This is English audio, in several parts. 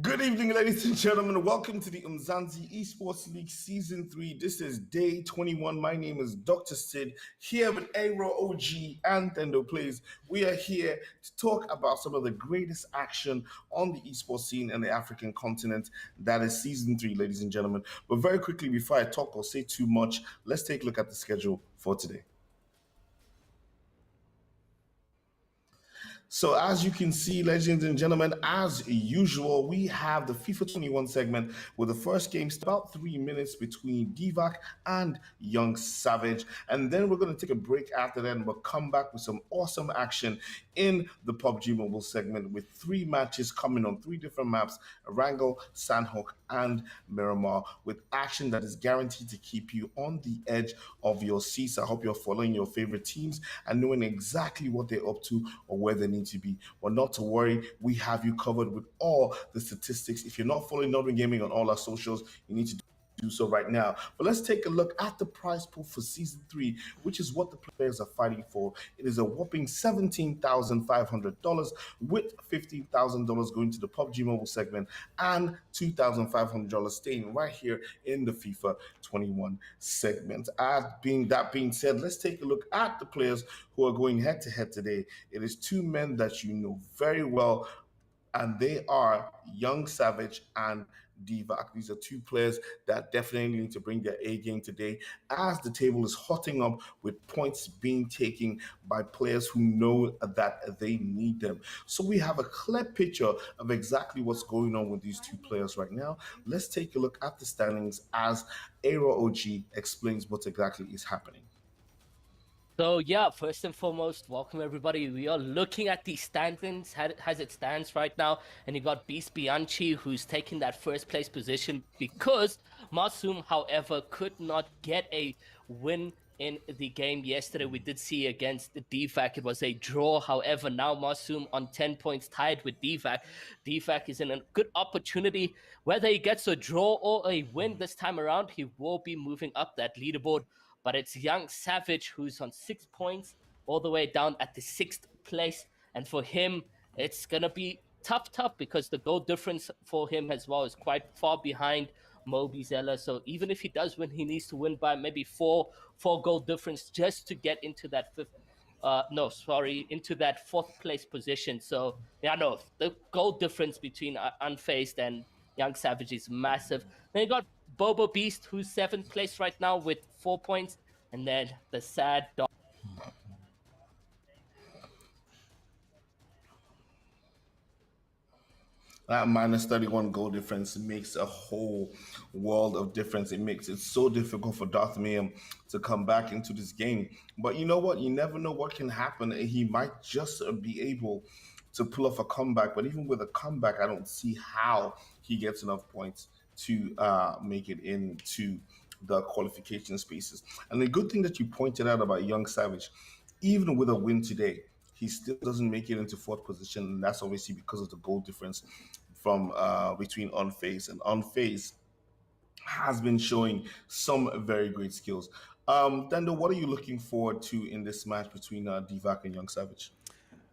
Good evening, ladies and gentlemen. Welcome to the Umzansi Esports League Season 3. This is day 21. My name is Dr. Sid, here with Aero OG and Thendo Plays. We are here to talk about some of the greatest action on the esports scene in the African continent. That is Season 3, ladies and gentlemen. But very quickly, before I talk or say too much, let's take a look at the schedule for today. So as you can see, ladies and gentlemen, as usual, we have the FIFA 21 segment with the first game about 3 minutes between Deevak and Young Savage. And then we're going to take a break after that and we'll come back with some awesome action in the PUBG Mobile segment with 3 matches coming on 3 different maps, Erangel, Sandhawk, and Miramar, with action that is guaranteed to keep you on the edge of your seats. I hope you're following your favorite teams and knowing exactly what they're up to or where they need to be. Well, not to worry, we have you covered with all the statistics. If you're not following Northern Gaming on all our socials, you need to do so right now. But let's take a look at the prize pool for Season 3, which is what the players are fighting for. It is a whopping $17,500 with $15,000 going to the PUBG Mobile segment and $2,500 staying right here in the FIFA 21 segment. That being said, let's take a look at the players who are going head-to-head today. It is 2 men that you know very well, and they are Young Savage and Deevak. These are 2 players that definitely need to bring their A game today as the table is hotting up with points being taken by players who know that they need them. So we have a clear picture of exactly what's going on with these 2 players right now. Let's take a look at the standings as Aero OG explains what exactly is happening. So yeah, first and foremost, welcome everybody. We are looking at the standings as it stands right now, and you got Beast Bianchi who's taking that first place position because Masum, however, could not get a win in the game yesterday. We did see against the Deevak, it was a draw. However, now Masum on 10 points tied with Deevak. Deevak is in a good opportunity. Whether he gets a draw or a win this time around, he will be moving up that leaderboard. But it's Young Savage who's on 6 points, all the way down at the 6th place. And for him, it's going to be tough because the goal difference for him as well is quite far behind Moby Zeller. So even if he does win, he needs to win by maybe four goal difference just to get into that into that 4th place position. So yeah, no, the goal difference between Unfazed and Young Savage is massive. Then you got Bobo Beast, who's 7th place right now with 4 points, and then the sad dog. That minus 31 goal difference makes a whole world of difference. It makes it so difficult for Darth Mayhem to come back into this game. But you know what? You never know what can happen. He might just be able to pull off a comeback. But even with a comeback, I don't see how he gets enough points to make it into the qualification spaces. And the good thing that you pointed out about Young Savage, even with a win today, he still doesn't make it into 4th position, and that's obviously because of the goal difference from between Unfazed. And Unfazed has been showing some very great skills. Dando, what are you looking forward to in this match between Deevak and Young Savage?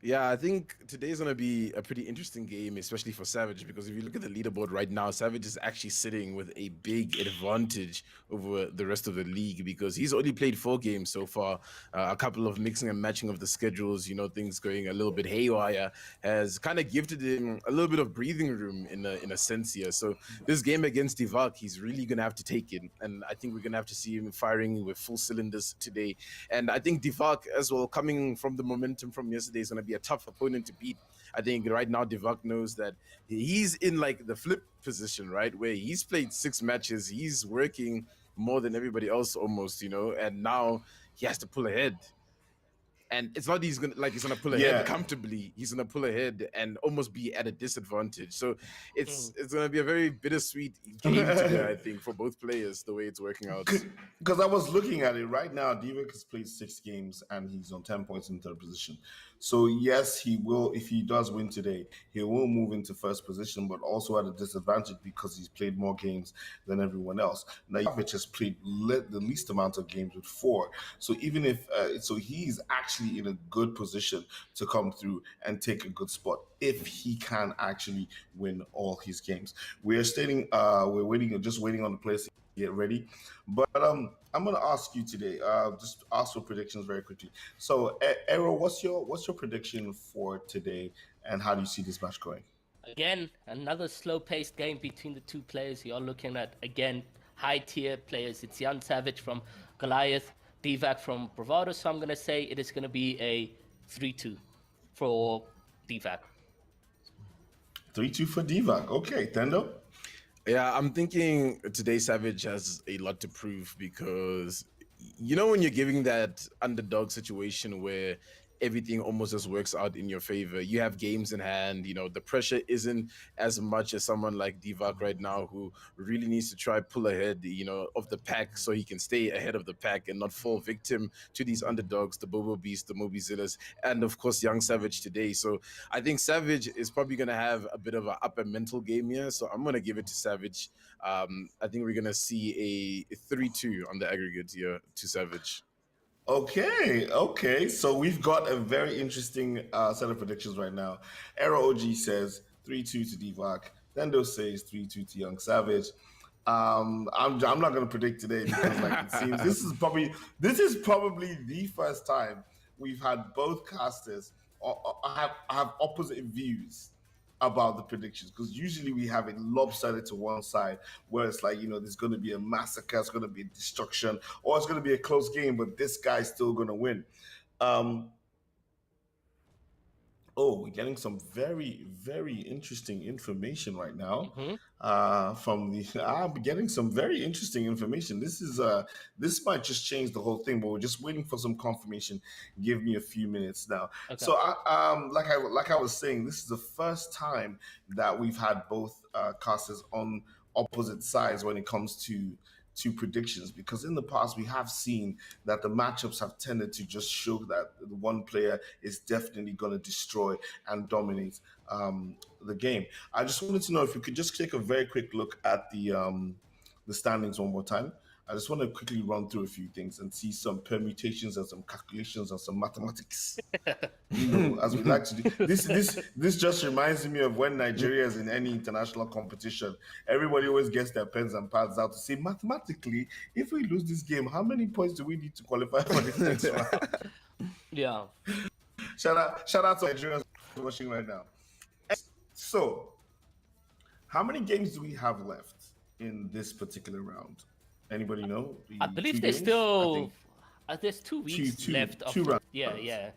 Yeah, I think today's going to be a pretty interesting game, especially for Savage, because if you look at the leaderboard right now, Savage is actually sitting with a big advantage over the rest of the league because he's only played 4 games so far. A couple of mixing and matching of the schedules, things going a little bit haywire, has kind of gifted him a little bit of breathing room in a sense here. So this game against Deevak, he's really going to have to take it. And I think we're going to have to see him firing with full cylinders today. And I think Deevak as well, coming from the momentum from yesterday, is going to be a tough opponent to beat. I think right now Deevak knows that he's in like the flip position, right? Where he's played 6 matches, he's working more than everybody else almost, and now he has to pull ahead. And it's not he's gonna pull ahead comfortably. He's gonna pull ahead and almost be at a disadvantage. So it's gonna be a very bittersweet game today, I think, for both players, the way it's working out. Because I was looking at it right now, Deevak has played 6 games and he's on 10 points in 3rd position. So yes, he will. If he does win today, he will move into 1st position, but also at a disadvantage because he's played more games than everyone else. Now, Savage has played the least amount of games with 4. So even if so, he's actually actually in a good position to come through and take a good spot if he can actually win all his games. We're just waiting on the players to get ready. But I'm gonna ask you today, just ask for predictions very quickly. So, Aero, what's your prediction for today, and how do you see this match going? Again, another slow-paced game between the two players. You're looking at, again, high-tier players. It's Jan Savage from Goliath, Deevak from Bravado. So I'm going to say it is going to be a 3-2 for Deevak. 3-2 for Deevak. Okay, Tendo? Yeah, I'm thinking today Savage has a lot to prove because, when you're giving that underdog situation where everything almost just works out in your favor, you have games in hand, the pressure isn't as much as someone like Deevak right now, who really needs to try pull ahead, of the pack so he can stay ahead of the pack and not fall victim to these underdogs, the Bobo Beast, the Mobizillas, and of course Young Savage today. So I think Savage is probably going to have a bit of an upper mental game here, so I'm going to give it to Savage. I think we're going to see a 3-2 on the aggregate here to Savage. Okay. So we've got a very interesting set of predictions right now. Aero OG says 3-2 to Deevak. Tendo says 3-2 to Young Savage. I'm not going to predict today because, like, it seems this is probably the first time we've had both casters have opposite views about the predictions, because usually we have it lopsided to one side where it's like, there's going to be a massacre, it's going to be a destruction, or it's going to be a close game, but this guy's still going to win. We're getting some very, very interesting information right now. I'm getting some very interesting information. This might just change the whole thing, but we're just waiting for some confirmation. Give me a few minutes now. Okay. So, like I was saying, this is the first time that we've had both casters on opposite sides when it comes to predictions, because in the past we have seen that the matchups have tended to just show that the one player is definitely going to destroy and dominate the game. I just wanted to know if you could just take a very quick look at the standings one more time. I just want to quickly run through a few things and see some permutations and some calculations and some mathematics. As we like to do. This just reminds me of when Nigeria is in any international competition. Everybody always gets their pens and pads out to say, mathematically, if we lose this game, how many points do we need to qualify for this next round? Yeah. Shout out to Nigerians watching right now. So, how many games do we have left in this particular round? Anybody know? I believe there's still there's 2 weeks left. Two rounds. Yeah.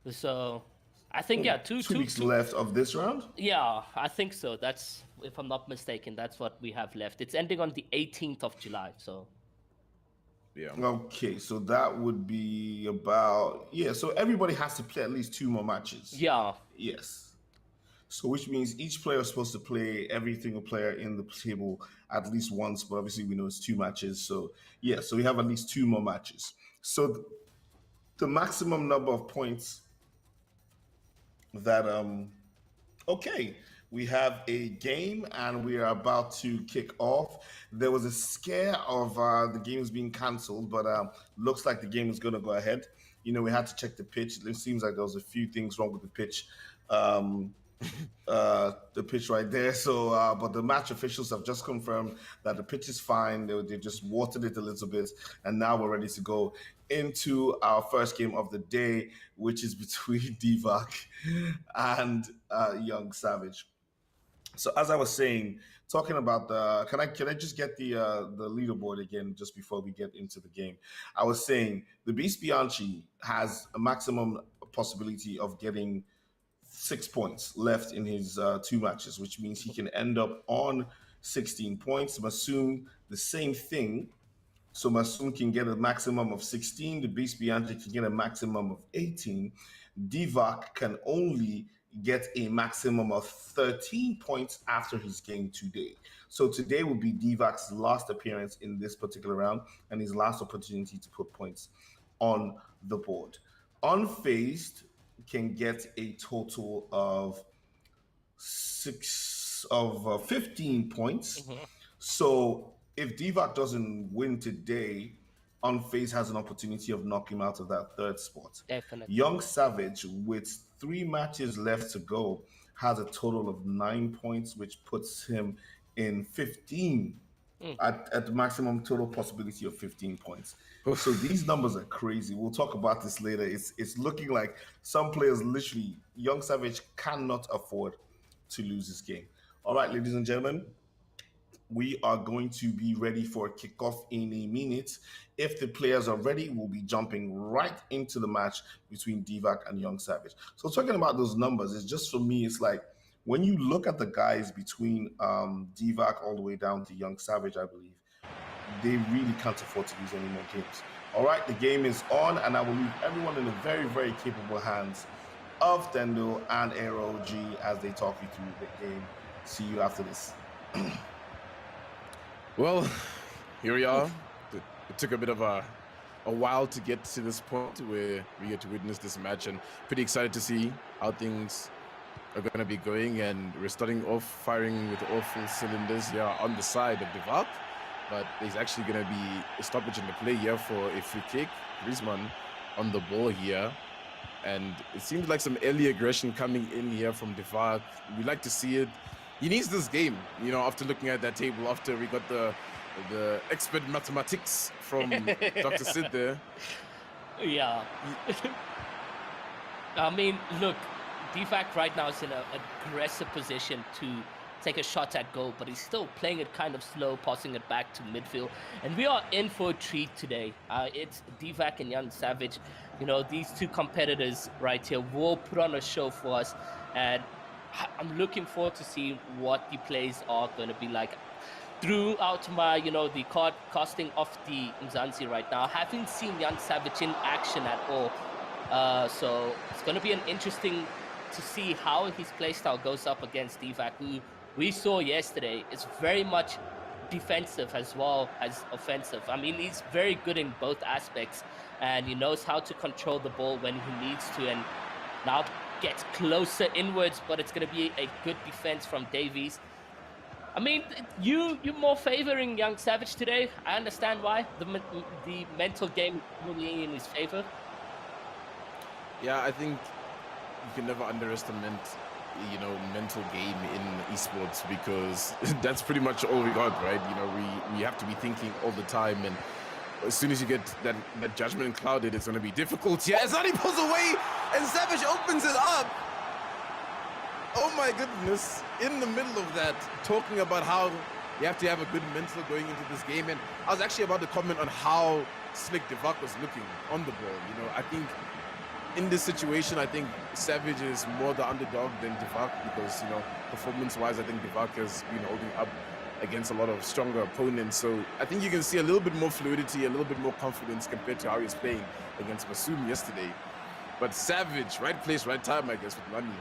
So I think two weeks left of this round. Yeah, I think so. That's, if I'm not mistaken, that's what we have left. It's ending on the 18th of July. So yeah. Okay, so that would be about So everybody has to play at least 2 more matches. Yeah. Yes. So which means each player is supposed to play every single player in the table at least once, but obviously we know it's 2 matches. So so we have at least 2 more matches. So the maximum number of points that we have a game and we are about to kick off. There was a scare of the games being cancelled, but looks like the game is going to go ahead. We had to check the pitch. It seems like there was a few things wrong with the pitch. The pitch right there. So, but the match officials have just confirmed that the pitch is fine. They just watered it a little bit, and now we're ready to go into our first game of the day, which is between Deevak and Young Savage. So, as I was saying, talking about can I just get the leaderboard again just before we get into the game? I was saying the Beast Bianchi has a maximum possibility of getting 6 points left in his 2 matches, which means he can end up on 16 points. Masoom, the same thing. So Masoom can get a maximum of 16. The Beast Bianchi can get a maximum of 18. Deevak can only get a maximum of 13 points after his game today. So today will be Deevak's last appearance in this particular round and his last opportunity to put points on the board. Unfazed can get a total of 15 points. So if Deevak doesn't win today, Unfazed has an opportunity of knocking him out of that third spot. Definitely. Young Savage, with 3 matches left to go, has a total of 9 points, which puts him in 15 at the maximum total possibility of 15 points. So these numbers are crazy. We'll talk about this later. It's looking like some players literally, Young Savage cannot afford to lose this game. All right, ladies and gentlemen, we are going to be ready for a kickoff in a minute. If the players are ready, we'll be jumping right into the match between Deevak and Young Savage. So talking about those numbers, it's just for me, it's like when you look at the guys between Deevak all the way down to Young Savage, I believe, they really can't afford to lose any more games. All right, the game is on, and I will leave everyone in the very, very capable hands of Dendo and ROG as they talk you through the game. See you after this. Well, here we are. It took a bit of a while to get to this point where we get to witness this match, and pretty excited to see how things are going to be going. And we're starting off firing with all full cylinders here on the side of Deevak, but there's actually going to be a stoppage in the play here for a free kick. Griezmann on the ball here, and it seems like some early aggression coming in here from Deevak. We like to see it. He needs this game, you know, after looking at that table, after we got the expert mathematics from Dr. Sid there. Yeah. I mean, look, Deevak right now is in an aggressive position to take a shot at goal, but he's still playing it kind of slow, passing it back to midfield. And we are in for a treat today. It's Deevak and Young Savage. You know, these two competitors right here will put on a show for us. And I'm looking forward to see what the plays are going to be like. Throughout my, the card casting of the Umzansi right now, I haven't seen Young Savage in action at all. So it's going to be an interesting to see how his playstyle goes up against Deevak, who we saw yesterday is very much defensive as well as offensive. I mean, he's very good in both aspects, and he knows how to control the ball when he needs to, and now gets closer inwards, but it's going to be a good defense from Davies. I mean, you're more favoring Young Savage today. I understand why. The mental game really in his favor. Yeah, I think you can never underestimate, mental game in esports, because that's pretty much all we got, right? We have to be thinking all the time, and as soon as you get that judgment clouded, it's going to be difficult. Yeah, Zani pulls away, and Savage opens it up. Oh my goodness, in the middle of that, talking about how you have to have a good mental going into this game. And I was actually about to comment on how slick Deevak was looking on the ball. I think in this situation, I think Savage is more the underdog than Deevak, because, performance-wise, I think Deevak has been holding up against a lot of stronger opponents. So I think you can see a little bit more fluidity, a little bit more confidence compared to how he was playing against Basum yesterday. But Savage, right place, right time, I guess, with money.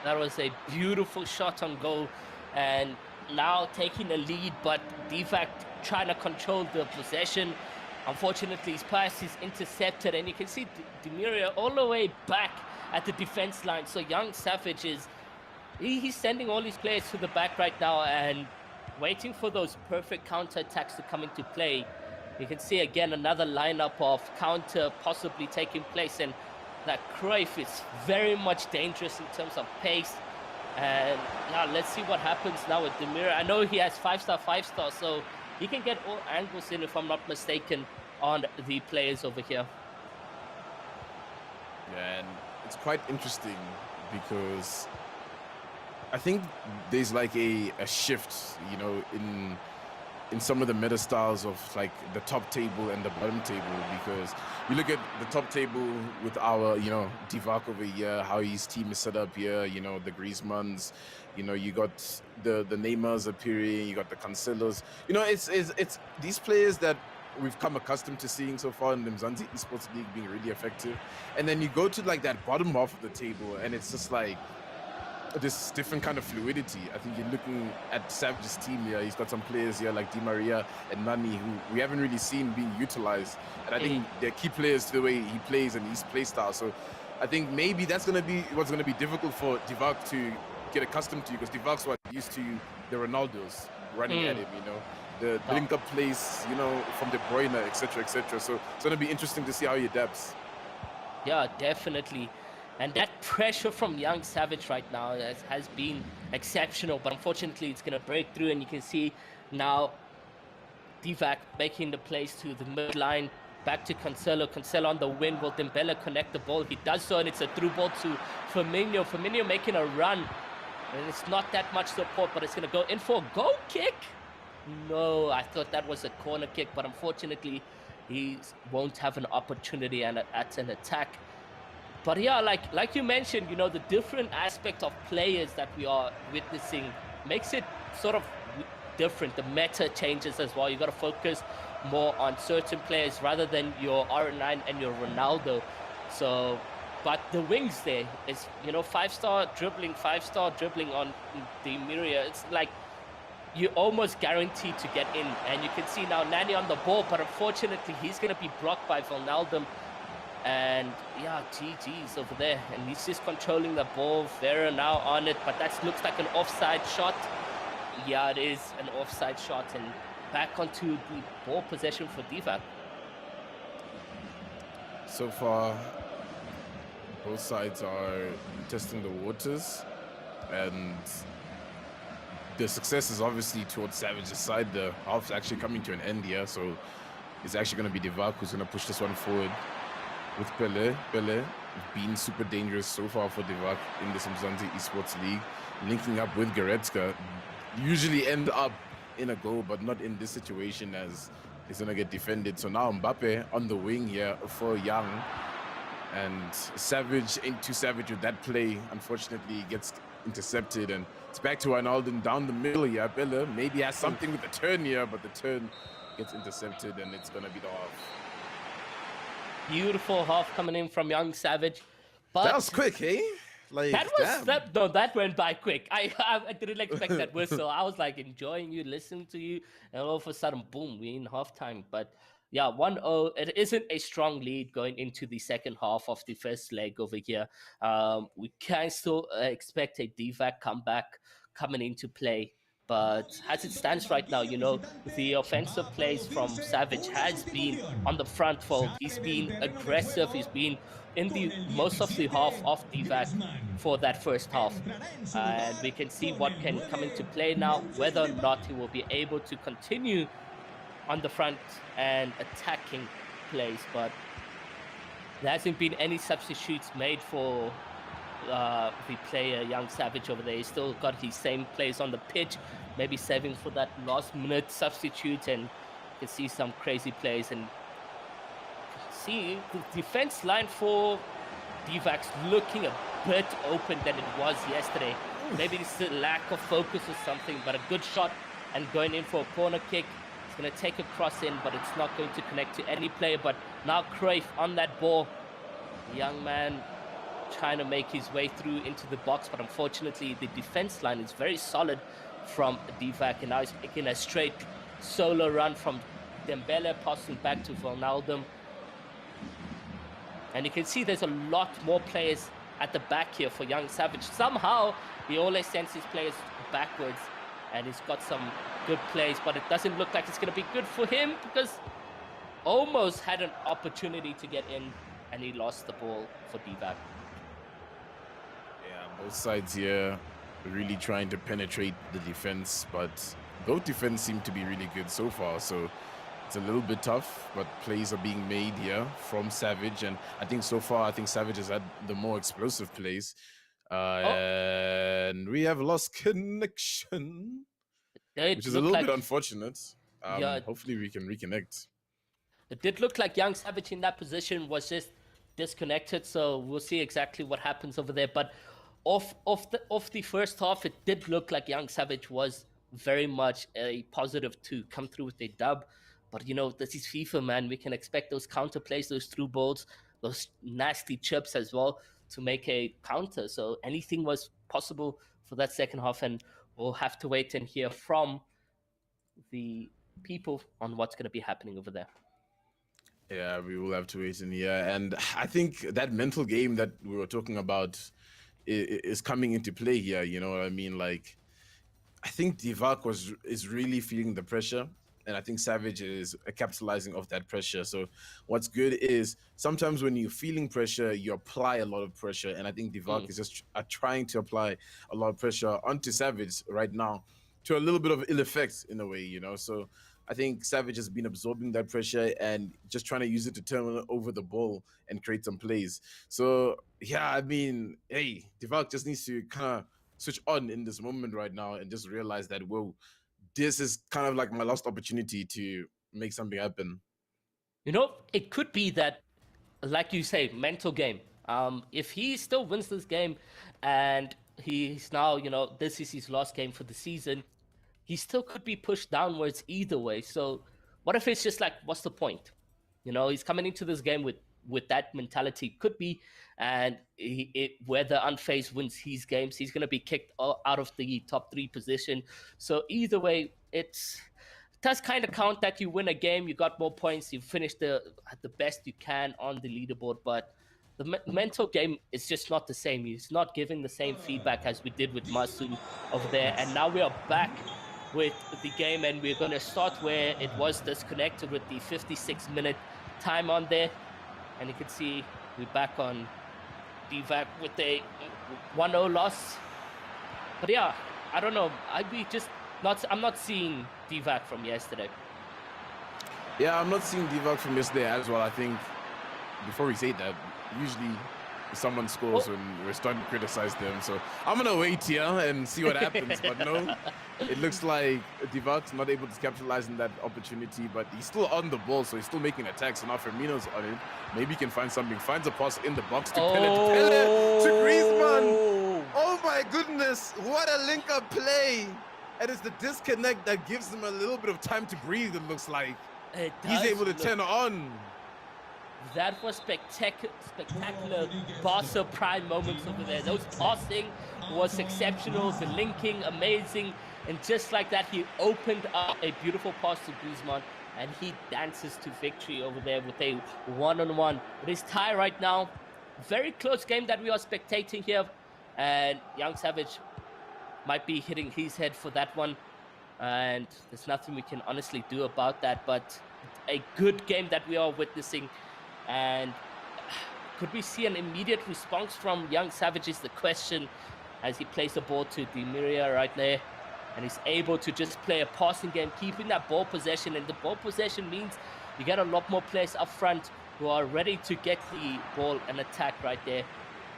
That was a beautiful shot on goal, and now taking the lead, but Deevak trying to control the possession. Unfortunately, his pass is intercepted, and you can see Demiria all the way back at the defense line. So Young Savage is he's sending all his players to the back right now and waiting for those perfect counter attacks to come into play. You can see again another lineup of counter possibly taking place, and that Cruyff is very much dangerous in terms of pace. And now let's see what happens now with Demir. I know he has 5-star, so he can get all angles in, if I'm not mistaken, on the players over here. Yeah, and it's quite interesting because I think there's like a shift, in some of the meta styles of like the top table and the bottom table, because you look at the top table with our, Deevak over here, how his team is set up here, the Griezmanns, you got the Neymars appearing, you got the Cancelos, it's these players that we've come accustomed to seeing so far in the Umzansi Esports League being really effective. And then you go to like that bottom half of the table, and it's just like this different kind of fluidity. I think you're looking at Savage's team here. He's got some players here like Di Maria and Nani, who we haven't really seen being utilized. And I think they're key players to the way he plays and his play style. So I think maybe that's going to be what's going to be difficult for Deevak to get accustomed to, because Deevak's used to the Ronaldos running at him, the link-up plays, you know, from De Bruyne, etc., etc. So it's going to be interesting to see how he adapts. Yeah, definitely. And that pressure from Young Savage right now has been exceptional, but unfortunately it's going to break through, and you can see now Deevak making the plays to the midline, back to Cancelo. Cancelo on the wing. Will Dembele connect the ball? He does so, and it's a through ball to Firmino. Firmino making a run, and it's not that much support, but it's going to go in for a goal kick. No, I thought that was a corner kick, but unfortunately he won't have an opportunity at an attack. But yeah, like you mentioned, you know, the different aspect of players that we are witnessing makes it sort of different. The meta changes as well. You got to focus more on certain players rather than your R9 and your Ronaldo. So, but the wings there is, you know, five-star dribbling on the Miria. It's like you're almost guaranteed to get in. And you can see now Nani on the ball, but unfortunately he's going to be blocked by Wijnaldum. And yeah, GG's over there. And he's just controlling the ball. Vera now on it, but that looks like an offside shot. Yeah, it is an offside shot. And back onto the ball possession for Deevak. So far, both sides are testing the waters. And the success is obviously towards Savage's side. The half's actually coming to an end here. So it's actually going to be Deevak who's going to push this one forward. With Pele being super dangerous so far for Deevak in this Umzansi Esports League, linking up with Goretzka, usually end up in a goal, but not in this situation as he's gonna get defended. So now Mbappe on the wing here for Young, and Savage into Savage with that play. Unfortunately, gets intercepted, and it's back to Wijnaldum down the middle here. Pele maybe has something with the turn here, but the turn gets intercepted, and it's gonna be the half. Beautiful half coming in from Young Savage. But that was quick, eh? Like that went by quick. I didn't expect that whistle. I was like enjoying you, listening to you, and all of a sudden, boom, we're in halftime. But yeah, 1-0. It isn't a strong lead going into the second half of the first leg over here. We can still expect a Deevak comeback coming into play. But as it stands right now, you know, the offensive plays from Savage has been on the front fold. He's been aggressive. He's been in the most of the half of Deevak for that first half. And we can see what can come into play now, whether or not he will be able to continue on the front and attacking plays. But there hasn't been any substitutes made for the player Young Savage over there. He's still got his same plays on the pitch, maybe saving for that last minute substitute, and you can see some crazy plays. And see the defense line for Deevak's looking a bit open than it was yesterday. Maybe it's a lack of focus or something, but a good shot and going in for a corner kick. It's going to take a cross in, but it's not going to connect to any player. But now Cruyff on that ball. The young man trying to make his way through into the box, but unfortunately the defense line is very solid from Deevak, and now he's making a straight solo run from Dembele, passing back to Wijnaldum. And you can see there's a lot more players at the back here for Young Savage. Somehow he always sends his players backwards, and he's got some good plays, but it doesn't look like it's going to be good for him, because almost had an opportunity to get in and he lost the ball for Deevak. Both sides here really trying to penetrate the defense, but both defense seem to be really good so far. So it's a little bit tough, but plays are being made here from Savage. And I think so far, Savage has had the more explosive plays. And we have lost connection, which is a little bit unfortunate. Hopefully we can reconnect. It did look like Young Savage in that position was just disconnected. So we'll see exactly what happens over there. But off the first half, it did look like Young Savage was very much a positive to come through with a dub. But, you know, this is FIFA, man. We can expect those counter plays, those through balls, those nasty chips as well to make a counter. So anything was possible for that second half, and we'll have to wait and hear from the people on what's going to be happening over there. Yeah, we will have to wait and hear. And I think that mental game that we were talking about is coming into play here. You know what I mean? Like, I think Deevak is really feeling the pressure And I think Savage is capitalizing off that pressure. So what's good is sometimes when you're feeling pressure, you apply a lot of pressure. And I think Deevak is just trying to apply a lot of pressure onto Savage right now to a little bit of ill effects in a way, you know. So I think Savage has been absorbing that pressure and just trying to use it to turn over the ball and create some plays. So yeah, I mean, hey, Deevak just needs to kind of switch on in this moment right now and just realize that, whoa, this is kind of like my last opportunity to make something happen. You know, it could be that, like you say, mental game. If he still wins this game and he's now, you know, this is his last game for the season, he still could be pushed downwards either way. So what if it's just like, what's the point? You know, he's coming into this game with that mentality. Could be, and whether Unfazed wins his games, he's going to be kicked out of the top 3 position. So either way, it does kind of count that you win a game, you got more points, you finished the best you can on the leaderboard, but the mental game is just not the same. He's not giving the same feedback as we did with Masu over there. And now we are back with the game, and we're going to start where it was disconnected with the 56-minute time on there. And you can see we're back on Deevak with a 1-0 loss. But yeah, I don't know. I'm not seeing Deevak from yesterday. Yeah, I'm not seeing Deevak from yesterday as well. I think before we say that, usually someone scores when we're starting to criticize them. So I'm gonna wait here and see what happens. But no, it looks like Deevak's not able to capitalize on that opportunity, but he's still on the ball, so he's still making attacks. So now Firmino's on it. Maybe he can find something. Finds a pass in the box to Pele to Griezmann. Oh my goodness, what a link-up play. And it's the disconnect that gives him a little bit of time to breathe, it looks like. He's able to turn on. That was spectacular Barca prime moments over there. Those passing was exceptional, the linking amazing, and just like that, he opened up a beautiful pass to Griezmann, and he dances to victory over there with a one-on-one. It is tie right now. Very close game that we are spectating here, and Young Savage might be hitting his head for that one, and there's nothing we can honestly do about that, but a good game that we are witnessing. And could we see an immediate response from Young Savage is the question, as he plays the ball to Di Maria right there, and he's able to just play a passing game, keeping that ball possession. And the ball possession means you get a lot more players up front who are ready to get the ball and attack right there.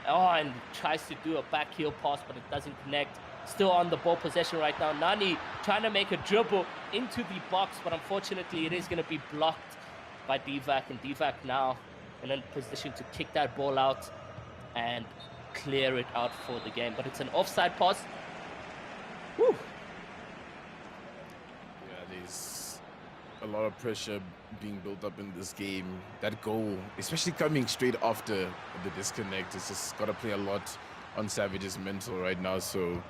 Oh, and tries to do a back heel pass, but it doesn't connect. Still on the ball possession right now. Nani trying to make a dribble into the box, but unfortunately it is going to be blocked by Deevak, and Deevak now in a position to kick that ball out and clear it out for the game. But it's an offside pass. Woo. Yeah, there's a lot of pressure being built up in this game. That goal, especially coming straight after the disconnect, it's just got to play a lot on Savage's mental right now. So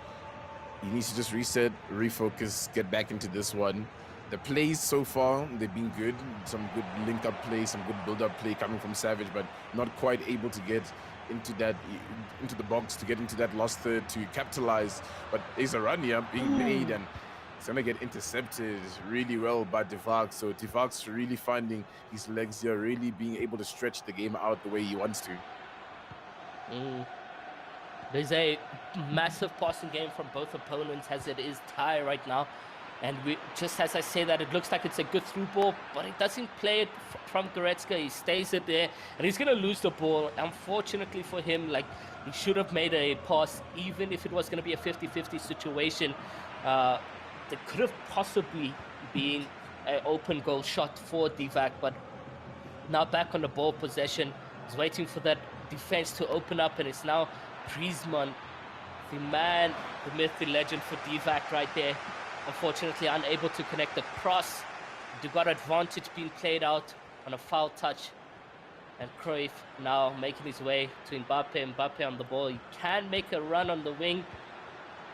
he needs to just reset, refocus, get back into this one. The plays so far, they've been good. Some good link-up play, some good build-up play coming from Savage, but not quite able to get into the box, to get into that last third, to capitalize. But there's a run here being made, and it's gonna get intercepted really well by Deevak. So Deevak's really finding his legs here, really being able to stretch the game out the way he wants to. There's a massive passing game from both opponents as it is tie right now. And we, just as I say that, it looks like it's a good through ball, but he doesn't play it from Goretzka. He stays it there, and he's going to lose the ball. Unfortunately for him, like, he should have made a pass, even if it was going to be a 50-50 situation. There could have possibly been an open goal shot for Deevak, but now back on the ball possession. He's waiting for that defense to open up, and it's now Griezmann, the man, the myth, the legend for Deevak right there. Unfortunately, unable to connect the cross. They got advantage being played out on a foul touch. And Cruyff now making his way to Mbappe. Mbappe on the ball. He can make a run on the wing.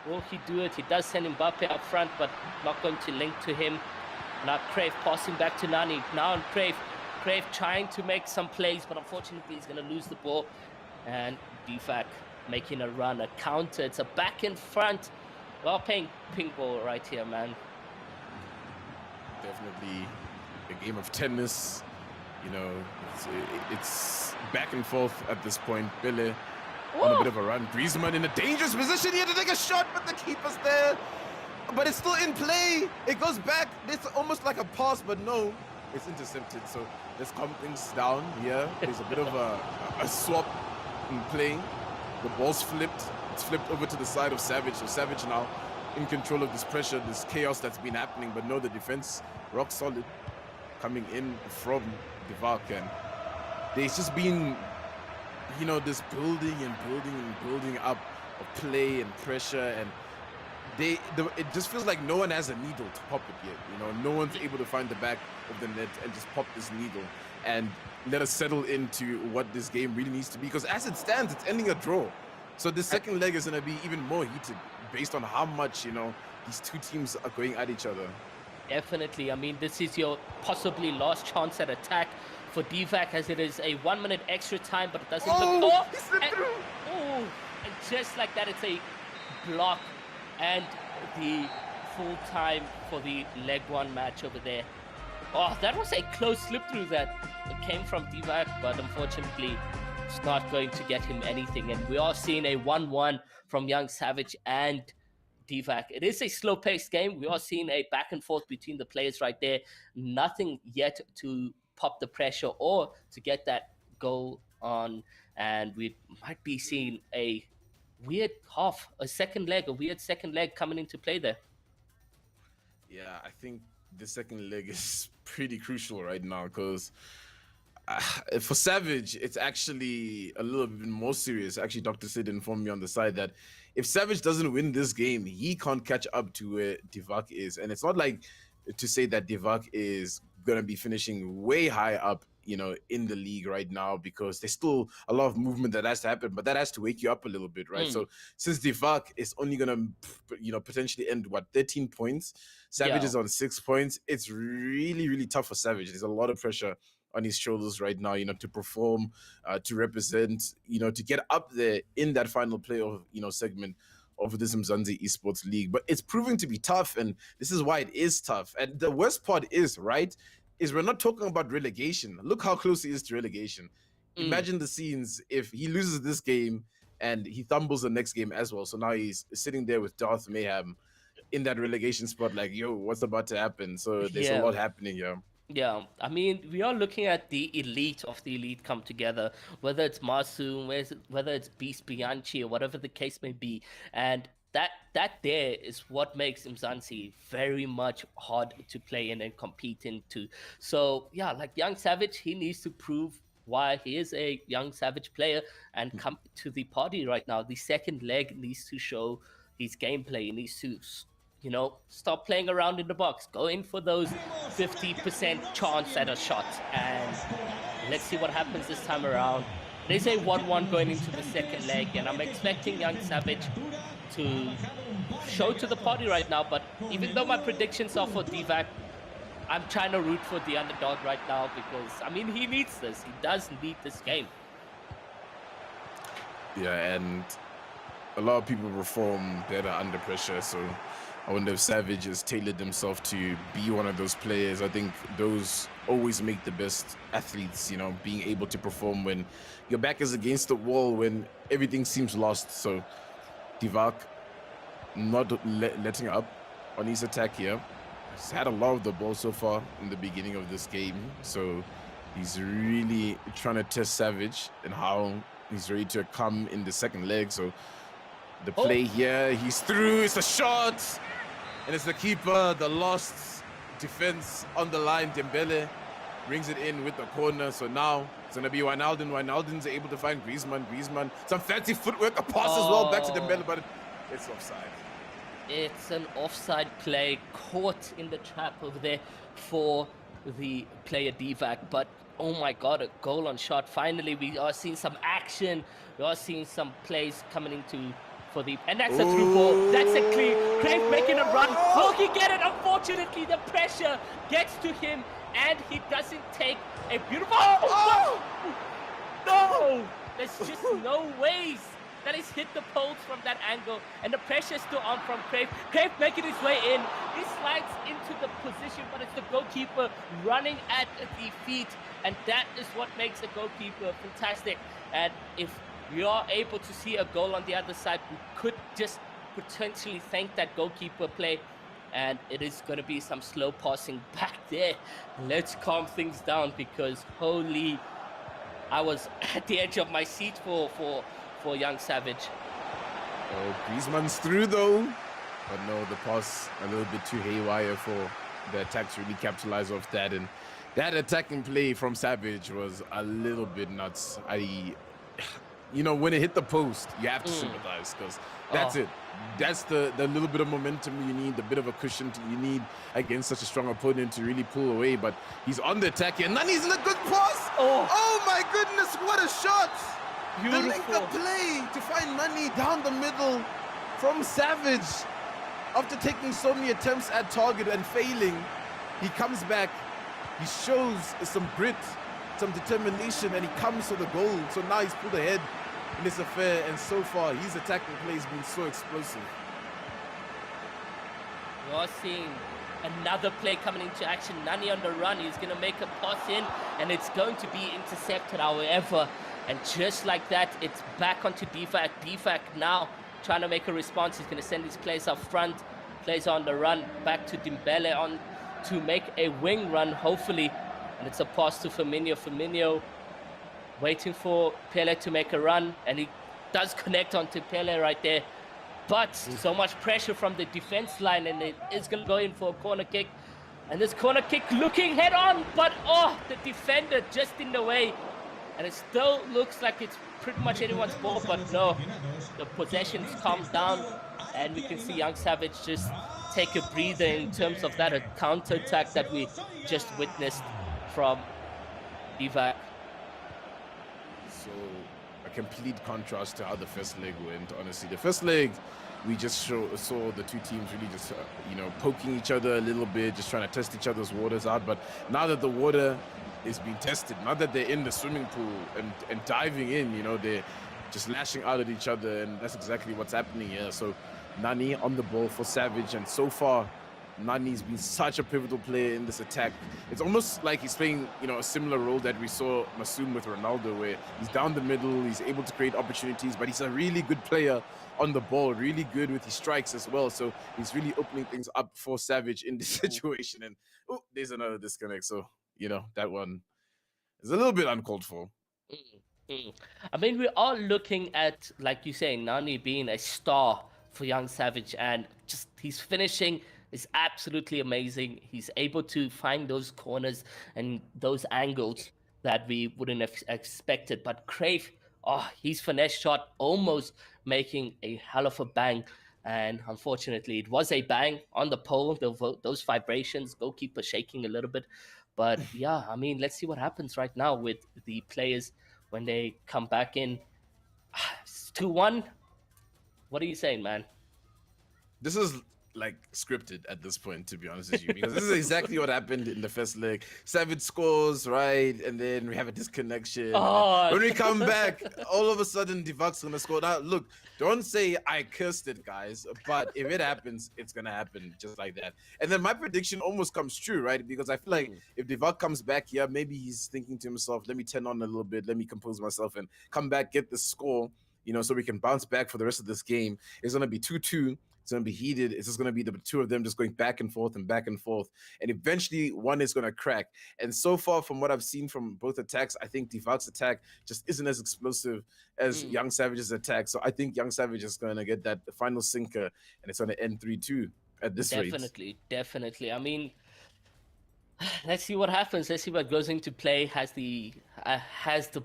Will he do it? He does send Mbappe up front, but not going to link to him. Now Cruyff passing back to Nani. Now on Cruyff. Cruyff trying to make some plays, but unfortunately he's going to lose the ball. And Deevak making a run, a counter. It's a back in front. Well, playing ping ball right here, man. definitely a game of tennis. You know, it's back and forth at this point. Billy on a bit of a run. Griezmann in a dangerous position here to take a shot, but the keeper's there. But it's still in play. It goes back. It's almost like a pass, but no, it's intercepted. So let's calm things down here. There's a bit of a swap in playing. The ball's flipped. It's flipped over to the side of Savage. So Savage now in control of this pressure, this chaos that's been happening. But no, the defense rock solid coming in from Deevak. And there's just been, you know, this building and building and building up of play and pressure, and it just feels like no one has a needle to pop it yet. You know, no one's able to find the back of the net and just pop this needle and let us settle into what this game really needs to be. Because as it stands, it's ending a draw. So the second leg is going to be even more heated based on how much, you know, these two teams are going at each other. Definitely. I mean, this is your possibly last chance at attack for Deevak, as it is a 1 minute extra time, but it doesn't look... He slipped through! And just like that, it's a block and the full time for the leg one match over there. Oh, that was a close slip through that came from Deevak, but unfortunately it's not going to get him anything. And we are seeing a 1-1 from Young Savage and Deevak. It is a slow-paced game. We are seeing a back and forth between the players right there. Nothing yet to pop the pressure or to get that goal on. And we might be seeing a weird weird second leg coming into play there. Yeah, I think the second leg is pretty crucial right now, because for Savage, it's actually a little bit more serious. Actually, Dr. Sid informed me on the side that if Savage doesn't win this game, he can't catch up to where Deevak is. And it's not like to say that Deevak is going to be finishing way high up, you know, in the league right now, because there's still a lot of movement that has to happen, but that has to wake you up a little bit, right? So since Deevak is only going to, you know, potentially end, 13 points, Savage is on 6 points, it's really, really tough for Savage. There's a lot of pressure on his shoulders right now, you know, to perform, to represent, you know, to get up there in that final playoff, you know, segment of this Umzansi Esports League. But it's proving to be tough, and this is why it is tough. And the worst part is, right, is we're not talking about relegation. Look how close he is to relegation. Imagine the scenes if he loses this game and he fumbles the next game as well. So now he's sitting there with Darth Mayhem in that relegation spot, like, yo, what's about to happen? So there's a lot happening here. Yeah, I mean, we are looking at the elite of the elite come together, whether it's Masoom, whether it's Beast Bianchi, or whatever the case may be. And that there is what makes Umzansi very much hard to play in and compete into. So, yeah, like Young Savage, he needs to prove why he is a Young Savage player and come to the party right now. The second leg needs to show his gameplay. He needs to, you know, stop playing around in the box. Go in for those 50% chance at a shot. And let's see what happens this time around. It is a 1-1 going into the second leg, and I'm expecting Young Savage to show to the party right now. But even though my predictions are for Deevak, I'm trying to root for the underdog right now, because, I mean, he needs this. He does need this game. Yeah, and a lot of people perform better under pressure, so I wonder if Savage has tailored himself to be one of those players. I think those always make the best athletes, you know, being able to perform when your back is against the wall, when everything seems lost. So Deevak not letting up on his attack here. He's had a lot of the ball so far in the beginning of this game. So he's really trying to test Savage and how he's ready to come in the second leg. So the play here, he's through, it's a shot. And it's the keeper, the lost defense on the line. Dembele brings it in with the corner. So now it's going to be Wijnaldum. Wijnaldum's able to find Griezmann. Griezmann, some fancy footwork, a pass as well back to Dembele, but it's offside. It's an offside play, caught in the trap over there for the player Deevak. But oh my God, a goal on shot. Finally, we are seeing some action. We are seeing some plays coming into and that's a through ball. That's a clean. Crave making a run. Will he get it? Unfortunately, the pressure gets to him, and he doesn't take a beautiful. No! There's just no ways that he's hit the poles from that angle, and the pressure is still on from Crave. Crave making his way in. He slides into the position, but it's the goalkeeper running at the feet, and that is what makes a goalkeeper fantastic. And if we are able to see a goal on the other side, we could just potentially thank that goalkeeper play. And it is going to be some slow passing back there. Let's calm things down, because holy, I was at the edge of my seat for young Savage. Oh, Griezmann's through though. But no, the pass a little bit too haywire for the attack to really capitalize off that. And that attacking play from Savage was a little bit nuts. You know, when it hit the post, you have to sympathize, because that's it. That's the little bit of momentum you need, the bit of a cushion you need against such a strong opponent to really pull away. But he's on the attack here. Nani's in a good pass. Oh my goodness, what a shot. Beautiful. The link-up play to find Nani down the middle from Savage. After taking so many attempts at target and failing, he comes back. He shows some grit, some determination, and he comes to the goal. So now he's pulled ahead in this affair, and so far his attacking play has been so explosive. We're seeing another play coming into action. Nani on the run. He's going to make a pass in, and it's going to be intercepted, however. And just like that, it's back onto Deevak. Deevak now trying to make a response. He's going to send his players up front. Players on the run. Back to Dimbele on to make a wing run, hopefully. And it's a pass to Firmino. Firmino waiting for Pele to make a run. And he does connect onto Pele right there. But so much pressure from the defense line, and it is going to go in for a corner kick. And this corner kick looking head on, but the defender just in the way. And it still looks like it's pretty much anyone's ball, but no, the possession's calmed down, and we can see young Savage just take a breather in terms of that counter-attack that we just witnessed from Deevak. So a complete contrast to how the first leg went, honestly. The first leg, we just saw the two teams really just, poking each other a little bit, just trying to test each other's waters out. But now that the water is being tested, now that they're in the swimming pool and diving in, they're just lashing out at each other, and that's exactly what's happening here. So Nani on the ball for Savage, and so far Nani's been such a pivotal player in this attack. It's almost like he's playing, a similar role that we saw Masoom with Ronaldo, where he's down the middle, he's able to create opportunities, but he's a really good player on the ball, really good with his strikes as well. So he's really opening things up for Savage in this situation. And there's another disconnect. So that one is a little bit uncalled for. I mean, we are looking at, like you say, Nani being a star for young Savage, and just his finishing is absolutely amazing. He's able to find those corners and those angles that we wouldn't have expected. But Crave, his finesse shot almost making a hell of a bang. And unfortunately, it was a bang on the pole, those vibrations, goalkeeper shaking a little bit. But yeah, I mean, let's see what happens right now with the players when they come back in. 2-1. What are you saying, man? This is like scripted at this point, to be honest with you, because this is exactly what happened in the first leg. Savage scores, right? And then we have a disconnection. When we come back, all of a sudden, Deevak's gonna score. Now, look, don't say I cursed it, guys, but if it happens, it's gonna happen just like that. And then my prediction almost comes true, right? Because I feel like if Deevak comes back here, maybe he's thinking to himself, let me turn on a little bit, let me compose myself and come back, get the score, so we can bounce back for the rest of this game. It's gonna be 2-2. It's going to be heated. It's just going to be the two of them just going back and forth and back and forth. And eventually one is going to crack. And so far from what I've seen from both attacks, I think Deevak's attack just isn't as explosive as Young Savage's attack. So I think Young Savage is going to get that final sinker, and it's going to end 3-2 at this rate. Definitely. I mean, let's see what happens. Let's see what goes into play. Has the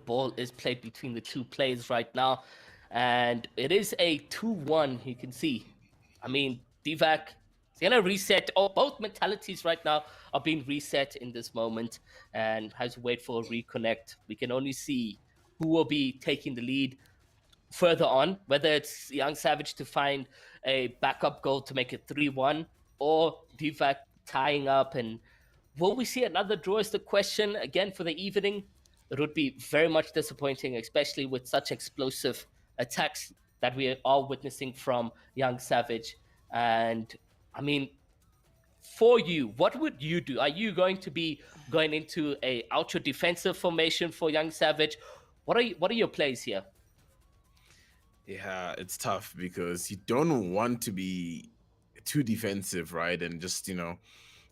ball is played between the two players right now. And it is a 2-1, you can see. I mean, Deevak is going to reset. Both mentalities right now are being reset in this moment, and has to wait for a reconnect. We can only see who will be taking the lead further on, whether it's Young Savage to find a backup goal to make it 3-1, or Deevak tying up. And will we see another draw is the question again for the evening. It would be very much disappointing, especially with such explosive attacks that we are witnessing from Young Savage. And I mean, for you, what would you do? Are you going to be going into a ultra defensive formation for Young Savage? What are your plays here? Yeah, it's tough because you don't want to be too defensive, right? And just,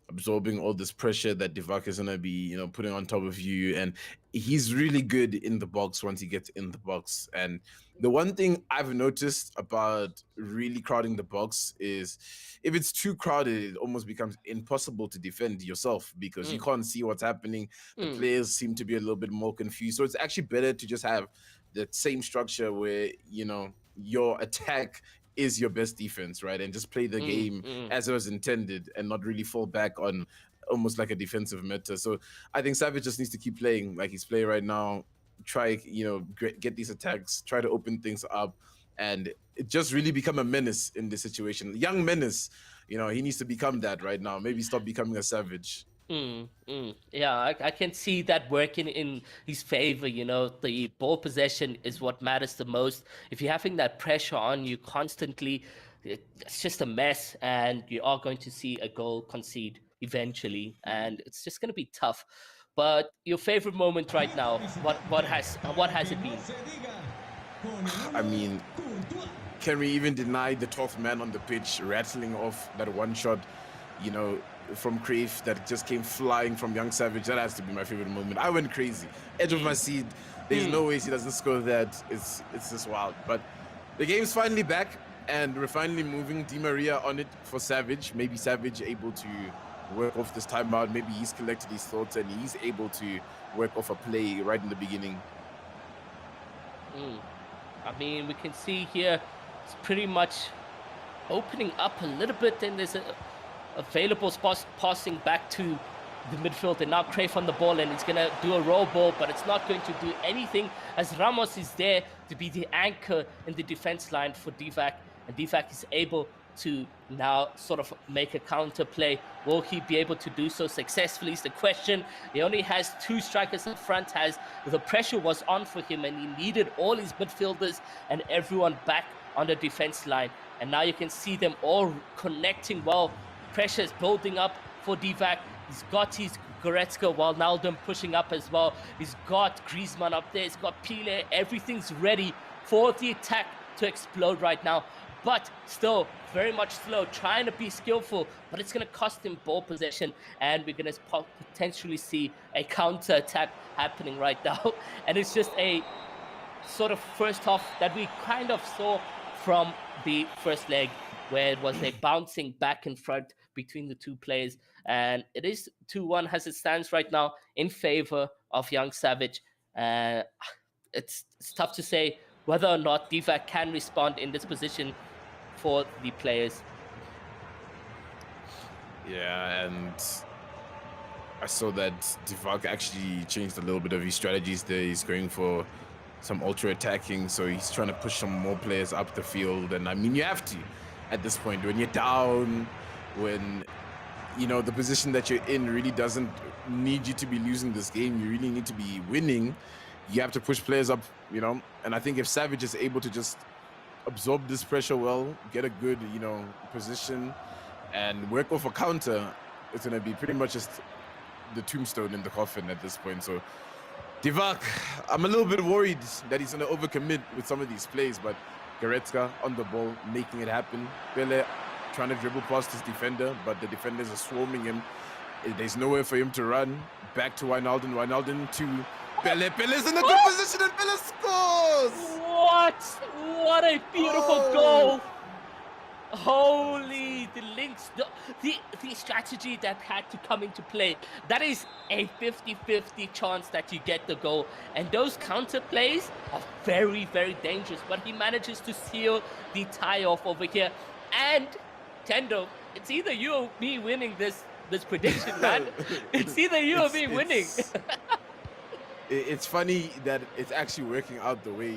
absorbing all this pressure that Deevak is gonna be, putting on top of you. And he's really good in the box once he gets in the box. And the one thing I've noticed about really crowding the box is if it's too crowded, it almost becomes impossible to defend yourself because you can't see what's happening. The players seem to be a little bit more confused. So it's actually better to just have the same structure where, your attack is your best defense, right? And just play the game as it was intended and not really fall back on almost like a defensive meta. So I think Savage just needs to keep playing like he's playing right now. Try, get these attacks, try to open things up, and just really become a menace in this situation. Young menace, he needs to become that right now. Maybe stop becoming a Savage. Yeah, I can see that working in his favor. The ball possession is what matters the most. If you're having that pressure on you constantly, it's just a mess, and you are going to see a goal concede eventually, and it's just going to be tough. But your favorite moment right now, what has it been? I mean, can we even deny the 12th man on the pitch rattling off that one shot, from Crave that just came flying from Young Savage? That has to be my favorite moment. I went crazy, edge of my seat. There's no way he doesn't score that. It's just wild. But the game's finally back, and we're finally moving Di Maria on it for Savage. Maybe Savage able to work off this timeout. Maybe he's collected his thoughts and he's able to work off a play right in the beginning. I mean, we can see here it's pretty much opening up a little bit, and there's available spots passing back to the midfield, and now Crave on the ball, and he's gonna do a roll ball, but it's not going to do anything as Ramos is there to be the anchor in the defense line for Deevak, and Deevak is able to now sort of make a counter play. Will he be able to do so successfully is the question. He only has two strikers in front, the pressure was on for him, and he needed all his midfielders and everyone back on the defense line, and now you can see them all connecting well. Pressure is building up for Deevak. He's got his Goretzka, Wijnaldum pushing up as well. He's got Griezmann up there. He's got Pile. Everything's ready for the attack to explode right now. But still very much slow, trying to be skillful, but it's going to cost him ball possession, and we're going to potentially see a counter attack happening right now. And it's just a sort of first half that we kind of saw from the first leg, where it was a bouncing back and front between the two players. And it is 2-1 as it stands right now in favor of Young Savage. It's tough to say whether or not Deevak can respond in this position for the players. Yeah, and I saw that Deevak actually changed a little bit of his strategies there. He's going for some ultra attacking, so he's trying to push some more players up the field. And I mean, you have to at this point when you're down, when the position that you're in really doesn't need you to be losing this game. You really need to be winning. You have to push players up, and I think if Savage is able to just absorb this pressure well, get a good position and work off a counter, it's going to be pretty much just the tombstone in the coffin at this point. So Deevak, I'm a little bit worried that he's going to overcommit with some of these plays, but Goretzka on the ball, making it happen. Pele trying to dribble past his defender, but the defenders are swarming him. There's nowhere for him to run. Back to Wijnaldum. Wijnaldum to Pele. Pele's in a good position, and Pele scores! What a beautiful goal! Holy, the links, the strategy that had to come into play. That is a 50-50 chance that you get the goal. And those counter plays are very, very dangerous. But he manages to seal the tie off over here. And Tendo, it's either you or me winning this prediction, man. It's either you or me winning. It's funny that it's actually working out the way,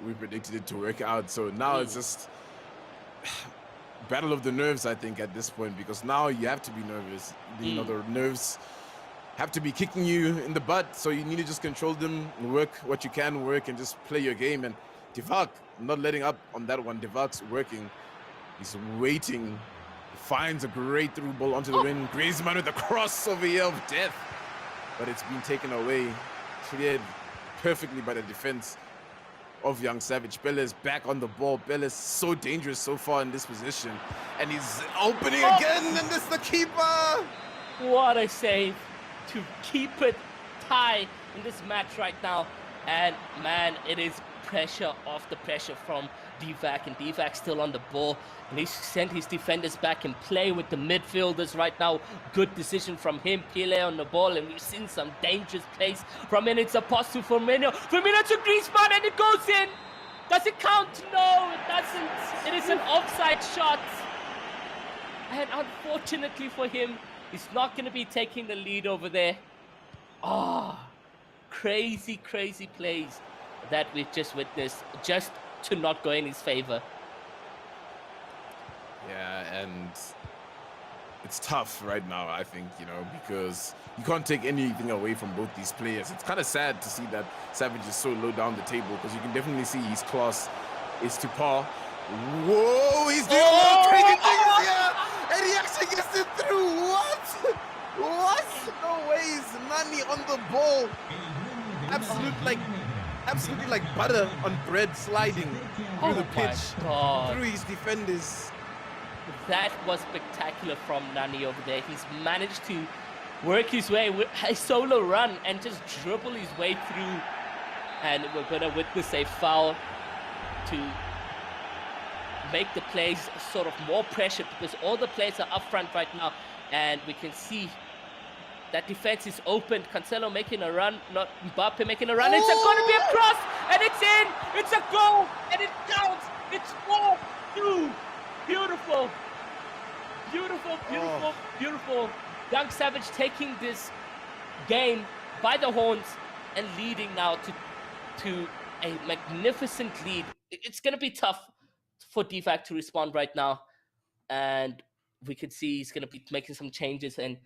we predicted it to work out. So now it's just battle of the nerves, I think, at this point, because now you have to be nervous. The nerves have to be kicking you in the butt, so you need to just control them, work what you can work, and just play your game. And Deevak not letting up on that one. Deevak's working. He's waiting. He finds a great through ball onto the rim. Griezmann with the cross over here of death. But it's been taken away. Cleared perfectly by the defense of Young Savage. Belle's back on the ball. Belle's so dangerous so far in this position. And he's opening again, and this is the keeper. What a save to keep it tied in this match right now. And man, it is pressure after pressure from Deevak, and Deevak still on the ball, and he's sent his defenders back and play with the midfielders right now. Good decision from him. Pile on the ball, and we've seen some dangerous plays from him. It's a pass to Firmino. Firmino to Griezmann, and it goes in. Does it count? No, it doesn't. It is an offside shot. And unfortunately for him, he's not going to be taking the lead over there. Crazy plays that we've just witnessed, just to not go in his favor. Yeah, and it's tough right now, I think, you know, because you can't take anything away from both these players. It's kind of sad to see that Savage is so low down the table, because you can definitely see his class is to par. Whoa, he's doing a lot of crazy things here, and he actually gets it through. What? No ways. Nani on the ball. Absolutely like butter on bread, sliding through the pitch, through his defenders. That was spectacular from Nani over there. He's managed to work his way with a solo run and just dribble his way through. And we're going to witness a foul to make the plays sort of more pressured, because all the players are up front right now. And we can see that defense is open. Cancelo making a run, not Mbappe making a run. It's going to be a cross, and it's in. It's a goal, and it counts. It's 4-2. Beautiful. Young Savage taking this game by the horns and leading now to a magnificent lead. It's going to be tough for Deevak to respond right now, and we could see he's going to be making some changes, and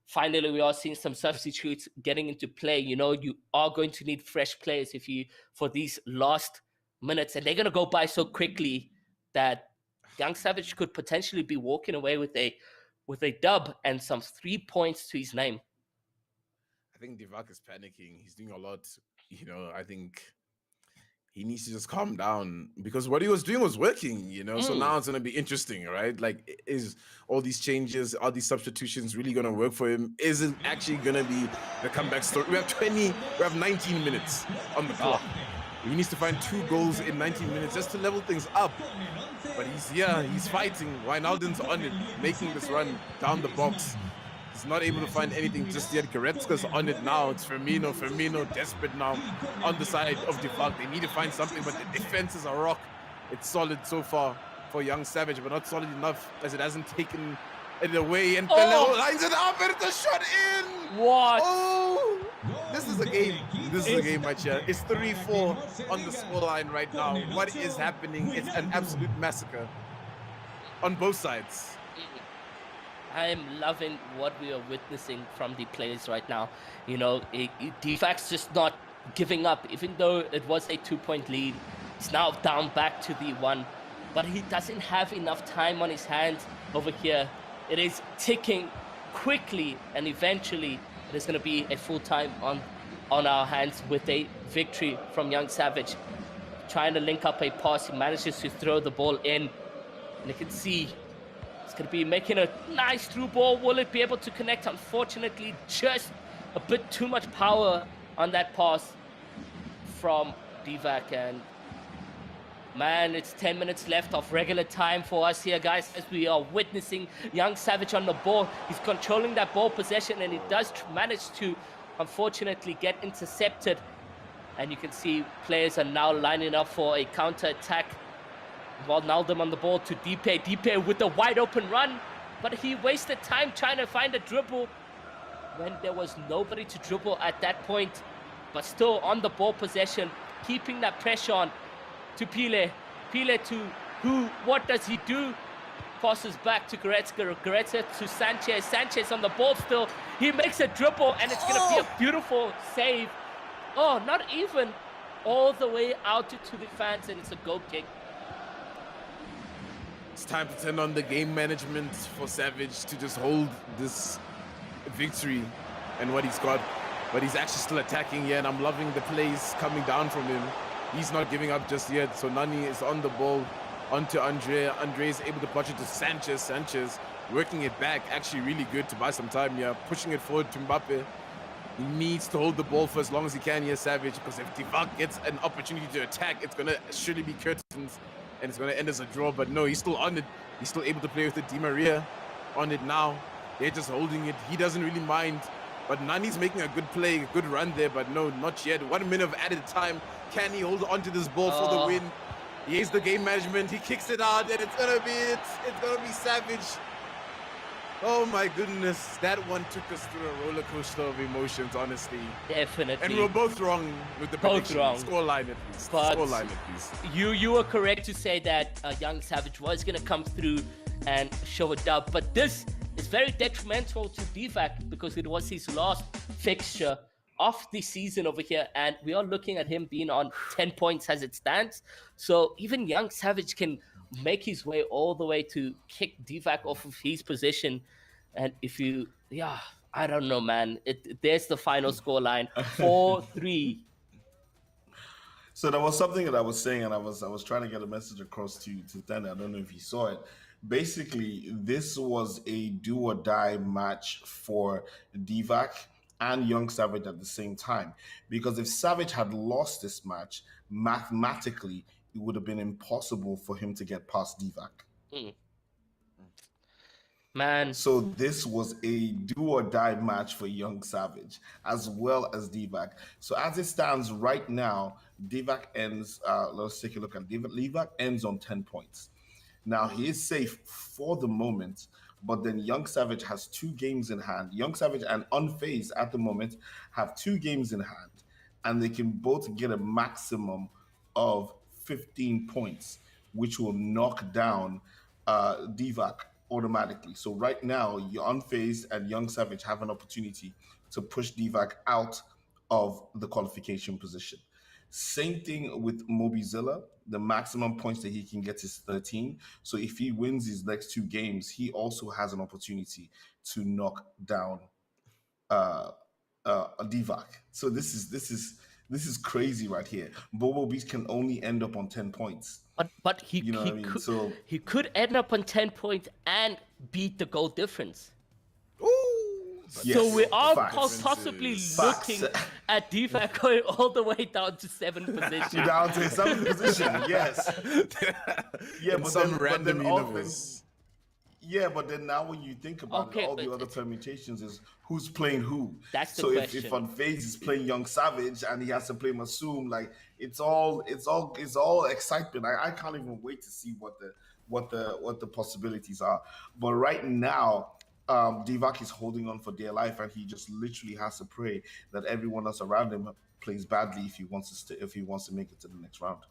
finally we are seeing some substitutes getting into play. You know, you are going to need fresh players for these last minutes, and they're going to go by so quickly that Young Savage could potentially be walking away with a dub and some 3 points to his name. I think Deevak is panicking. He's doing a lot. You know, I think he needs to just calm down, because what he was doing was working, you know. So now it's going to be interesting, right? Like, is all these changes, all these substitutions really going to work for him? Is it actually going to be the comeback story? We have 19 minutes on the clock. He needs to find 2 goals in 19 minutes just to level things up. But he's fighting. Wijnaldum's on it, making this run down the box. He's not able to find anything just yet. Goretzka's on it now. It's Firmino desperate now on the side of Deevak. They need to find something, but the defense is a rock. It's solid so far for Young Savage, but not solid enough, as it hasn't taken it away. And Pele lines it up, and it's a shot in. What? Oh, this is a game. This is a game, my chair. It's 3-4 on the scoreline right now. What is happening? It's an absolute massacre on both sides. I am loving what we are witnessing from the players right now. You know, Deevak's just not giving up, even though it was a 2-point lead. It's now down back to the 1, but he doesn't have enough time on his hands over here. It is ticking quickly, and eventually it is going to be a full time on our hands with a victory from Young Savage. Trying to link up a pass, he manages to throw the ball in, and you can see it's going to be making a nice through ball. Will it be able to connect? Unfortunately, just a bit too much power on that pass from Deevak. And man, it's 10 minutes left of regular time for us here, guys, as we are witnessing Young Savage on the ball. He's controlling that ball possession, and he does manage to, unfortunately, get intercepted. And you can see players are now lining up for a counter-attack. Wijnaldum on the ball to Depe. Depe with a wide open run, but he wasted time trying to find a dribble when there was nobody to dribble at that point. But still on the ball possession, keeping that pressure on to Pile. Pile to who? What does he do? Passes back to Goretzka. Goretzka to Sanchez. Sanchez on the ball still. He makes a dribble, and it's going to be a beautiful save. Oh, not even all the way out to the fans, and it's a goal kick. It's time to turn on the game management for Savage to just hold this victory and what he's got. But he's actually still attacking here, and I'm loving the plays coming down from him. He's not giving up just yet. So Nani is on the ball, onto Andre. Andre is able to punch it to Sanchez. Sanchez working it back, actually really good to buy some time here. Pushing it forward to Mbappe. He needs to hold the ball for as long as he can here, Savage, because if Deevak gets an opportunity to attack, it's going to surely be curtains, and it's going to end as a draw. But no, he's still on it. He's still able to play with it. Di Maria on it now. They're just holding it. He doesn't really mind. But Nani's making a good play, a good run there, but no, not yet. 1 minute of added time. Can he hold on to this ball for the win? Here's the game management. He kicks it out, and it's gonna be Savage. Oh my goodness, that one took us through a roller coaster of emotions, honestly. Definitely. And we were both wrong with the prediction. Scoreline at least. But Scoreline at least. You were correct to say that Young Savage was gonna come through and show a dub, but this is very detrimental to Deevak because it was his last fixture of the season over here, and we are looking at him being on 10 points as it stands. So even Young Savage can make his way all the way to kick Deevak off of his position. And if you, I don't know, man. There's the final scoreline, 4-3. So there was something that I was saying, and I was trying to get a message across to Danny. I don't know if he saw it. Basically, this was a do or die match for Deevak and Young Savage at the same time. Because if Savage had lost this match, mathematically, it would have been impossible for him to get past Deevak. Man. So this was a do or die match for Young Savage as well as Deevak. So as it stands right now, Deevak ends, let's take a look at Deevak ends on 10 points. Now, he is safe for the moment, but then Young Savage has 2 games in hand. Young Savage and Unfazed at the moment have 2 games in hand, and they can both get a maximum of 15 points, which will knock down Deevak automatically. So right now, Unfazed and Young Savage have an opportunity to push Deevak out of the qualification position. Same thing with Mobizilla. The maximum points that he can get is 13. So if he wins his next 2 games, he also has an opportunity to knock down Deevak. So this is crazy right here. Bobo Beast can only end up on 10 points. But he could end up on 10 points and beat the goal difference. Yes, so we are possibly looking Facts. at Deevak going all the way down to 7th position. Down to 7th position, yes. Yeah, In but some then, random but then universe. Yeah, but then now when you think about it, all the other permutations is who's playing who. That's the so question. if Unfazed is playing Young Savage and he has to play Masoom, like it's all excitement. I can't even wait to see what the possibilities are. But right now, Deevak is holding on for dear life, and he just literally has to pray that everyone else around him plays badly if he wants to make it to the next round.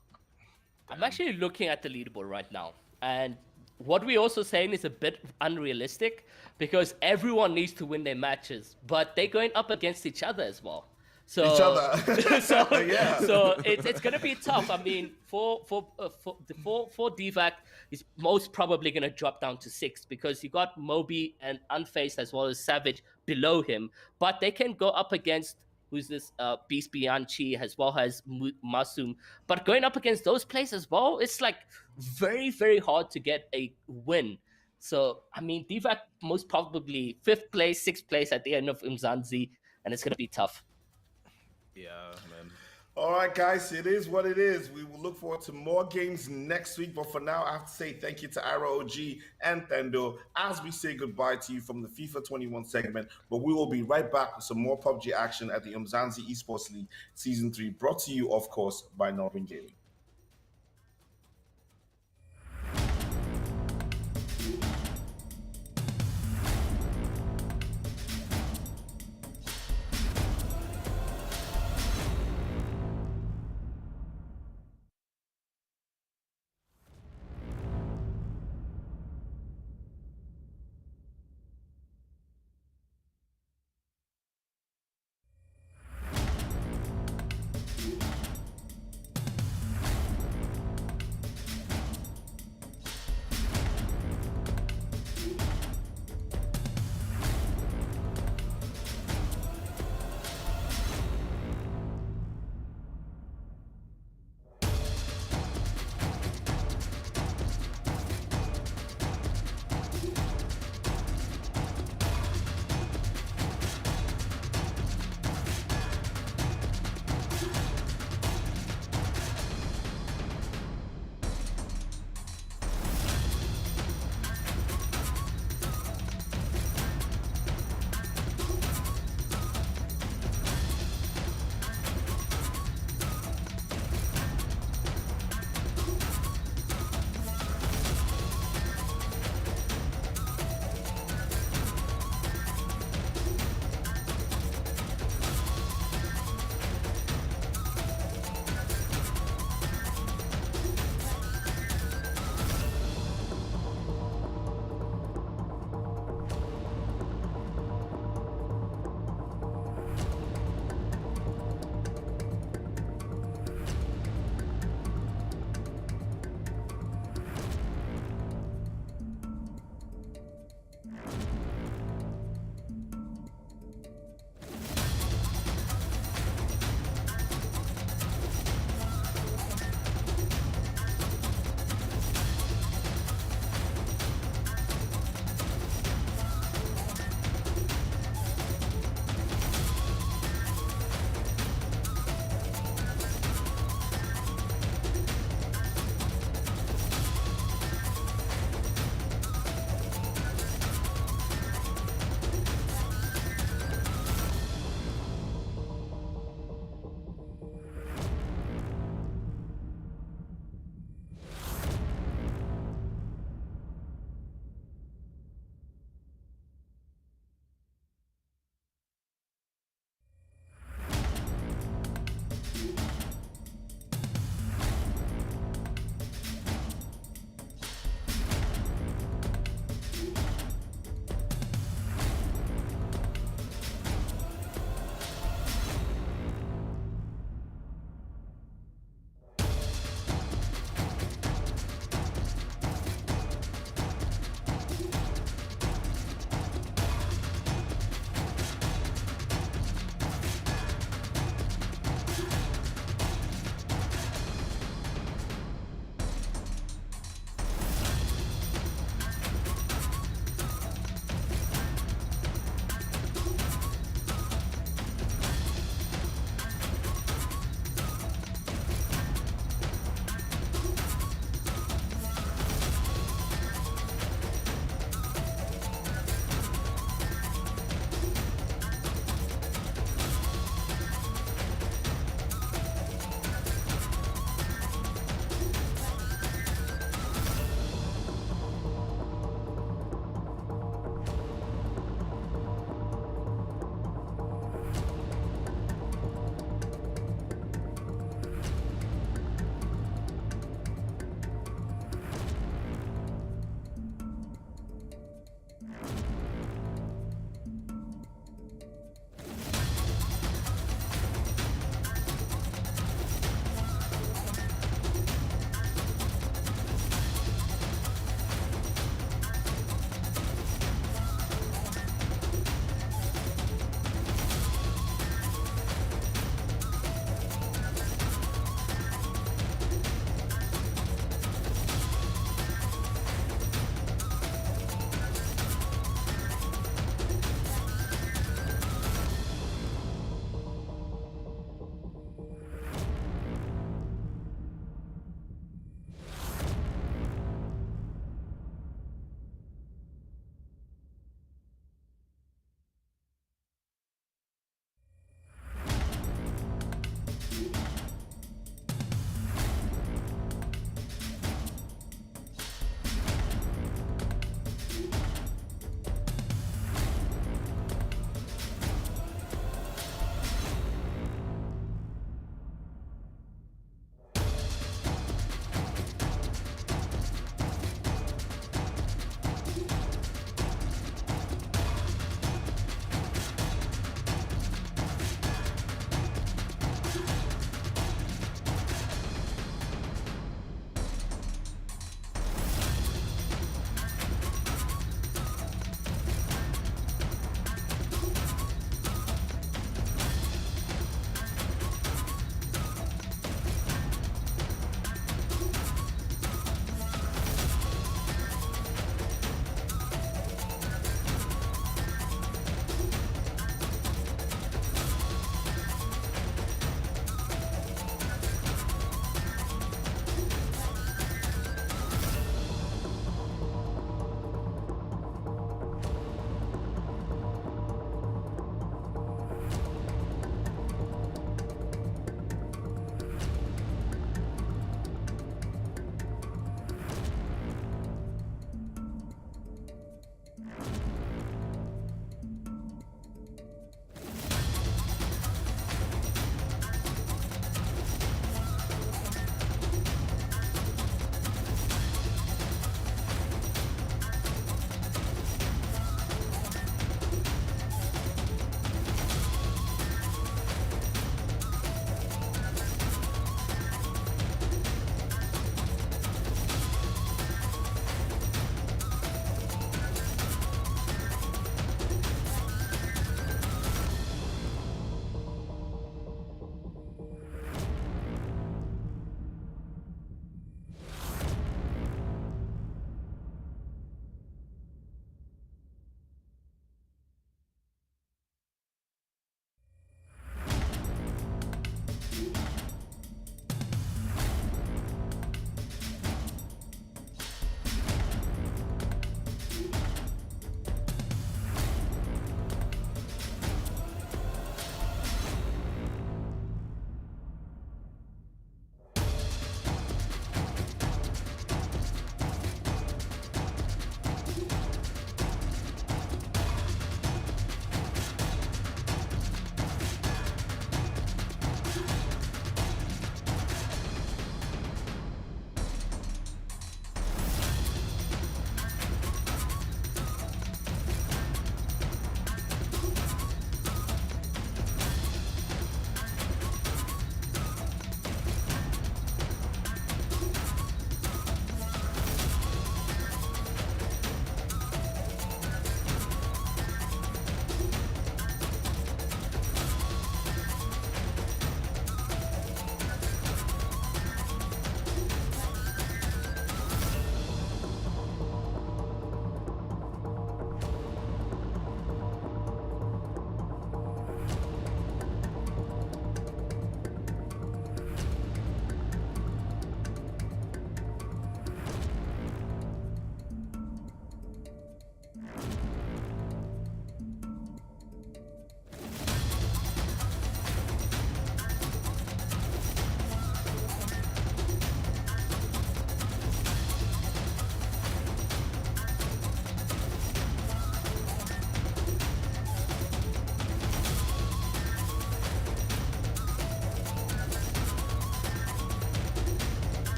I'm actually looking at the leaderboard right now, and what we're also saying is a bit unrealistic because everyone needs to win their matches, but they're going up against each other as well. So, each other. so it's gonna be tough. I mean, for Deevak, he's most probably gonna drop down to 6th because you got Moby and Unfazed as well as Savage below him, but they can go up against who's this Beast Bianchi as well as Masoom. But going up against those players as well, it's like very, very hard to get a win. So, I mean, Deevak most probably 5th place, 6th place at the end of Umzansi, and it's going to be tough. Yeah, man. All right, guys, it is what it is. We will look forward to more games next week. But for now, I have to say thank you to Ira OG and Thendo as we say goodbye to you from the FIFA 21 segment. But we will be right back with some more PUBG action at the Umzansi Esports League Season 3, brought to you, of course, by Northern Gaming.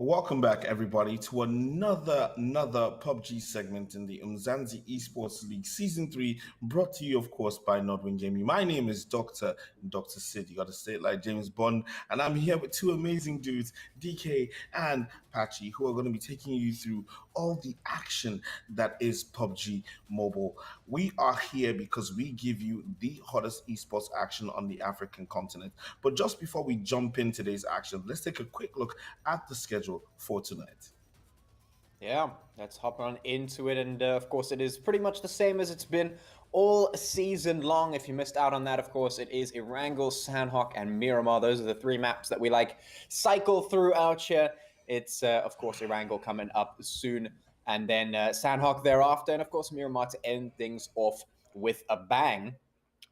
Welcome back, everybody, to another PUBG segment in the Umzansi Esports League Season 3, brought to you, of course, by Nodwin Gaming. My name is Dr. Sid. You got to say it like James Bond. And I'm here with two amazing dudes, DK and Patchy, who are going to be taking you through all the action that is PUBG Mobile. We are here because we give you the hottest esports action on the African continent. But just before we jump in today's action, let's take a quick look at the schedule for tonight. Yeah, let's hop on into it. And of course, it is pretty much the same as it's been all season long. If you missed out on that, of course, it is Erangel, Sandhawk, and Miramar. Those are the three maps that we cycle throughout here. It's, of course, Erangel coming up soon, and then Sandhawk thereafter, and of course, Miramar to end things off with a bang.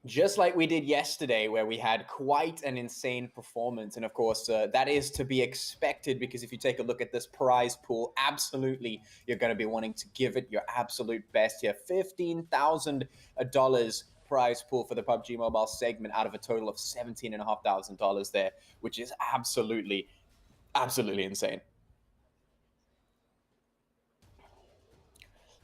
Just like we did yesterday, where we had quite an insane performance. And of course, that is to be expected, because if you take a look at this prize pool, absolutely, you're going to be wanting to give it your absolute best here. $15,000 prize pool for the PUBG Mobile segment out of a total of $17,500 there, which is absolutely insane.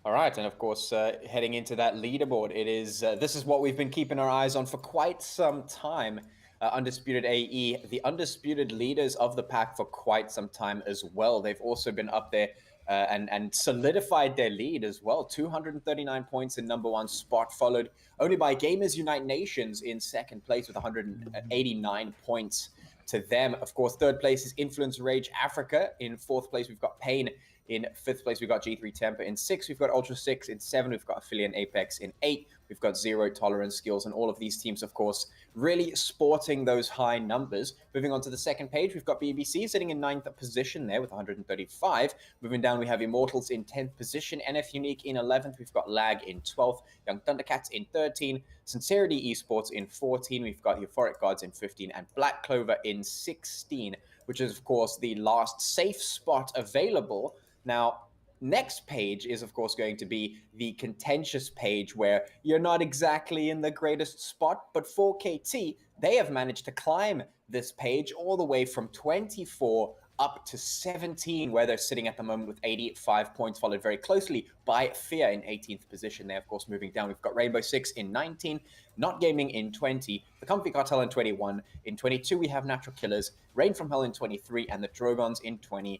All right, and of course, heading into that leaderboard, it is this is what we've been keeping our eyes on for quite some time. Undisputed AE, the undisputed leaders of the pack for quite some time as well. They've also been up there and solidified their lead as well. 239 points in #1 spot, followed only by Gamers Unite Nations in second place with 189 points to them. Of course, third place is Influence Rage Africa. In fourth place, we've got Pain. In fifth place, we've got G3 Temper. In sixth, we've got Ultra 6. In seven, we've got Aphelion Apex. In eight, we've got Zero Tolerance Skills. And all of these teams, of course, really sporting those high numbers. Moving on to the second page, we've got BBC sitting in ninth position there with 135. Moving down, we have Immortalz in 10th position. NFxUnique in 11th. We've got Lag in 12th. Young Thundercats in 13. Scincerity Esports in 14. We've got Euphoric Gods in 15. And Black Clover in 16, which is, of course, the last safe spot available. Now, next page is, of course, going to be the contentious page where you're not exactly in the greatest spot, but 4KT, they have managed to climb this page all the way from 24 up to 17, where they're sitting at the moment with 85 points, followed very closely by Fear in 18th position. There, of course, moving down, we've got Rainbow Six in 19, Not Gaming in 20, the Comfy Cartel in 21. In 22, we have Natural Killers, Rain from Hell in 23, and the Drogons in 24.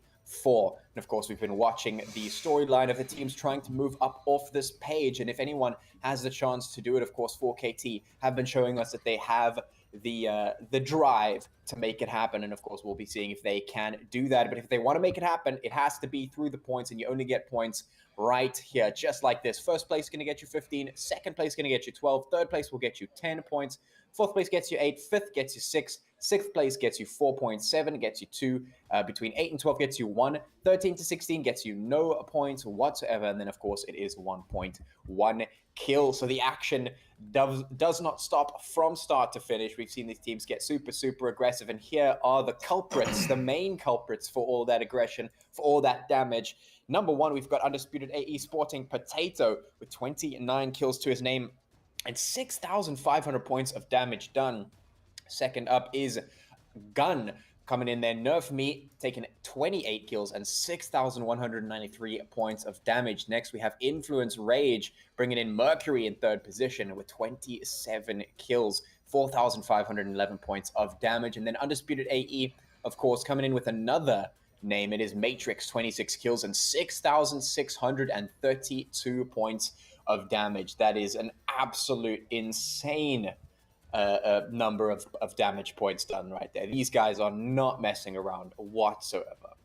And of course, we've been watching the storyline of the teams trying to move up off this page. And if anyone has the chance to do it, of course, 4KT have been showing us that they have the drive to make it happen. And of course, we'll be seeing if they can do that. But if they want to make it happen, it has to be through the points, and you only get points right here, just like this. First place is going to get you 15. Second place is going to get you 12. Third place will get you 10 points. Fourth place gets you 8. Fifth gets you 6. Sixth place gets you 4.7, gets you 2. Between 8 and 12 gets you 1. 13 to 16 gets you no points whatsoever. And then, of course, it is 1.1 kill. So the action does not stop from start to finish. We've seen these teams get super aggressive. And here are the culprits, the main culprits for all that aggression, for all that damage. #1, we've got Undisputed AE sporting Potato with 29 kills to his name and 6,500 points of damage done. Second up is Gun coming in there. Nerf Me taking 28 kills and 6,193 points of damage. Next, we have Influence Rage bringing in Mercury in third position with 27 kills, 4,511 points of damage. And then Undisputed AE, of course, coming in with another name. It is Matrix, 26 kills and 6,632 points of damage. That is an absolute insane number of damage points done right there. These guys are not messing around whatsoever.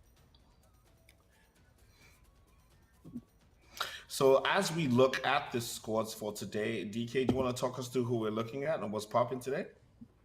So as we look at the squads for today, DK, do you want to talk us through who we're looking at and what's popping today?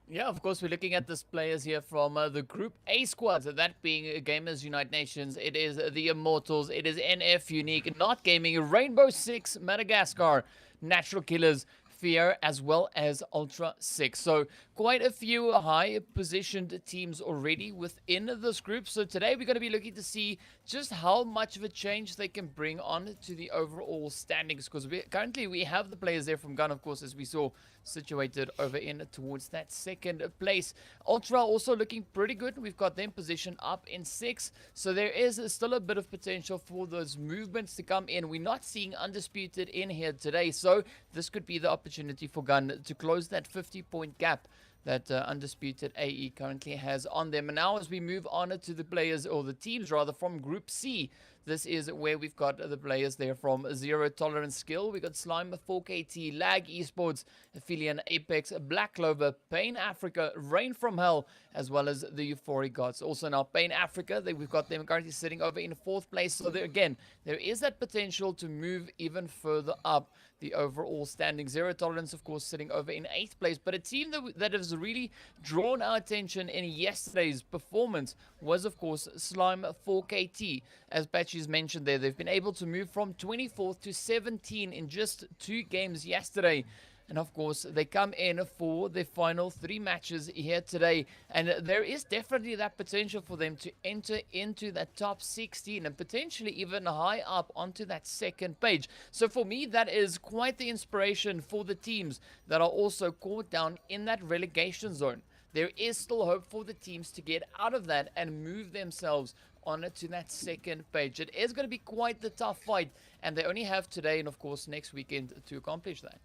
Yeah, of course, we're looking at these players here from the Group A squad, that being Gamers Unite Nations. It is the Immortalz, it is NFxUnique, Not Gaming, Rainbow Six, Madagascar, Natural Killers, Fear, as well as Ultra 6. So quite a few high positioned teams already within this group. So today we're going to be looking to see just how much of a change they can bring on to the overall standings, because currently we have the players there from Gun, of course, as we saw, situated over in towards that second place. Ultra also looking pretty good. We've got them positioned up in 6, so there is still a bit of potential for those movements to come in. We're not seeing Undisputed in here today, so this could be the opportunity for Gun to close that 50-point gap that Undisputed AE currently has on them. And now as we move on to the players, or the teams rather, from Group C, this is where we've got the players there from Zero Tolerance Skill. We got Slime 4KT, Lag Esports, Aphelion, Apex, Black Clover, Pain Africa, Rain from Hell, as well as the Euphoric Gods. Also now Pain Africa, we've got them currently sitting over in 4th place. So there, again, there is that potential to move even further up the overall standing. Zero Tolerance, of course, sitting over in 8th place. But a team that has really drawn our attention in yesterday's performance was, of course, Slime 4KT. As Patchy's mentioned there, they've been able to move from 24th to 17 in just 2 games yesterday. And of course, they come in for their final 3 matches here today. And there is definitely that potential for them to enter into that top 16 and potentially even high up onto that second page. So for me, that is quite the inspiration for the teams that are also caught down in that relegation zone. There is still hope for the teams to get out of that and move themselves on to that second page. It is going to be quite the tough fight, and they only have today and of course next weekend to accomplish that.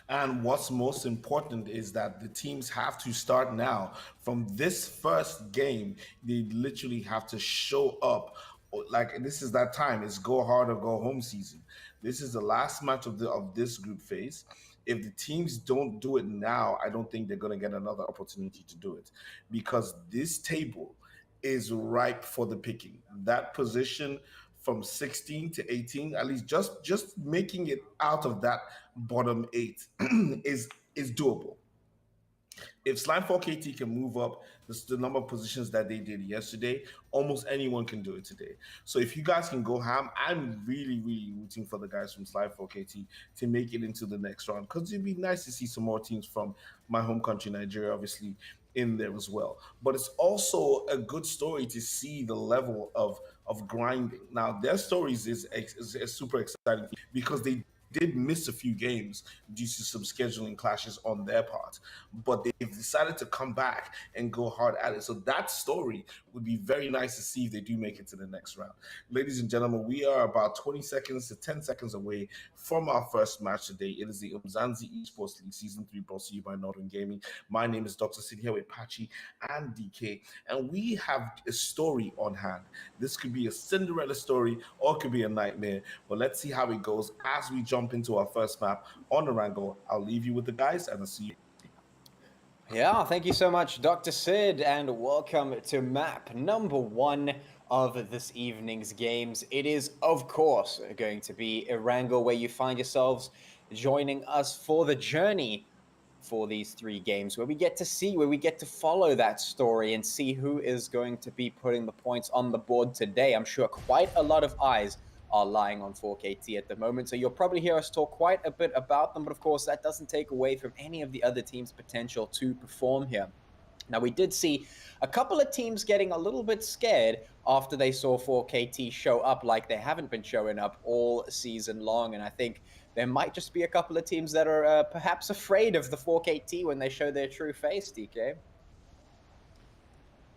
And what's most important is that the teams have to start now. From this first game, they literally have to show up. Like, this is that time. It's go hard or go home season. This is the last match of this group phase. If the teams don't do it now, I don't think they're going to get another opportunity to do it, because this table is ripe for the picking. That position from 16 to 18, at least just making it out of that bottom 8 is doable. If Slime 4KT can move up the number of positions that they did yesterday, almost anyone can do it today. So if you guys can go ham, I'm really, really rooting for the guys from Slime 4KT to make it into the next round, because it'd be nice to see some more teams from my home country, Nigeria, obviously, in there as well. But it's also a good story to see the level of grinding. Now, their stories is super exciting because they did miss a few games due to some scheduling clashes on their part, but they've decided to come back and go hard at it. So that story would be very nice to see if they do make it to the next round. Ladies and gentlemen, we are about 20 seconds to 10 seconds away from our first match today. It is the Umzansi Esports League Season 3 brought to you by Northern Gaming. My name is Dr. Sid here with Patchy and DK, and we have a story on hand. This could be a Cinderella story or it could be a nightmare, but let's see how it goes as we jump into our first map on the Rango. I'll leave you with the guys and I'll see you. Yeah, thank you so much, Dr. Sid, and welcome to map number 1 of this evening's games. It is, of course, going to be Irango, where you find yourselves joining us for the journey for these 3 games, where we get to follow that story and see who is going to be putting the points on the board today. I'm sure quite a lot of eyes are lying on 4KT at the moment, so you'll probably hear us talk quite a bit about them, but of course that doesn't take away from any of the other teams' potential to perform here. Now, we did see a couple of teams getting a little bit scared after they saw 4KT show up like they haven't been showing up all season long, and I think there might just be a couple of teams that are perhaps afraid of the 4KT when they show their true face, DK.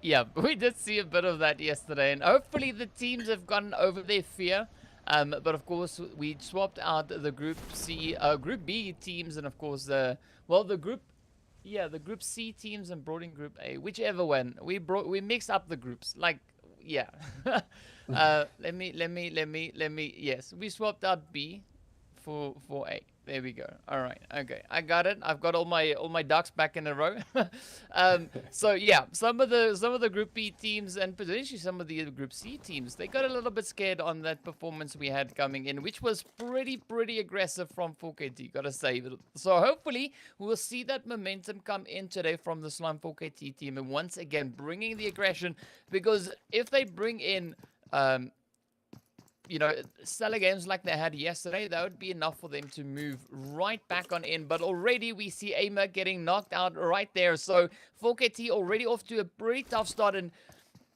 Yeah, we did see a bit of that yesterday, and hopefully the teams have gotten over their fear. But of course, we swapped out the Group B teams, and of course the Group C teams, and brought in Group A, whichever one. We mixed up the groups, like, yeah. Let me. Yes, we swapped out B for A. There we go. All right. Okay, I got it. I've got all my ducks back in a row. So yeah, some of the Group B teams and potentially some of the Group C teams, they got a little bit scared on that performance we had coming in, which was pretty aggressive from 4KT, gotta say. So hopefully we'll see that momentum come in today from the Slime 4KT team, and once again bringing the aggression, because if they bring in stellar games like they had yesterday, that would be enough for them to move right back on in. But already we see Aimer getting knocked out right there. So 4KT already off to a pretty tough start. And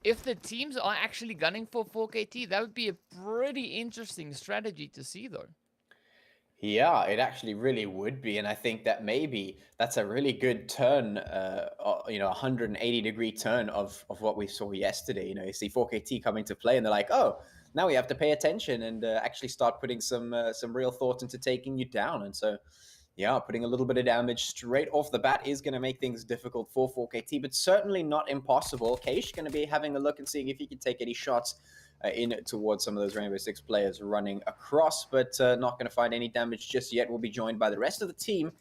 if the teams are actually gunning for 4KT, that would be a pretty interesting strategy to see, though. Yeah, it actually really would be, and I think that maybe that's a really good turn, 180-degree turn of what we saw yesterday. You see 4KT coming to play, and they're like, oh, now we have to pay attention and actually start putting some real thought into taking you down. And so, yeah, putting a little bit of damage straight off the bat is going to make things difficult for 4KT, but certainly not impossible. Keish going to be having a look and seeing if he can take any shots in towards some of those Rainbow Six players running across, but not going to find any damage just yet. We'll be joined by the rest of the team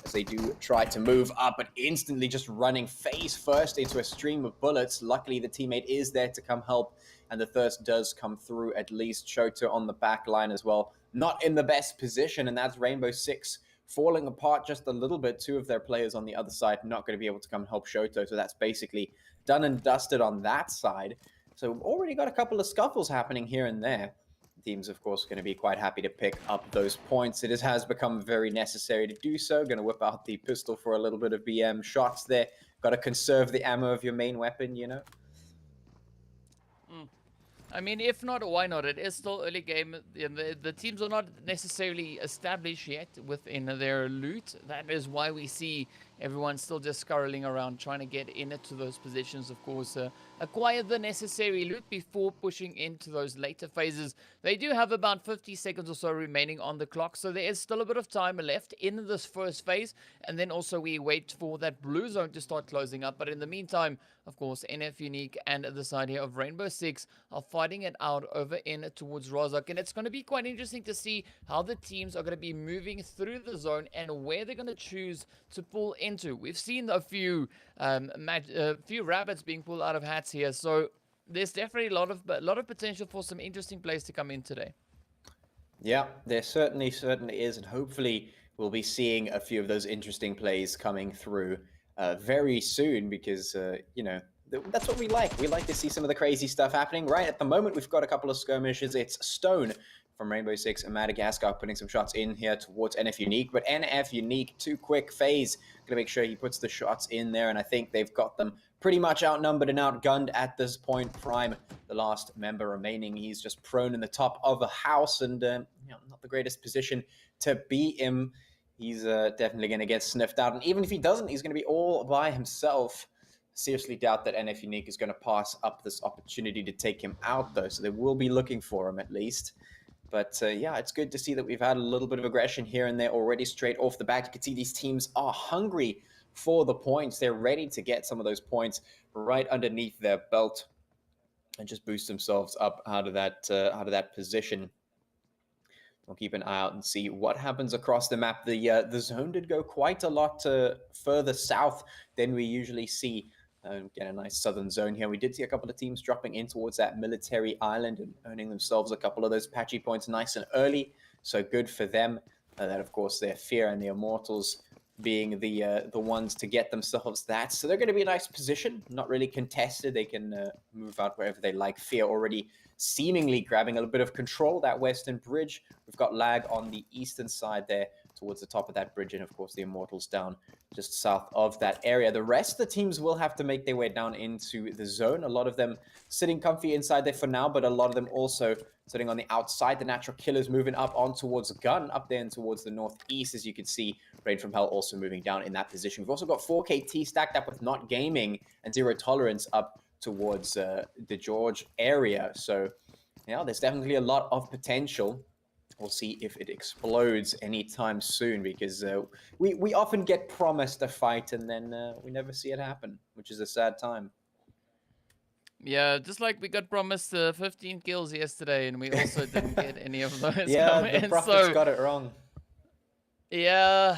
as they do try to move up, but instantly just running face first into a stream of bullets. Luckily, the teammate is there to come help, and the thirst does come through, at least. Shoto on the back line as well, not in the best position, and that's Rainbow Six falling apart just a little bit. Two of their players on the other side not going to be able to come help Shoto, so that's basically done and dusted on that side. So we've already got a couple of scuffles happening here and there. The team's, of course, going to be quite happy to pick up those points. It has become very necessary to do so. Going to whip out the pistol for a little bit of BM shots there. Got to conserve the ammo of your main weapon, I mean, if not, why not? It is still early game. The teams are not necessarily established yet within their loot. That is why we see everyone still just scurrying around, trying to get into those positions, of course. Acquire the necessary loot before pushing into those later phases. They do have about 50 seconds or so remaining on the clock, so there is still a bit of time left in this first phase. And then also we wait for that blue zone to start closing up. But in the meantime, of course, NFxUnique and the side here of Rainbow Six are fighting it out over in towards Rozhok. And it's going to be quite interesting to see how the teams are going to be moving through the zone and where they're going to choose to pull into. We've seen a few rabbits being pulled out of hats here, so there's definitely a lot of potential for some interesting plays to come in today. Yeah, there certainly is, and hopefully we'll be seeing a few of those interesting plays coming through very soon, because that's what we like. We like to see some of the crazy stuff happening. Right at the moment, we've got a couple of skirmishes. It's Stone from Rainbow Six and Madagascar putting some shots in here towards NFxUnique, but NFxUnique, too quick phase, gonna make sure he puts the shots in there, and I think they've got them pretty much outnumbered and outgunned at this point. Prime, the last member remaining, he's just prone in the top of a house, and not the greatest position to be in. He's definitely going to get sniffed out, and even if he doesn't, he's going to be all by himself. Seriously doubt that NFxUnique is going to pass up this opportunity to take him out, though, so they will be looking for him at least. But yeah, it's good to see that we've had a little bit of aggression here and there already straight off the bat. You can see these teams are hungry for the points. They're ready to get some of those points right underneath their belt and just boost themselves up out of that position. We'll keep an eye out and see what happens across the map. The zone did go quite a lot further south than we usually see. Get a nice southern zone here. We did see a couple of teams dropping in towards that military island and earning themselves a couple of those patchy points nice and early. So good for them. That, of course, their Fear and the Immortalz being the ones to get themselves that. So they're going to be a nice position, not really contested. They can move out wherever they like. Fear already seemingly grabbing a little bit of control, that western bridge. We've got lag on the eastern side there towards the top of that bridge, and of course the Immortalz down just south of that area. The rest of the teams will have to make their way down into the zone. A lot of them sitting comfy inside there for now, but a lot of them also sitting on the outside. The Natural Killers moving up on towards Gun, up there and towards the northeast, as you can see. Rain from Hell also moving down in that position. We've also got 4KT stacked up with Not Gaming and Zero Tolerance up towards the George area. So, yeah, there's definitely a lot of potential. We'll see if it explodes anytime soon, because we often get promised a fight and then we never see it happen, which is a sad time. Yeah, just like we got promised 15 kills yesterday, and we also didn't get any of those. Yeah, the Prophets got it wrong. Yeah,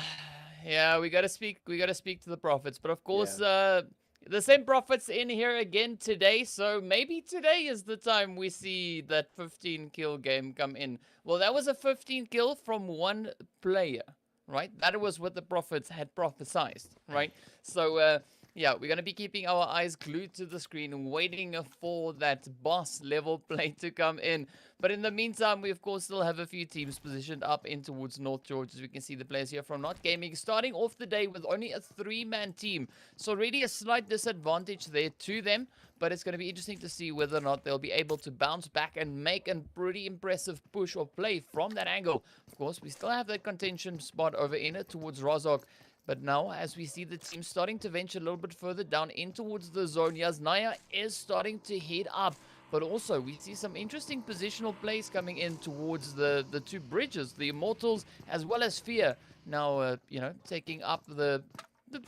we gotta speak to the Prophets, but of course, the same Prophets in here again today, so maybe today is the time we see that 15 kill game come in. Well, that was a 15 kill from one player, right? That was what the Prophets had prophesized, right? So Yeah, we're going to be keeping our eyes glued to the screen, waiting for that boss level play to come in. But in the meantime, we of course still have a few teams positioned up in towards North George. As we can see the players here from Not Gaming starting off the day with only a 3-man team. So already a slight disadvantage there to them. But it's going to be interesting to see whether or not they'll be able to bounce back and make a pretty impressive push or play from that angle. Of course, we still have that contention spot over in it towards Rozok. But now, as we see the team starting to venture a little bit further down in towards the zone, Yasnaya is starting to head up. But also, we see some interesting positional plays coming in towards the two bridges, the Immortalz as well as Fear. Now, you know, taking up the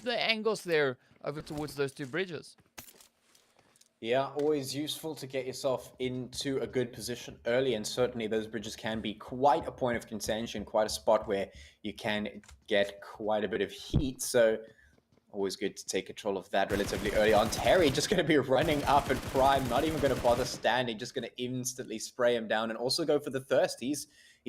angles there over towards those two bridges. Yeah, always useful to get yourself into a good position early, and certainly those bridges can be quite a point of contention, quite a spot where you can get quite a bit of heat, so always good to take control of that relatively early on. Terry just going to be running up at prime, not even going to bother standing, just going to instantly spray him down and also go for the thirst. He's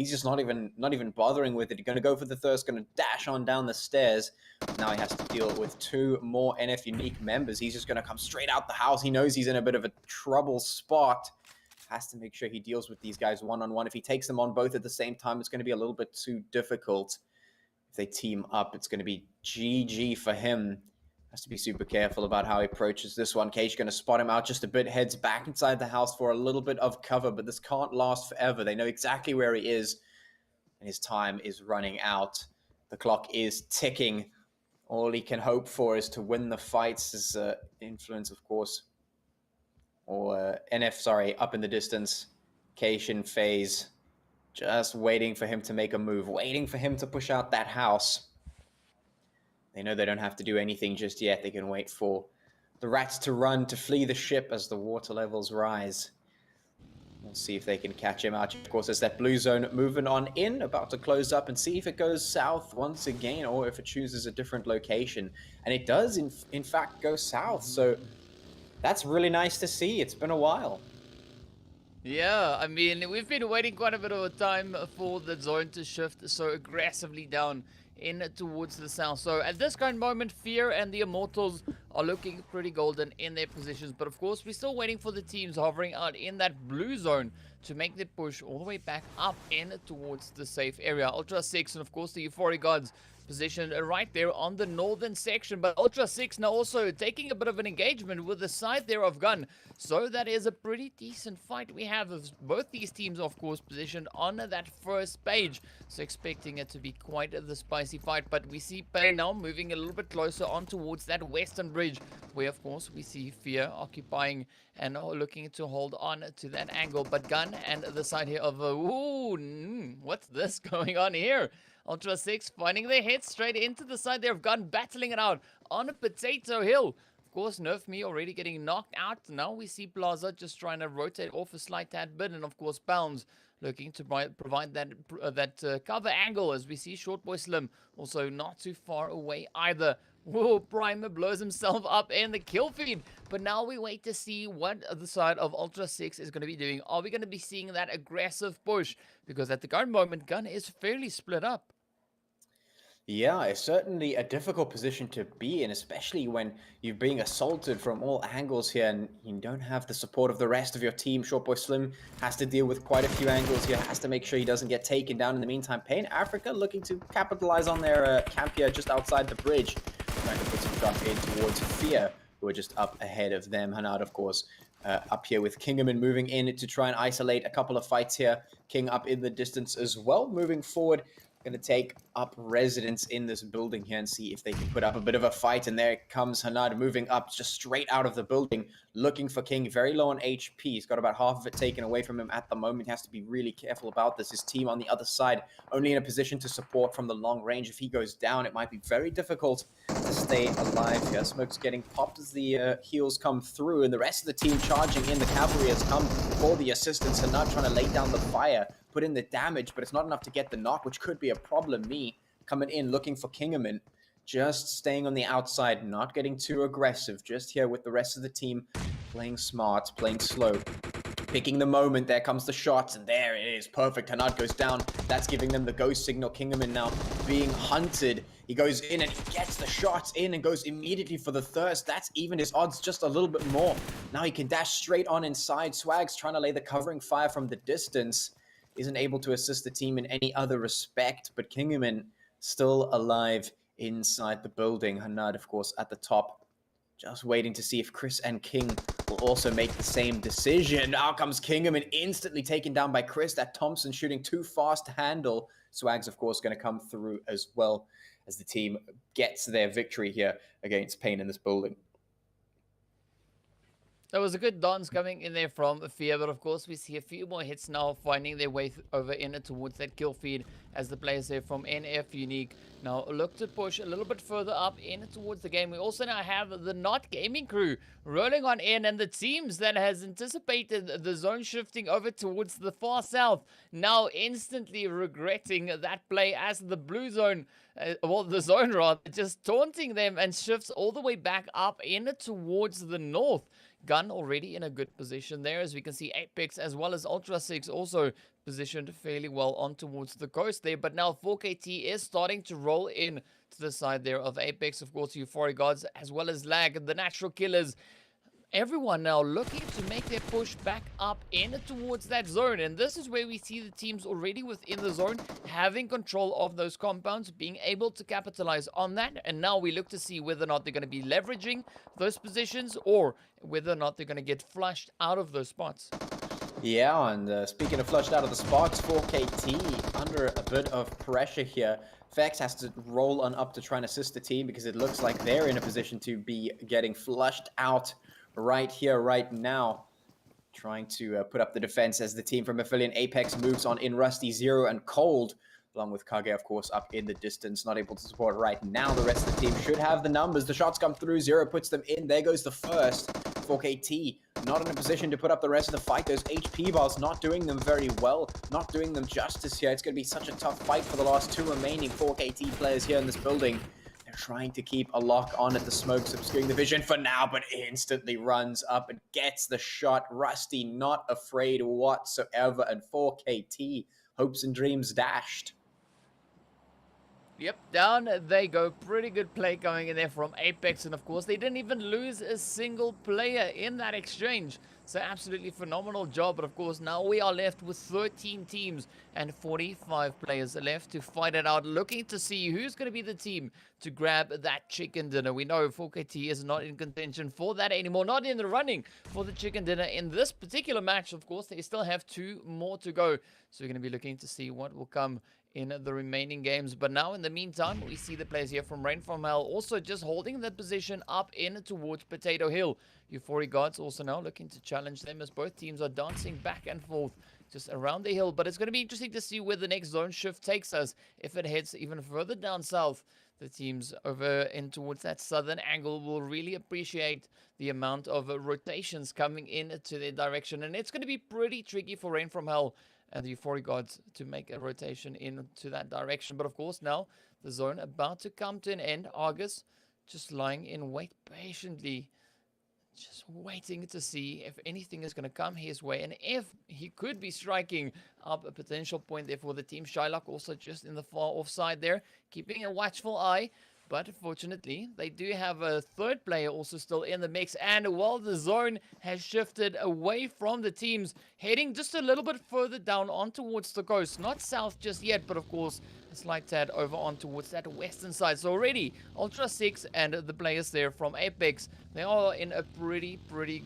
just not even bothering with it. He's going to go for the thirst, going to dash on down the stairs. Now he has to deal with 2 more NFxUnique members. He's just going to come straight out the house. He knows he's in a bit of a trouble spot. Has to make sure he deals with these guys one-on-one. If he takes them on both at the same time, it's going to be a little bit too difficult. If they team up, it's going to be GG for him. Has to be super careful about how he approaches this one. Cage going to spot him out just a bit, heads back inside the house for a little bit of cover, but this can't last forever. They know exactly where he is, and his time is running out. The clock is ticking. All he can hope for is to win the fights. His influence, of course, or up in the distance. Cation phase, just waiting for him to make a move, waiting for him to push out that house. They know they don't have to do anything just yet. They can wait for the rats to run, to flee the ship as the water levels rise. We'll see if they can catch him out. Of course, there's that blue zone moving on in, about to close up, and see if it goes south once again, or if it chooses a different location. And it does, in fact, go south. So that's really nice to see. It's been a while. Yeah, I mean, we've been waiting quite a bit of a time for the zone to shift so aggressively down in towards the south. So at this current moment, Fear and the Immortalz are looking pretty golden in their positions. But of course, we're still waiting for the teams hovering out in that blue zone to make the push all the way back up in towards the safe area. Ultra 6 and of course the Euphoric gods positioned right there on the northern section, but Ultra 6 now also taking a bit of an engagement with the side there of Gun. So that is a pretty decent fight we have of both these teams, of course, positioned on that first page. So expecting it to be quite the spicy fight, but we see Pay now moving a little bit closer on towards that western bridge, where of course we see Fear occupying and looking to hold on to that angle. But Gun and the side here of what's this going on here? Ultra 6 finding their head straight into the side there of Gun, battling it out on a Potato Hill. Of course, Nerf Me already getting knocked out. Now we see Plaza just trying to rotate off a slight tad bit, and of course Bounds looking to provide that cover angle, as we see Short Boy Slim also not too far away either. Whoa, Primer blows himself up in the kill feed. But now we wait to see what the side of Ultra 6 is going to be doing. Are we going to be seeing that aggressive push? Because at the current moment, Gun is fairly split up. Yeah, it's certainly a difficult position to be in, especially when you're being assaulted from all angles here and you don't have the support of the rest of your team. Shortboy Slim has to deal with quite a few angles here, has to make sure he doesn't get taken down. In the meantime, Pain Africa looking to capitalize on their camp here just outside the bridge, trying to put some trust in towards Fear, who are just up ahead of them. Hanad, of course, up here with Kingerman moving in to try and isolate a couple of fights here. King up in the distance as well, moving forward. Going to take up residence in this building here and see if they can put up a bit of a fight. And there comes Hanad moving up just straight out of the building, looking for King. Very low on HP. He's got about half of it taken away from him at the moment. He has to be really careful about this. His team on the other side only in a position to support from the long range. If he goes down, it might be very difficult to stay alive here. Smoke's getting popped as the heals come through, and the rest of the team charging in. The cavalry has come for the assistance. Hanad trying to lay down the fire, put in the damage, but it's not enough to get the knock, which could be a problem. Me coming in looking for Kingerman, just staying on the outside, not getting too aggressive, just here with the rest of the team, playing smart, playing slow. picking the moment. There comes the shots, and there it is. Perfect. Hanad goes down. That's giving them the ghost signal. Kingerman now being hunted. He goes in and he gets the shots in and goes immediately for the thirst. That's even his odds just a little bit more. Now he can dash straight on inside. Swag's trying to lay the covering fire from the distance. Isn't able to assist the team in any other respect, but Kingerman still alive inside the building. Hanad, of course, at the top. Just waiting to see if Chris and King will also make the same decision. Out comes Kingerman, instantly taken down by Chris. That Thompson shooting too fast to handle. Swag's, of course, going to come through as well as the team gets their victory here against Pain in this building. There was a good dance coming in there from Fear, but of course we see a few more hits now finding their way over in towards that kill feed as the players there from NFxUnique now look to push a little bit further up in towards the game. We also now have the Not Gaming crew rolling on in, and the teams that has anticipated the zone shifting over towards the far south now instantly regretting that play as the blue zone, well, the zone rather, just taunting them and shifts all the way back up in towards the north. Gun already in a good position there, as we can see Apex as well as Ultra 6 also positioned fairly well on towards the coast there. But now 4KT is starting to roll in to the side there of Apex, of course, Euphoric Gods as well as Lag, the natural killers. Everyone now looking to make their push back up in towards that zone, and this is where we see the teams already within the zone having control of those compounds, being able to capitalize on that. And now we look to see whether or not they're going to be leveraging those positions or whether or not they're going to get flushed out of those spots. Yeah, and speaking of flushed out of the spots, 4KT under a bit of pressure here. Vex has to roll on up to try and assist the team because it looks like they're in a position to be getting flushed out right here, right now. Trying to put up the defense as the team from Aphelion Apex moves on in. Rusty, Zero, and Cold, along with Kage, of course, up in the distance. Not able to support right now. The rest of the team should have the numbers. The shots come through. Zero puts them in. There goes the first. 4KT not in a position to put up the rest of the fight. Those HP bars not doing them very well. Not doing them justice here. It's going to be such a tough fight for the last two remaining 4KT players here in this building. Trying to keep a lock on at the smokes, obscuring the vision for now, but instantly runs up and gets the shot. Rusty not afraid whatsoever, and 4KT hopes and dreams dashed. Yep, down they go. Pretty good play going in there from Apex, and of course they didn't even lose a single player in that exchange. So absolutely phenomenal job. But of course now we are left with 13 teams and 45 players left to fight it out, looking to see who's going to be the team to grab that chicken dinner. We know 4KT is not in contention for that anymore, not in the running for the chicken dinner in this particular match. Of course, they still have 2 more to go, so we're going to be looking to see what will come in the remaining games. But now in the meantime, we see the players here from Rain from Hell also just holding that position up in towards Potato Hill. Euphoric Gods also now looking to challenge them as both teams are dancing back and forth just around the hill. But it's going to be interesting to see where the next zone shift takes us. If it heads even further down south, the teams over in towards that southern angle will really appreciate the amount of rotations coming into their direction. And it's going to be pretty tricky for Rain from Hell and the Euphoric Gods to make a rotation into that direction. But of course now the zone about to come to an end. Argus just lying in wait patiently, just waiting to see if anything is going to come his way, and if he could be striking up a potential point there for the team. Shylock also just in the far offside there, keeping a watchful eye. But fortunately, they do have a third player also still in the mix. And while the zone has shifted away from the teams, heading just a little bit further down on towards the coast. Not south just yet, but of course, a slight tad over on towards that western side. So already, Ultra 6 and the players there from Apex, they are in a pretty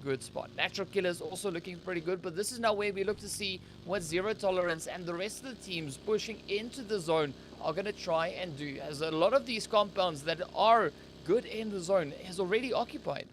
good spot. Natural Killers also looking pretty good, but this is now where we look to see what Zero Tolerance and the rest of the teams pushing into the zone are going to try and do, as a lot of these compounds that are good in the zone is already occupied.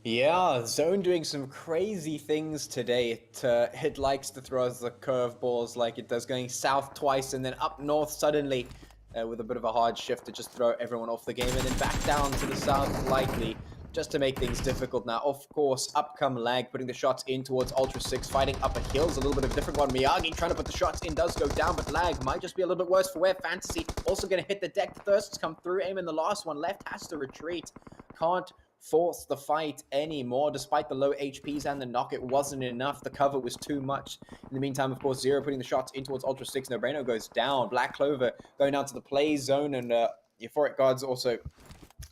Yeah, Zone doing some crazy things today. It likes to throw us the curveballs like it does, going south twice and then up north suddenly with a bit of a hard shift to just throw everyone off the game, and then back down to the south lightly, just to make things difficult. Now, of course, up come Lag, putting the shots in towards Ultra 6, fighting up a hill is a little bit of a different one. Miyagi trying to put the shots in, does go down, but Lag might just be a little bit worse for wear. Fantasy also going to hit the deck. The thirsts come through, aim in the last one. Left has to retreat. Can't force the fight anymore. Despite the low HPs and the knock, it wasn't enough. The cover was too much. In the meantime, of course, Zero putting the shots in towards Ultra 6. No Braino goes down. Black Clover going down to the play zone, and Euphoric Gods also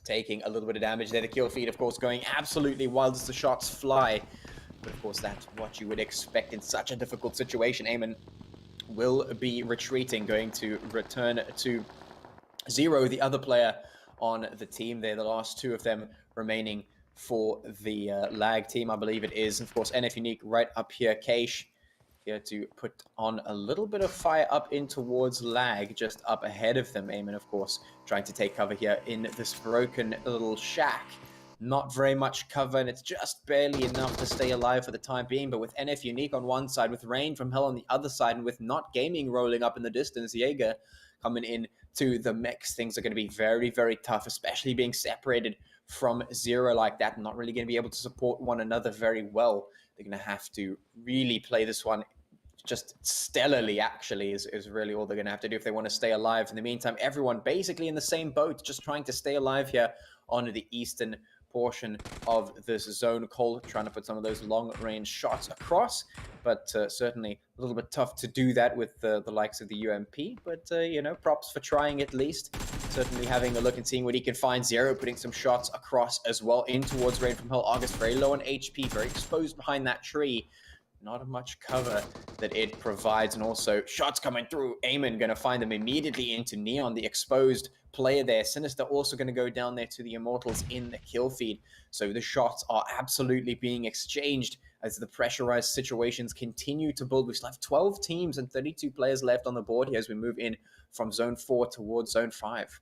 taking a little bit of damage there. The kill feed, of course, going absolutely wild as the shots fly. But of course, that's what you would expect in such a difficult situation. Eamon will be retreating, going to return to Zero, the other player on the team there. The last two of them remaining for the lag team, I believe it is. Of course, NFxUnique right up here. Keish here to put on a little bit of fire up in towards lag, just up ahead of them. Eamon, of course, trying to take cover here in this broken little shack. Not very much cover, and it's just barely enough to stay alive for the time being. But with NFxUnique on one side, with Rain from Hell on the other side, and with Not Gaming rolling up in the distance, Jaeger coming in to the mix, things are going to be very, very tough, especially being separated from Zero like that, and not really going to be able to support one another very well. They're going to have to really play this one just stellarly, actually, is really all they're going to have to do if they want to stay alive. In the meantime, everyone basically in the same boat, just trying to stay alive here on the eastern portion of this zone. Cole trying to put some of those long-range shots across, but certainly a little bit tough to do that with the likes of the UMP. But, you know, props for trying at least. Certainly having a look and seeing what he can find. Zero putting some shots across as well in towards Rain from Hell. August very low on HP, very exposed behind that tree. Not much cover that it provides, and also shots coming through. Eamon going to find them immediately into Neon, the exposed player there. Sinister also going to go down there to the Immortalz in the kill feed. So the shots are absolutely being exchanged as the pressurized situations continue to build. We still have 12 teams and 32 players left on the board here as we move in from Zone 4 towards Zone 5.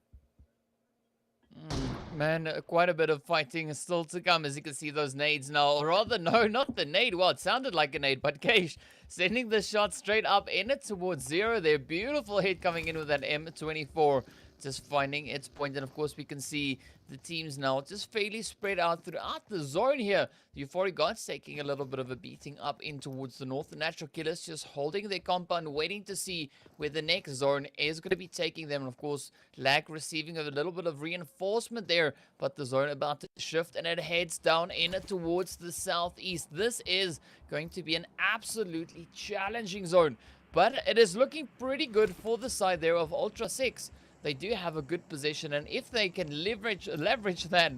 Man, quite a bit of fighting is still to come, as you can see those nades now. Or rather, no, not the nade. Well, it sounded like a nade, but Keish sending the shot straight up in it towards Zero. Their beautiful hit coming in with that M24, just finding its point. And of course, we can see the teams now just fairly spread out throughout the zone here. The Euphoric Gods taking a little bit of a beating up in towards the north. The Natural Killers just holding their compound, waiting to see where the next zone is going to be taking them. And of course, Lag receiving a little bit of reinforcement there, but the zone about to shift and it heads down in towards the southeast. This is going to be an absolutely challenging zone, but it is looking pretty good for the side there of Ultra 6. They do have a good position, and if they can leverage that,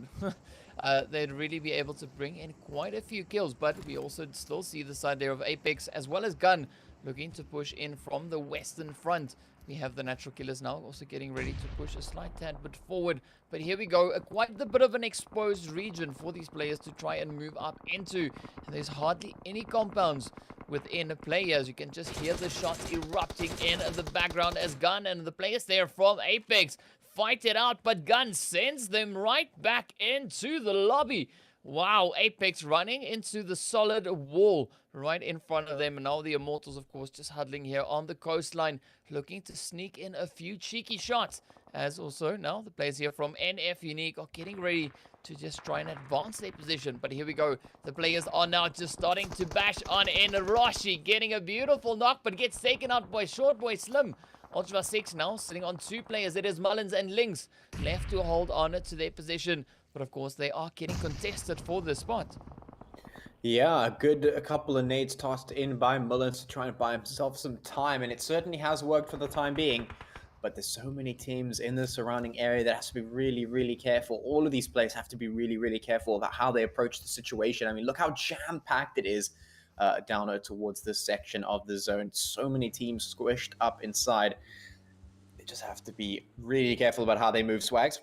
they'd really be able to bring in quite a few kills. But we also still see the side there of Apex as well as Gun looking to push in from the western front. We have the Natural Killers now also getting ready to push a slight tad bit forward. But here we go, quite a bit of an exposed region for these players to try and move up into. And there's hardly any compounds within the players. You can just hear the shots erupting in the background as Gun and the players there from Apex fight it out. But Gun sends them right back into the lobby. Wow, Apex running into the solid wall right in front of them. And now the Immortalz, of course, just huddling here on the coastline, looking to sneak in a few cheeky shots. As also now the players here from NFxUnique are getting ready to just try and advance their position. But here we go. The players are now just starting to bash on in. Roshi getting a beautiful knock, but gets taken out by Short Boy Slim. Ultra 6 now sitting on two players. It is Mullins and Lynx left to hold on to their position. But of course, they are getting contested for this spot. Yeah, a couple of nades tossed in by Mullins to try and buy himself some time. And it certainly has worked for the time being. But there's so many teams in the surrounding area that has to be really, really careful. All of these players have to be really, really careful about how they approach the situation. I mean, look how jam-packed it is down towards this section of the zone. So many teams squished up inside. They just have to be really careful about how they move. Swags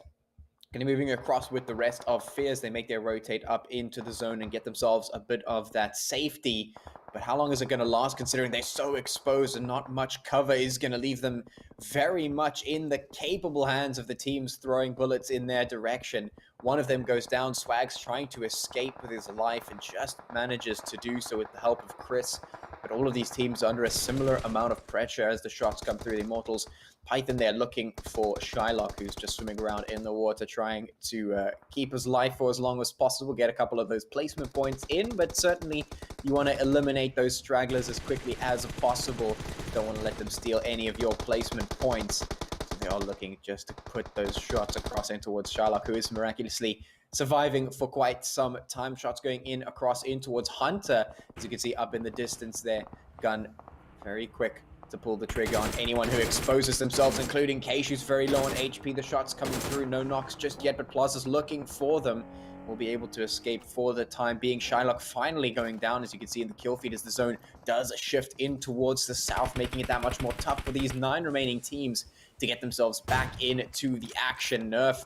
going to be moving across with the rest of Fears. They make their rotate up into the zone and get themselves a bit of that safety. But how long is it going to last, considering they're so exposed and not much cover is going to leave them very much in the capable hands of the teams throwing bullets in their direction. One of them goes down. Swags trying to escape with his life and just manages to do so with the help of Chris. But all of these teams are under a similar amount of pressure as the shots come through. The Immortalz, Python there looking for Shylock, who's just swimming around in the water, trying to keep his life for as long as possible, get a couple of those placement points in, but certainly you want to eliminate those stragglers as quickly as possible. Don't want to let them steal any of your placement points. They are looking just to put those shots across in towards Shylock, who is miraculously surviving for quite some time. Shots going in across in towards Hunter, as you can see up in the distance there. Gun very quick to pull the trigger on anyone who exposes themselves, including Keish, who's very low on HP. The shots coming through, no knocks just yet, but Plaza's looking for them. Will be able to escape for the time being. Shylock finally going down, as you can see in the kill feed, as the zone does shift in towards the south, making it that much more tough for these 9 remaining teams to get themselves back into the action. Nerf,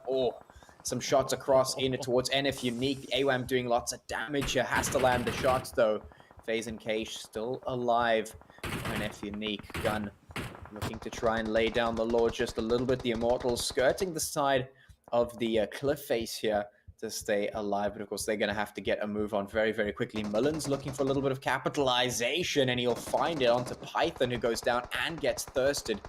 some shots across in towards NFxUnique. The AWAM doing lots of damage here, has to land the shots though. FaZe and Keish still alive. NFxUnique, Gun looking to try and lay down the law just a little bit. The Immortalz skirting the side of the cliff face here to stay alive, but of course they're going to have to get a move on very, very quickly. Mullen's looking for a little bit of capitalization, and he'll find it onto Python, who goes down and gets thirsted.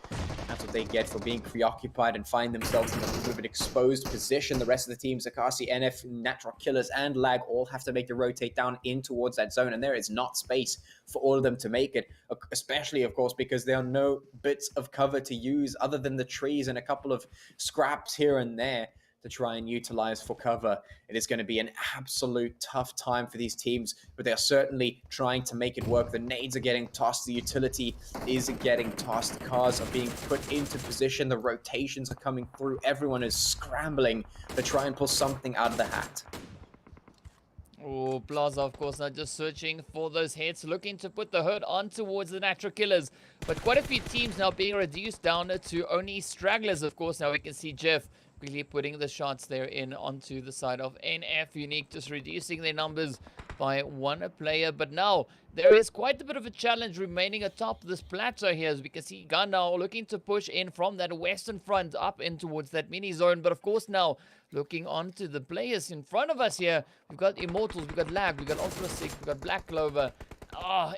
That's what they get for being preoccupied and find themselves in a little bit of an exposed position. The rest of the teams, Akasi, NF, Natural Killers, and Lag, all have to make the rotate down in towards that zone, and there is not space for all of them to make it, especially, of course, because there are no bits of cover to use other than the trees and a couple of scraps here and there to try and utilize for cover. It is going to be an absolute tough time for these teams, but they are certainly trying to make it work. The nades are getting tossed, the utility is getting tossed, the cars are being put into position, the rotations are coming through, everyone is scrambling to try and pull something out of the hat. Oh, Plaza, of course, now just searching for those hits, looking to put the hurt on towards the Natural Killers. But quite a few teams now being reduced down to only stragglers, of course. Now we can see Jeff quickly putting the shots there in onto the side of NFxUnique, just reducing their numbers by 1 player. But now there is quite a bit of a challenge remaining atop this plateau here, as we can see Gun now looking to push in from that western front up in towards that mini zone. But of course now looking onto the players in front of us here, we've got Immortalz, we've got Lag, we've got Ultra 6, we've got Black Clover.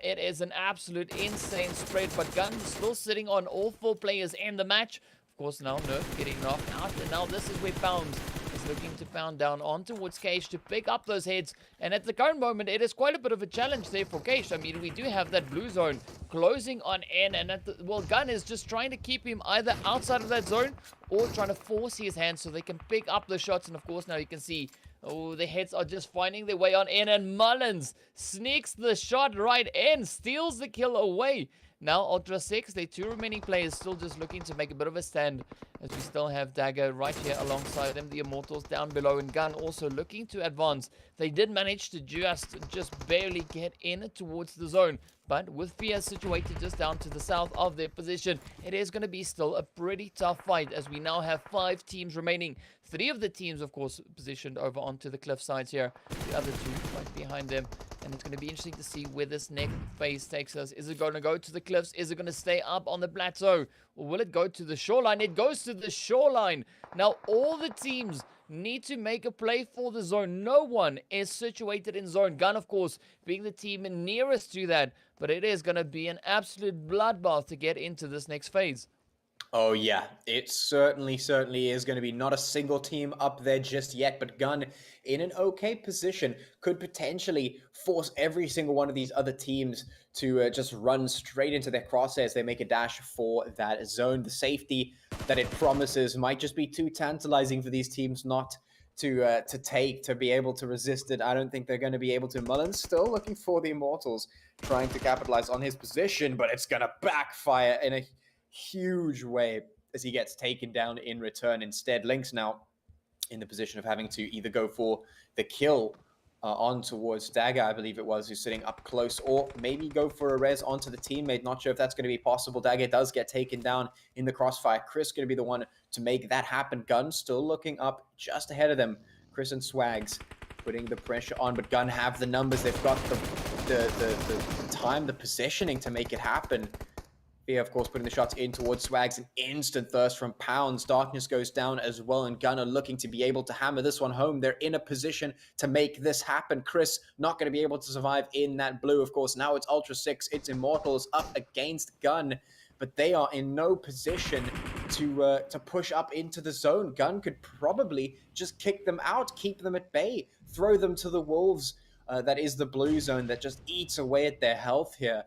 It is an absolute insane spread, but Gun still sitting on all 4 players in the match. Of course, now Nerf getting knocked out, and now this is where Pounds is looking to pound down on towards Keish to pick up those heads. And at the current moment, it is quite a bit of a challenge there for Keish. I mean, we do have that blue zone closing on N, and Gun is just trying to keep him either outside of that zone or trying to force his hand so they can pick up the shots. And of course, now you can see, the heads are just finding their way on in, and Mullins sneaks the shot right in, steals the kill away. Now Ultra 6, the 2 remaining players still just looking to make a bit of a stand, as we still have Dagger right here alongside them, the Immortalz down below, and Gun also looking to advance. They did manage to just barely get in towards the zone, but with Fia situated just down to the south of their position, it is going to be still a pretty tough fight, as we now have 5 teams remaining. 3 of the teams, of course, positioned over onto the cliff sides here, the other 2 right behind them. And it's going to be interesting to see where this next phase takes us. Is it going to go to the cliffs? Is it going to stay up on the plateau? Or will it go to the shoreline? It goes to the shoreline. Now, all the teams need to make a play for the zone. No one is situated in zone. Gun, of course, being the team nearest to that. But it is going to be an absolute bloodbath to get into this next phase. Oh yeah, it certainly is going to be not a single team up there just yet, but Gun in an okay position could potentially force every single one of these other teams to just run straight into their crosshairs. They make a dash for that zone. The safety that it promises might just be too tantalizing for these teams not to be able to resist it. I don't think they're going to be able to. Mullins still looking for the Immortalz, trying to capitalize on his position, but it's going to backfire in a huge way as he gets taken down in return. Instead, Lynx now in the position of having to either go for the kill on towards Dagger, I believe it was, who's sitting up close, or maybe go for a res onto the teammate. Not sure if that's going to be possible. Dagger does get taken down in the crossfire. Chris going to be the one to make that happen. Gun still looking up just ahead of them. Chris and Swags putting the pressure on, but Gun have the numbers. They've got the time, the positioning to make it happen. Fia, of course, putting the shots in towards Swags. An instant thirst from Pounds. Darkness goes down as well, and Gunner looking to be able to hammer this one home. They're in a position to make this happen. Chris not going to be able to survive in that blue, of course. Now it's Ultra 6. It's Immortalz up against Gun, but they are in no position to push up into the zone. Gun could probably just kick them out, keep them at bay, throw them to the wolves. That is the blue zone that just eats away at their health here.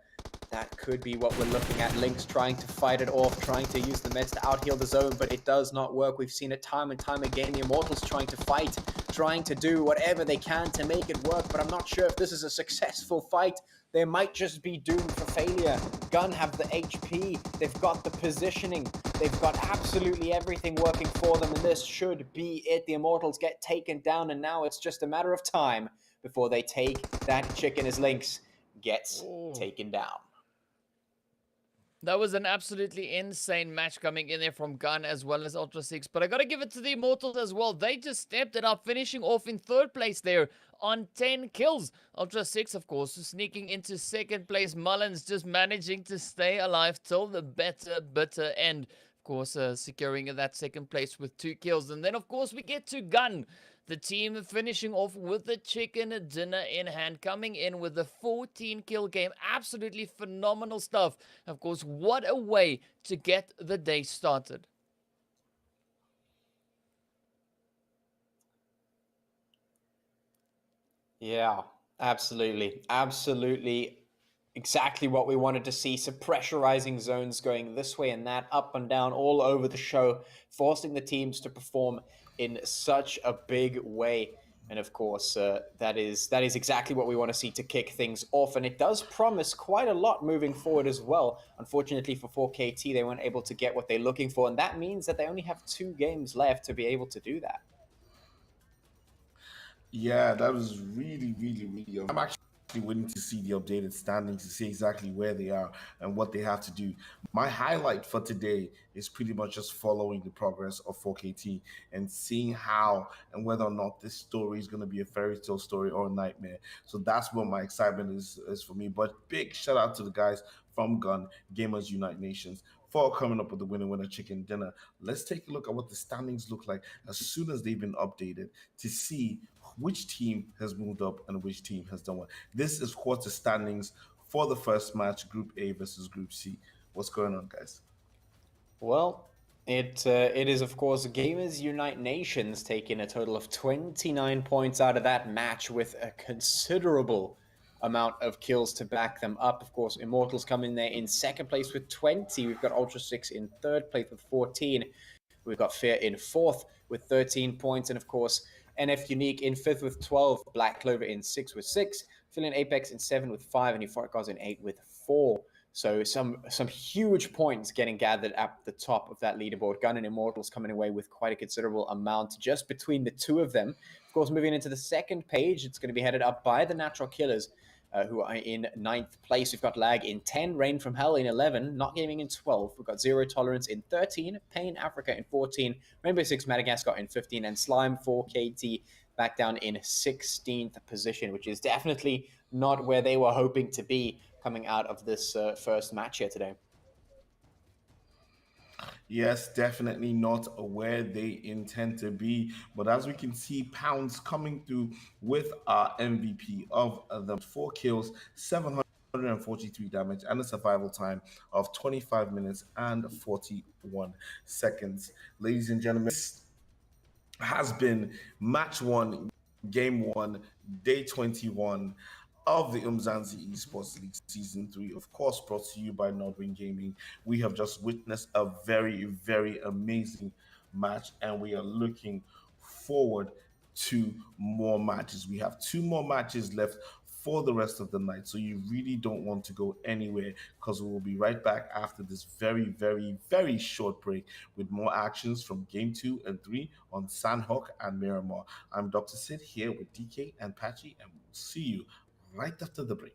that could be what we're looking at. Lynx trying to fight it off, trying to use the meds to out-heal the zone, but it does not work. We've seen it time and time again. The Immortalz trying to fight, trying to do whatever they can to make it work, but I'm not sure if this is a successful fight. They might just be doomed for failure. Gun have the HP, they've got the positioning, they've got absolutely everything working for them, and this should be it. The Immortalz get taken down, and now it's just a matter of time before they take that chicken as Lynx gets taken down. That was an absolutely insane match coming in there from Gun as well as Ultra 6. But I got to give it to the Immortalz as well. They just stepped it up, finishing off in 3rd place there on 10 kills. Ultra 6, of course, sneaking into 2nd place. Mullins just managing to stay alive till the bitter end. Of course, securing that 2nd place with 2 kills. And then, of course, we get to Gun. The team finishing off with the chicken dinner in hand, coming in with a 14-kill game. Absolutely phenomenal stuff. Of course, what a way to get the day started. Yeah, absolutely. Absolutely exactly what we wanted to see. So pressurizing zones going this way and that, up and down, all over the show, forcing the teams to perform in such a big way. And of course, that is exactly what we want to see to kick things off. And it does promise quite a lot moving forward as well. Unfortunately for 4KT, they weren't able to get what they're looking for. And that means that they only have 2 games left to be able to do that. Yeah, that was really, really, really. I'm actually waiting to see the updated standings to see exactly where they are and what they have to do. My highlight for today is pretty much just following the progress of 4KT and seeing how and whether or not this story is going to be a fairy tale story or a nightmare. So that's what my excitement is for me. But big shout out to the guys from Gun, Gamers Unite Nations, for coming up with the winner chicken dinner. Let's take a look at what the standings look like as soon as they've been updated to see which team has moved up and which team has done what. This is quarter standings for the first match, Group A versus Group C. What's going on, guys? Well, it is, of course, Gamers Unite Nations taking a total of 29 points out of that match with a considerable amount of kills to back them up. Of course, Immortalz come in there in 2nd place with 20. We've got Ultra 6 in 3rd place with 14. We've got Fear in 4th with 13 points. And of course, NFxUnique in 5th with 12. Black Clover in 6th with 6. Aphelion Apex in 7 with 5. And Euphoric in 8 with 4. So some huge points getting gathered at the top of that leaderboard. Gun and Immortalz coming away with quite a considerable amount just between the 2 of them. Of course, moving into the 2nd page, it's going to be headed up by the Natural Killers, who are in 9th place. We've got Lag in 10, Rain from Hell in 11, Not Gaming in 12. We've got Zero Tolerance in 13, Pain Africa in 14, Rainbow Six Madagascar in 15, and Slime 4KT back down in 16th position, which is definitely not where they were hoping to be coming out of this first match here today. Yes, definitely not where they intend to be. But as we can see, Pounds coming through with our MVP of the 4 kills, 743 damage, and a survival time of 25 minutes and 41 seconds. Ladies and gentlemen, this has been match 1, game 1, day 21 of the Umzansi Esports League Season 3, of course, brought to you by Nordwing Gaming. We have just witnessed a very, very amazing match, and we are looking forward to more matches. We have 2 more matches left for the rest of the night, so you really don't want to go anywhere, because we will be right back after this very, very, very short break with more actions from Game 2 and 3 on Sandhawk and Miramar. I'm Dr. Sid here with DK and Patchy, and we'll see you right after the break.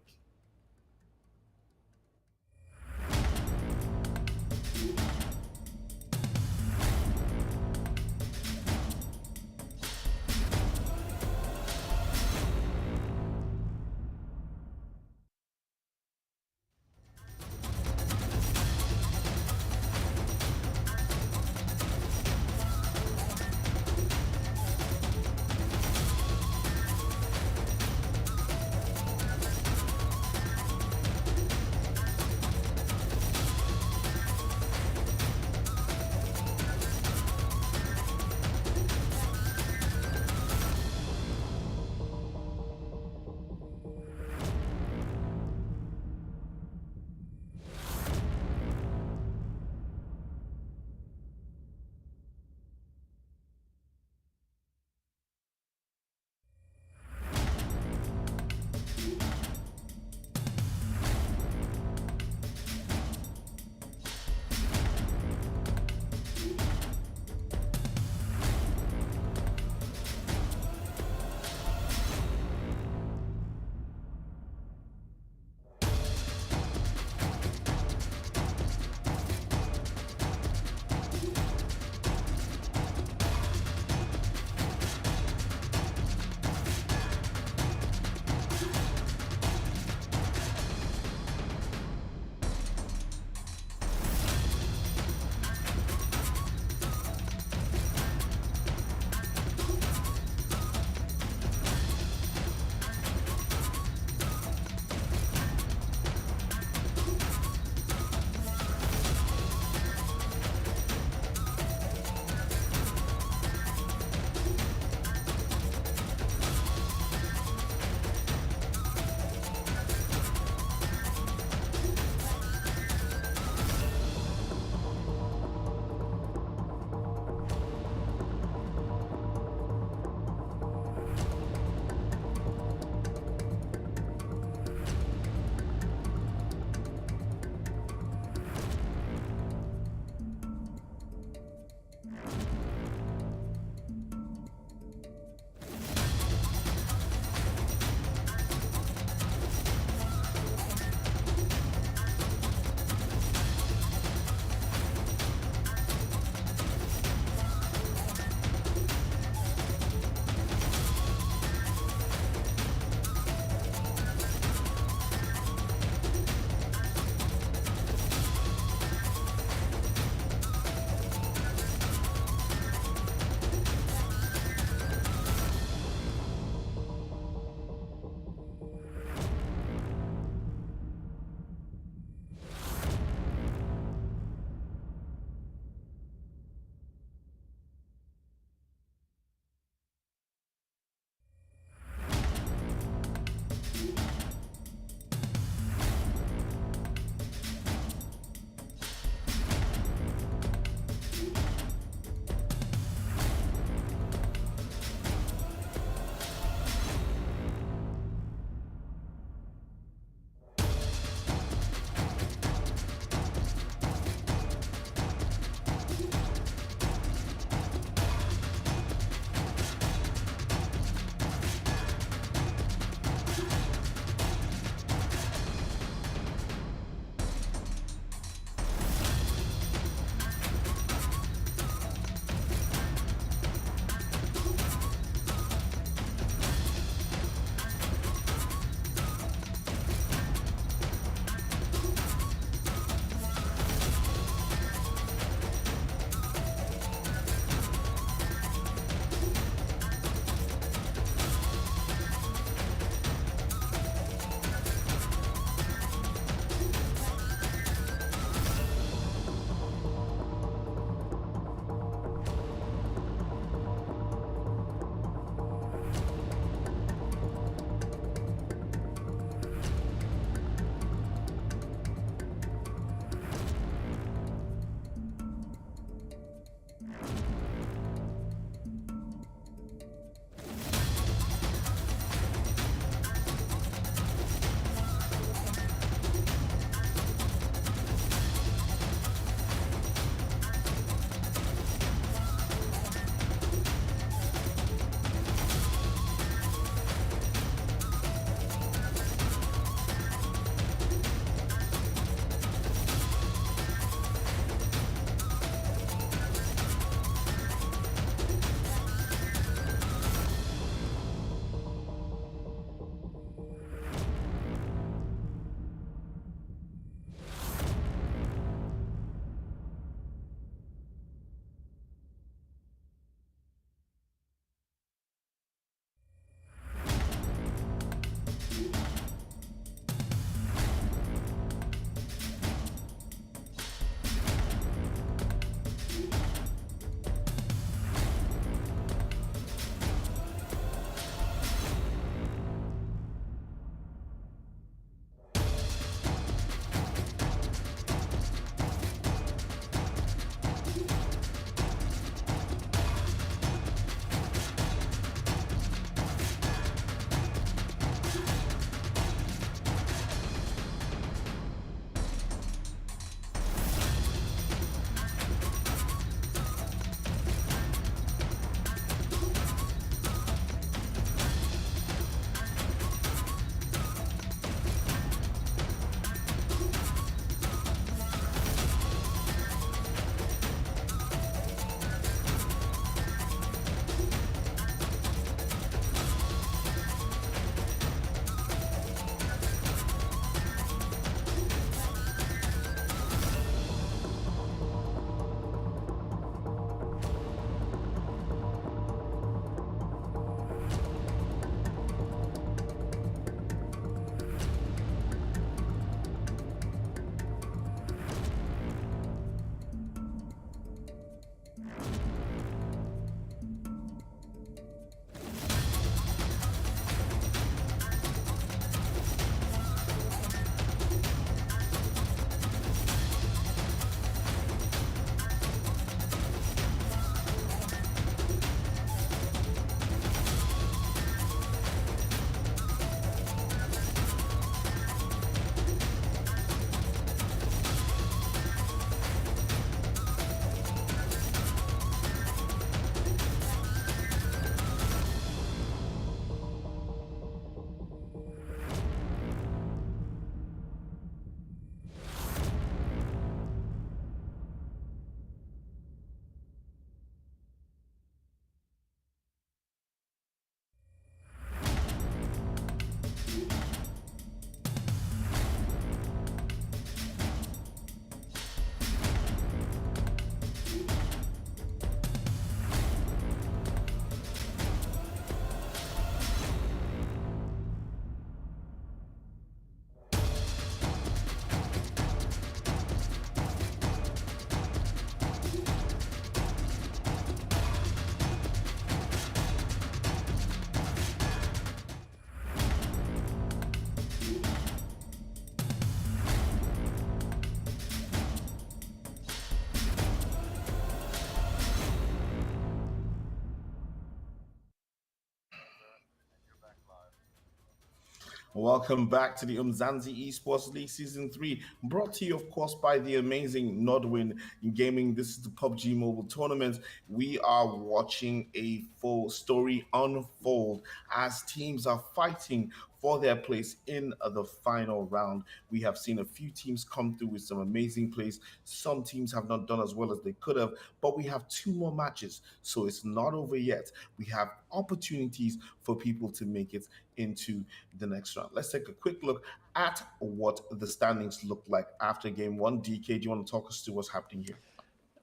Welcome back to the Umzansi Esports League Season 3, brought to you, of course, by the amazing Nodwin Gaming. This is the PUBG Mobile tournament. We are watching a full story unfold as teams are fighting for their place in the final round. We have seen a few teams come through with some amazing plays. Some teams have not done as well as they could have, but we have two more matches, so it's not over yet. We have opportunities for people to make it into the next round. Let's take a quick look at what the standings look like after game one. DK, do you want to talk us through what's happening here?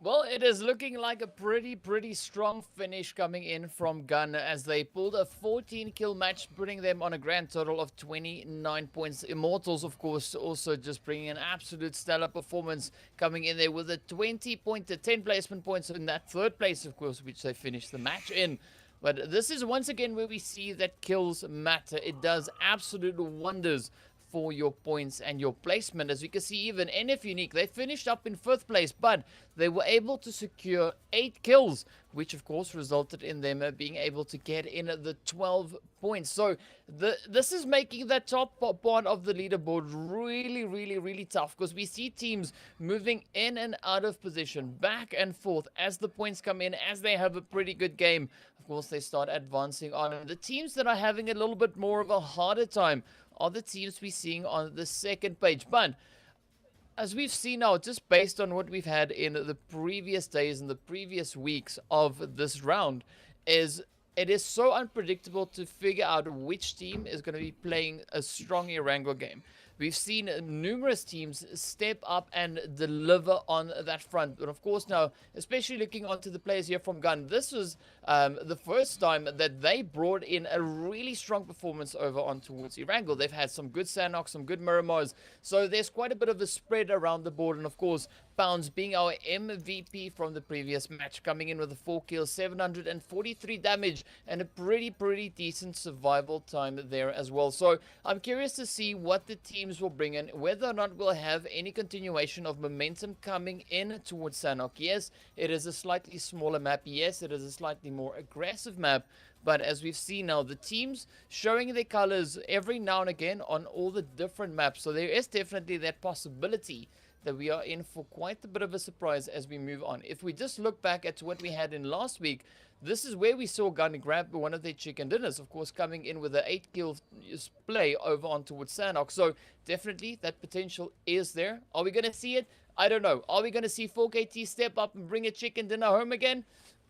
Well, it is looking like a pretty strong finish coming in from Gun as they pulled a 14-kill match, putting them on a grand total of 29 points. Immortalz, of course, also just bringing an absolute stellar performance, coming in there with a 20-point to 10 placement points in that third place, of course, which they finished the match in. But this is once again where we see that kills matter. It does absolute wonders for your points and your placement. As you can see, even NFxUnique, they finished up in 5th place, but they were able to secure 8 kills, which of course resulted in them being able to get in at the 12 points. So this is making that top part of the leaderboard really tough, because we see teams moving in and out of position, back and forth, as the points come in, as they have a pretty good game. Of course, they start advancing on. And the teams that are having a little bit more of a harder time are the teams we're seeing on the second page. But as we've seen now, just based on what we've had in the previous days and the previous weeks of this round, it is so unpredictable to figure out which team is going to be playing a strong Erangel game. We've seen numerous teams step up and deliver on that front. But of course now, especially looking onto the players here from Gun, this was the first time that they brought in a really strong performance over on towards Erangel. They've had some good Sandoks, some good Miramars. So there's quite a bit of a spread around the board. And of course, Pounds being our MVP from the previous match, coming in with a 4 kills, 743 damage, and a pretty decent survival time there as well. So I'm curious to see what the teams will bring in, whether or not we'll have any continuation of momentum coming in towards Sanok. Yes, it is a slightly smaller map. Yes, it is a slightly more aggressive map. But as we've seen now, the teams showing their colors every now and again on all the different maps. So there is definitely that possibility that we are in for quite a bit of a surprise as we move on. If we just look back at what we had in last week, this is where we saw Gun grab one of their chicken dinners, of course, coming in with an 8-kill play over on towards Sanok. So definitely that potential is there. Are we going to see it? I don't know. Are we going to see 4KT step up and bring a chicken dinner home again?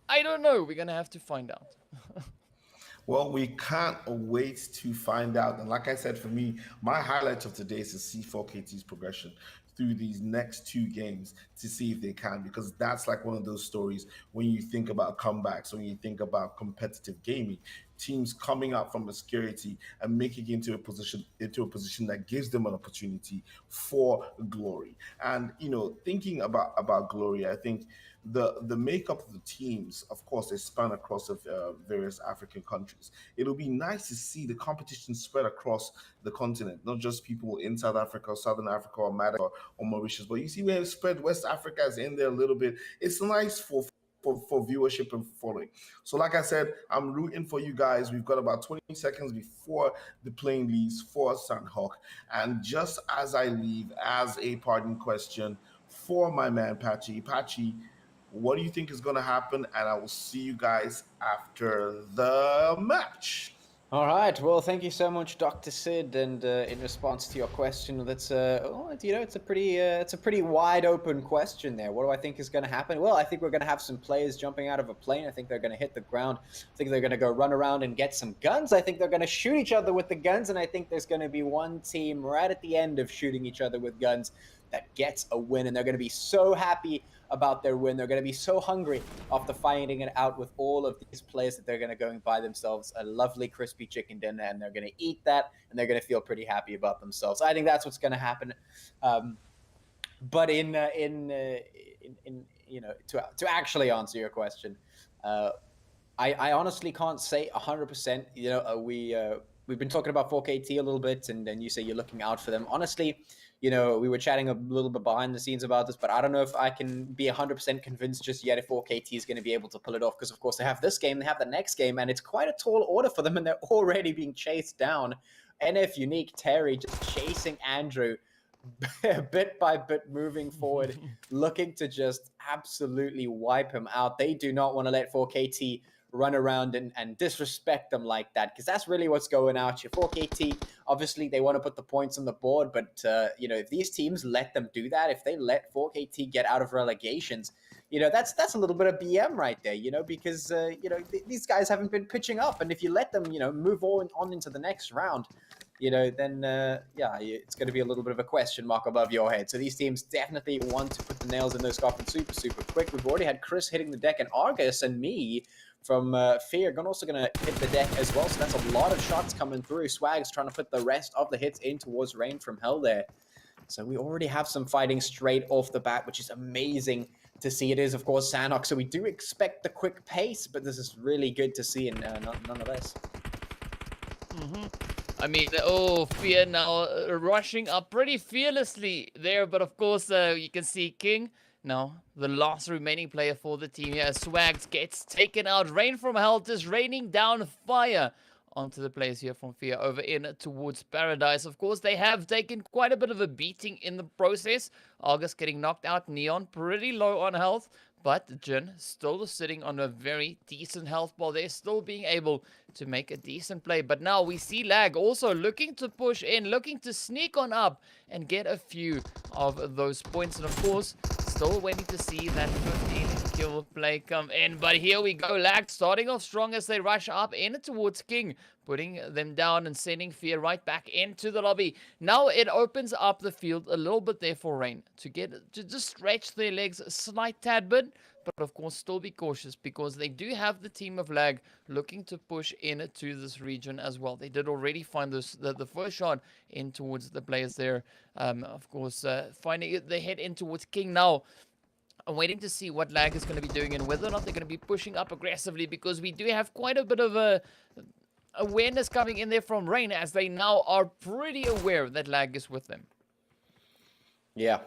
I don't know. We're going to have to find out. Well, we can't wait to find out. And like I said, for me, my highlight of today is to see 4KT's progression through these next 2 games to see if they can, because that's like one of those stories when you think about comebacks, when you think about competitive gaming, teams coming up from obscurity and making it into a position that gives them an opportunity for glory. And thinking about glory, I think the makeup of the teams, of course, they span across the various African countries. It'll be nice to see the competition spread across the continent, not just people in South Africa, Southern Africa, or Madagascar or Mauritius, but you see where spread West Africa is in there a little bit. It's nice for viewership and following. So, like I said, I'm rooting for you guys. We've got about 20 seconds before the plane leaves for Sandhawk. And just as I leave, as a parting question for my man Patchy, what do you think is going to happen? And I will see you guys after the match. All right. Well, thank you so much, Dr. Sid. And in response to your question, that's it's a pretty wide open question there. What do I think is going to happen? Well, I think we're going to have some players jumping out of a plane. I think they're going to hit the ground. I think they're going to go run around and get some guns. I think they're going to shoot each other with the guns, and I think there's going to be one team right at the end of shooting each other with guns that gets a win, and they're going to be so happy about their win. They're going to be so hungry after finding it out with all of these players that they're going to go and buy themselves a lovely crispy chicken dinner, and they're going to eat that, and they're going to feel pretty happy about themselves. I think that's what's going to happen. But to actually answer your question, I honestly can't say 100%. We've been talking about 4KT a little bit, and then you say you're looking out for them. Honestly, we were chatting a little bit behind the scenes about this, but I don't know if I can be 100% convinced just yet if 4KT is going to be able to pull it off, because, of course, they have this game, they have the next game, and it's quite a tall order for them, and they're already being chased down. NFxUnique, Terry just chasing Andrew bit by bit, moving forward, looking to just absolutely wipe him out. They do not want to let 4KT run around and disrespect them like that, because that's really what's going out here. 4KT, obviously, they want to put the points on the board, but if these teams let them do that, if they let 4KT get out of relegations, that's a little bit of BM right there, because these guys haven't been pitching up, and if you let them move on into the next round, then it's going to be a little bit of a question mark above your head. So these teams definitely want to put the nails in those coffins super quick. We've already had Chris hitting the deck, and Argus and me from Fear also going to hit the deck as well. So that's a lot of shots coming through. Swag's trying to put the rest of the hits in towards Rain from Hell there. So we already have some fighting straight off the bat, which is amazing to see. It is, of course, Sandhawk. So we do expect the quick pace, but this is really good to see, and nonetheless. I mean, Fear now rushing up pretty fearlessly there, but of course, you can see King now, the last remaining player for the team here. Swags gets taken out. Rain from Hell just raining down fire onto the players here from Fear over in towards Paradise. Of course, they have taken quite a bit of a beating in the process. August getting knocked out. Neon pretty low on health. But Jin still sitting on a very decent health ball. They're still being able to make a decent play. But now we see Lag also looking to push in, looking to sneak on up and get a few of those points. And of course, still waiting to see that 15 kill play come in. But here we go. Lag starting off strong as they rush up in towards King, putting them down and sending Fear right back into the lobby. Now it opens up the field a little bit there for Rain to just stretch their legs a slight tad bit, but of course still be cautious because they do have the team of Lag looking to push into this region as well. They did already find the first shot in towards the players there. Of course, finding it, they head in towards King now. I'm waiting to see what Lag is going to be doing and whether or not they're going to be pushing up aggressively, because we do have quite a bit of awareness coming in there from Rain, as they now are pretty aware that Lag is with them. Yeah,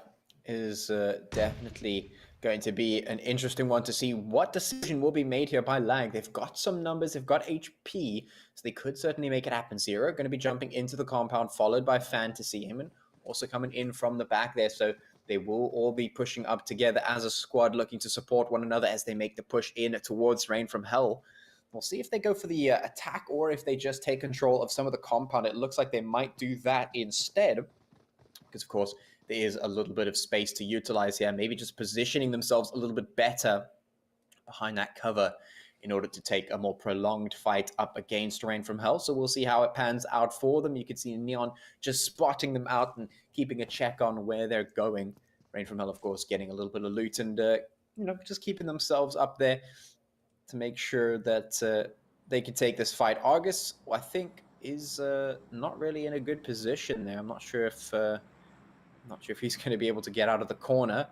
it is definitely going to be an interesting one to see what decision will be made here by Lag. They've got some numbers, they've got HP, so they could certainly make it happen. Zero going to be jumping into the compound, followed by Fantasy Heyman, also coming in from the back there. So they will all be pushing up together as a squad, looking to support one another as they make the push in towards Rain from Hell. We'll see if they go for the attack or if they just take control of some of the compound. It looks like they might do that instead, because, of course, there is a little bit of space to utilize here. Maybe just positioning themselves a little bit better behind that cover in order to take a more prolonged fight up against Rain from Hell. So we'll see how it pans out for them. You can see Neon just spotting them out and keeping a check on where they're going. Rain from Hell, of course, getting a little bit of loot and, just keeping themselves up there to make sure that they can take this fight. Argus, I think, is not really in a good position there. I'm not sure if he's going to be able to get out of the corner,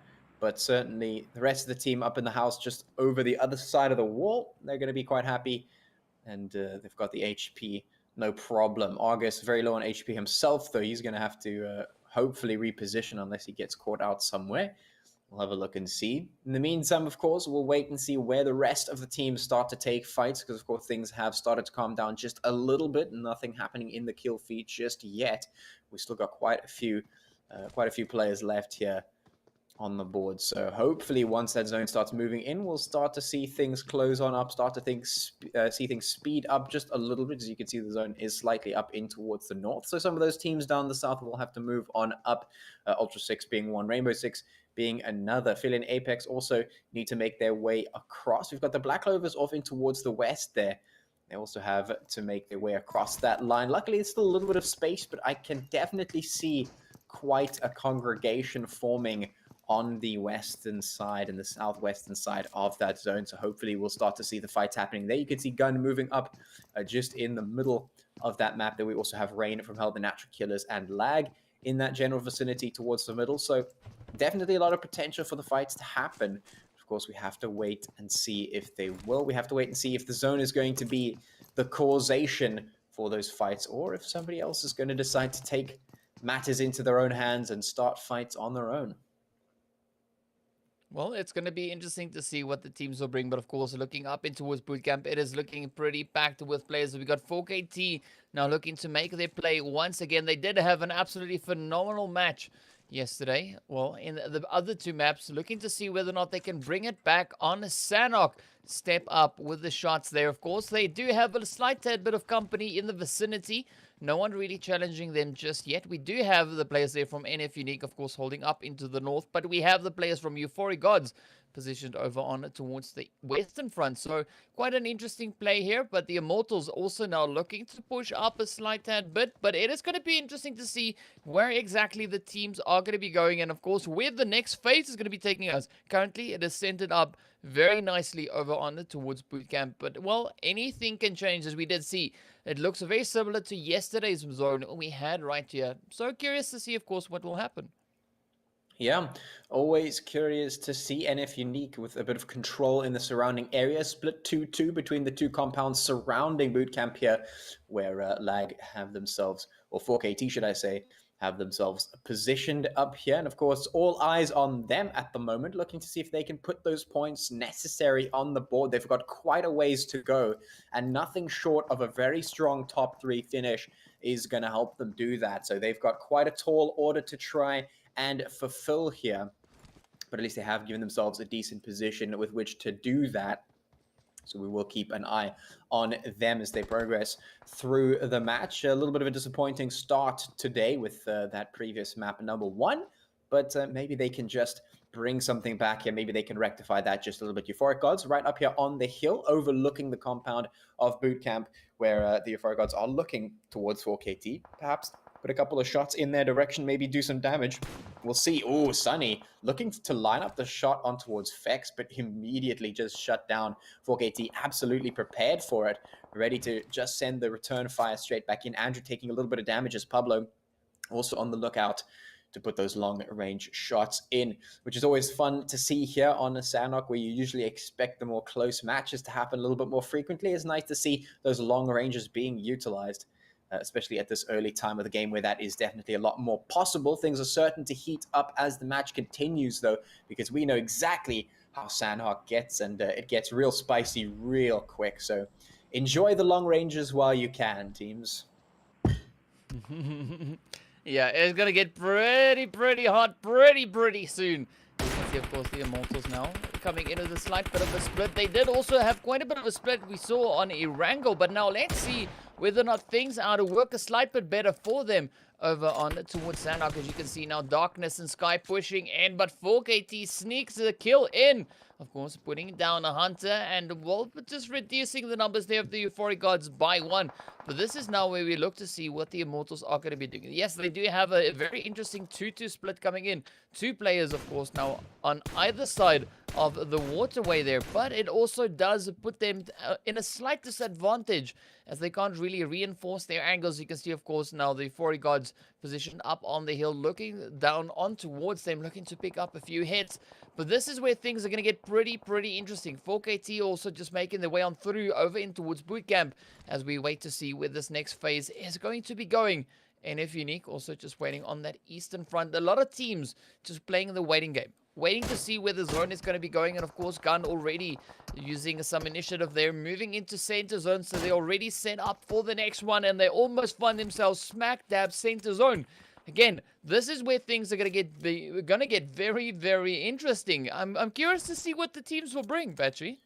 but certainly the rest of the team up in the house just over the other side of the wall, they're going to be quite happy. And they've got the HP, no problem. Argus very low on HP himself, though. He's going to have to hopefully reposition unless he gets caught out somewhere. We'll have a look and see. In the meantime, of course, we'll wait and see where the rest of the teams start to take fights, because, of course, things have started to calm down just a little bit. Nothing happening in the kill feed just yet. We've still got quite a few players left here on the board. So hopefully once that zone starts moving in, we'll start to see things close on up, start to see things speed up just a little bit. As you can see, the zone is slightly up in towards the north. So some of those teams down the south will have to move on up. Ultra 6 being one, Rainbow 6 being another. Aphelion and Apex also need to make their way across. We've got the Black Clovers off in towards the west there. They also have to make their way across that line. Luckily, it's still a little bit of space, but I can definitely see quite a congregation forming on the western side and the southwestern side of that zone. So hopefully we'll start to see the fights happening there. You can see Gun moving up just in the middle of that map. There we also have Rain from Hell, the Natural Killers, and Lag in that general vicinity towards the middle. So definitely a lot of potential for the fights to happen. Of course, we have to wait and see if they will. We have to wait and see if the zone is going to be the causation for those fights, or if somebody else is going to decide to take matters into their own hands and start fights on their own. Well, it's going to be interesting to see what the teams will bring. But of course, looking up in towards bootcamp, it is looking pretty packed with players. We got 4KT now looking to make their play once again. They did have an absolutely phenomenal match yesterday. Well, in the other two maps, looking to see whether or not they can bring it back on Sanhok. Step up with the shots there. Of course, they do have a slight tad bit of company in the vicinity. No one really challenging them just yet. We do have the players there from NFxUnique, of course, holding up into the north. But we have the players from Euphoric Gods positioned over on towards the western front. So quite an interesting play here. But the Immortalz also now looking to push up a slight tad bit. But it is going to be interesting to see where exactly the teams are going to be going. And of course, where the next phase is going to be taking us. Currently, it is centered up very nicely over on towards bootcamp. But, well, anything can change, as we did see. It looks very similar to yesterday's zone we had right here. So curious to see, of course, what will happen. Yeah, always curious to see NFxUnique with a bit of control in the surrounding area. Split 2-2 between the two compounds surrounding bootcamp here, where Lag have themselves, or 4KT should I say, have themselves positioned up here. And of course, all eyes on them at the moment, looking to see if they can put those points necessary on the board. They've got quite a ways to go, and nothing short of a very strong top 3 finish is going to help them do that. So they've got quite a tall order to try and fulfill here, but at least they have given themselves a decent position with which to do that. So we will keep an eye on them as they progress through the match. A little bit of a disappointing start today with that previous map number 1, but maybe they can just bring something back here. Maybe they can rectify that just a little bit. Euphoric Gods right up here on the hill, overlooking the compound of bootcamp, where the Euphoric Gods are looking towards 4KT. Perhaps put a couple of shots in their direction, maybe do some damage. We'll see. Oh, Sunny looking to line up the shot on towards Fex, but immediately just shut down. 4KT absolutely prepared for it, ready to just send the return fire straight back in. Andrew taking a little bit of damage as Pablo also on the lookout to put those long-range shots in, which is always fun to see here on Sanhok, where you usually expect the more close matches to happen a little bit more frequently. It's nice to see those long ranges being utilized, especially at this early time of the game, where that is definitely a lot more possible. Things are certain to heat up as the match continues, though, because we know exactly how Sanhok gets, and it gets real spicy real quick. So enjoy the long ranges while you can, teams. Yeah, it's going to get pretty hot pretty soon. You can see, of course, the Immortalz now coming into the slight bit of a split. They did also have quite a bit of a split we saw on Erangel, but now let's see whether or not things are to work a slight bit better for them over on towards Sanhok. As you can see now, Darkness and Sky pushing in, but 4KT sneaks the kill in. Of course, putting down a Hunter, and well, just reducing the numbers there of the Euphoric Gods by 1. But this is now where we look to see what the Immortalz are going to be doing. Yes, they do have a very interesting 2-2 split coming in. 2 players, of course, now on either side of the waterway there, but it also does put them in a slight disadvantage as they can't really reinforce their angles. You can see, of course, now the Euphoric guards positioned up on the hill, looking down on towards them, looking to pick up a few hits. But this is where things are going to get pretty interesting. 4KT also just making their way on through over in towards bootcamp as we wait to see where this next phase is going to be going. NFxUnique also just waiting on that eastern front. A lot of teams just playing the waiting game, waiting to see where the zone is going to be going. And of course, Gun already using some initiative there, moving into center zone. So they're already set up for the next one, and they almost find themselves smack dab center zone. Again, this is where things are going to get very interesting. I'm curious to see what the teams will bring, Batchy.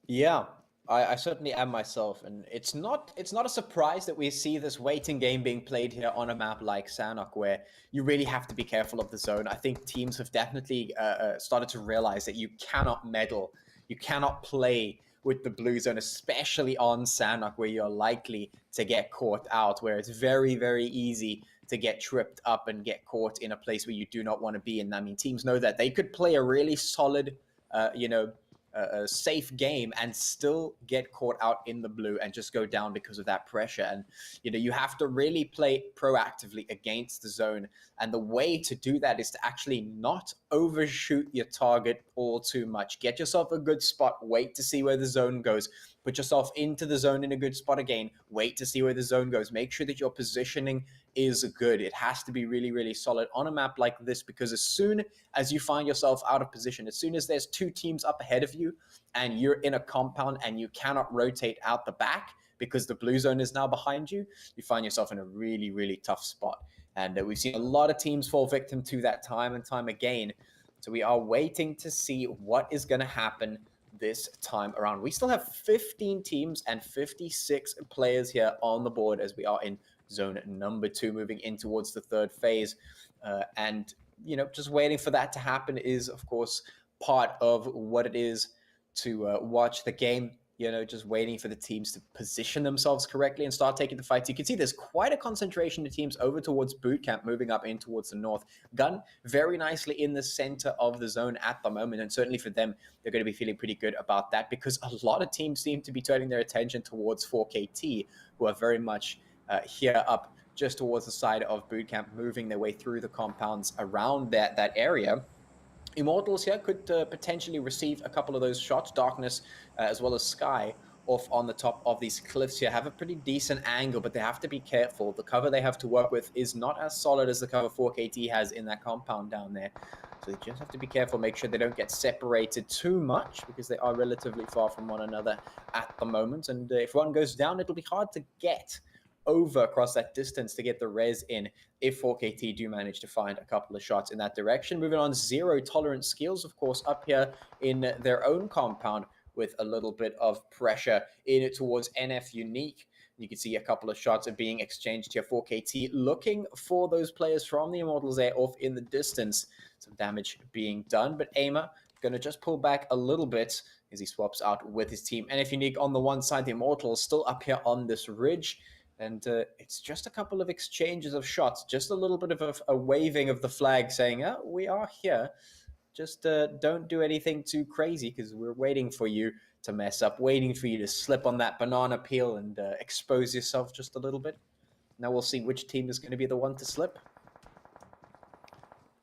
Yeah, I certainly am myself, and it's not a surprise that we see this waiting game being played here on a map like Sanhok, where you really have to be careful of the zone. I think teams have definitely started to realize that you cannot meddle, you cannot play with the blue zone, especially on Sanhok, where you're likely to get caught out, where it's very easy to get tripped up and get caught in a place where you do not want to be. And I mean, teams know that they could play a really solid, a safe game and still get caught out in the blue and just go down because of that pressure. And you have to really play proactively against the zone, and the way to do that is to actually not overshoot your target all too much. Get yourself a good spot, wait to see where the zone goes, put yourself into the zone in a good spot again, wait to see where the zone goes. Make sure that your positioning is good. It has to be really solid on a map like this, because as soon as you find yourself out of position, as soon as there's two teams up ahead of you and you're in a compound and you cannot rotate out the back because the blue zone is now behind you, you find yourself in a really tough spot. And we've seen a lot of teams fall victim to that time and time again. So we are waiting to see what is going to happen this time around. We still have 15 teams and 56 players here on the board as we are in zone number 2, moving in towards the third phase. And just waiting for that to happen is, of course, part of what it is to watch the game. Just waiting for the teams to position themselves correctly and start taking the fights. You can see there's quite a concentration of teams over towards bootcamp, moving up in towards the north. Gun very nicely in the center of the zone at the moment, and certainly for them, they're going to be feeling pretty good about that, because a lot of teams seem to be turning their attention towards 4KT, who are very much here up just towards the side of bootcamp, moving their way through the compounds around that area. Immortalz here could potentially receive a couple of those shots. Darkness as well as Sky off on the top of these cliffs here have a pretty decent angle, but they have to be careful. The cover they have to work with is not as solid as the cover 4KT has in that compound down there. So they just have to be careful, make sure they don't get separated too much, because they are relatively far from one another at the moment. And if one goes down, it'll be hard to get over across that distance to get the res in if 4KT do manage to find a couple of shots in that direction. Moving on, zero tolerance skills, of course, up here in their own compound with a little bit of pressure in it towards NFxUnique. You can see a couple of shots are being exchanged here. 4KT looking for those players from the Immortalz there off in the distance. Some damage being done, but Aimer going to just pull back a little bit as he swaps out with his team. NFxUnique on the one side, the Immortalz still up here on this ridge. And it's just a couple of exchanges of shots, just a little bit of a waving of the flag saying, oh, we are here. Just don't do anything too crazy, because we're waiting for you to mess up, waiting for you to slip on that banana peel and expose yourself just a little bit. Now we'll see which team is going to be the one to slip.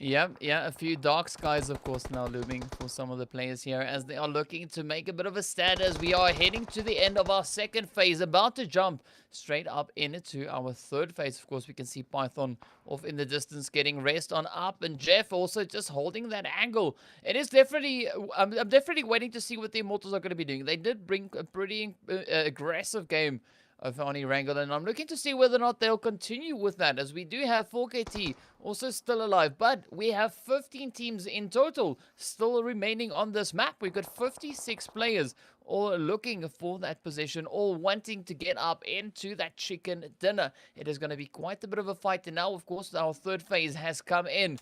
Yeah, a few dark skies, of course, now looming for some of the players here as they are looking to make a bit of a stand as we are heading to the end of our second phase, about to jump straight up into our third phase. Of course, we can see Python off in the distance getting rest on up, and Jeff also just holding that angle. It is definitely, I'm definitely waiting to see what the Immortalz are going to be doing. They did bring a pretty aggressive game of Oni Wrangle, and I'm looking to see whether or not they'll continue with that, as we do have 4KT also still alive, but we have 15 teams in total still remaining on this map. We've got 56 players all looking for that position, all wanting to get up into that chicken dinner. It is going to be quite a bit of a fight, and now, of course, our third phase has come in.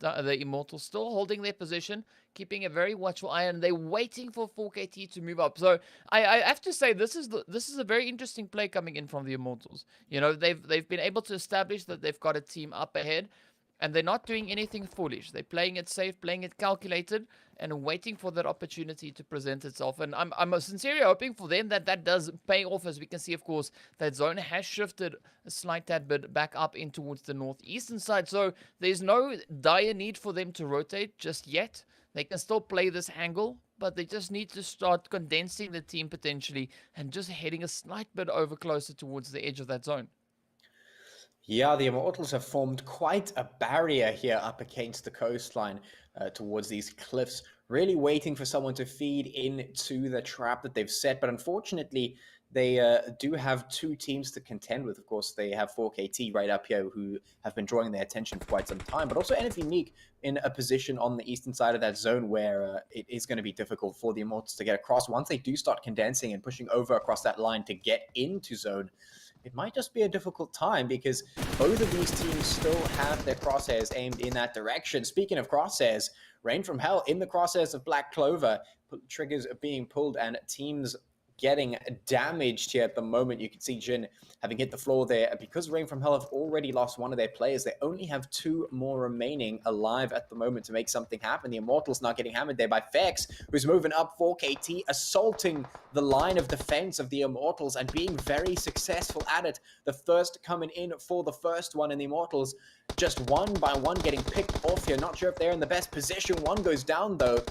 The Immortalz still holding their position, keeping a very watchful eye, and they're waiting for 4KT to move up. So I have to say, this is a very interesting play coming in from the Immortalz. They've been able to establish that they've got a team up ahead, And they're not doing anything foolish. They're playing it safe, playing it calculated, and waiting for that opportunity to present itself. And I'm sincerely hoping for them that that does pay off. As we can see, of course, that zone has shifted a slight tad bit back up in towards the northeastern side. So there's no dire need for them to rotate just yet. They can still play this angle, but they just need to start condensing the team potentially and just heading a slight bit over closer towards the edge of that zone. Yeah, the Immortals have formed quite a barrier here up against the coastline towards these cliffs, really waiting for someone to feed into the trap that they've set. But unfortunately, they do have two teams to contend with. Of course, they have 4KT right up here who have been drawing their attention for quite some time, but also NFxUnique in a position on the eastern side of that zone where it is going to be difficult for the Immortals to get across. Once they do start condensing and pushing over across that line to get into zone, it might just be a difficult time because both of these teams still have their crosshairs aimed in that direction. Speaking of crosshairs, Rain from Hell in the crosshairs of Black Clover, triggers being pulled and teams getting damaged here at the moment. You can see Jin having hit the floor there. Because Rain from Hell have already lost one of their players, they only have two more remaining alive at the moment to make something happen. The Immortals not getting hammered there by Fex, who's moving up 4KT, assaulting the line of defense of the Immortals and being very successful at it. The first coming in for the first one, and the Immortals just one by one getting picked off here. Not sure if they're in the best position. One goes down though.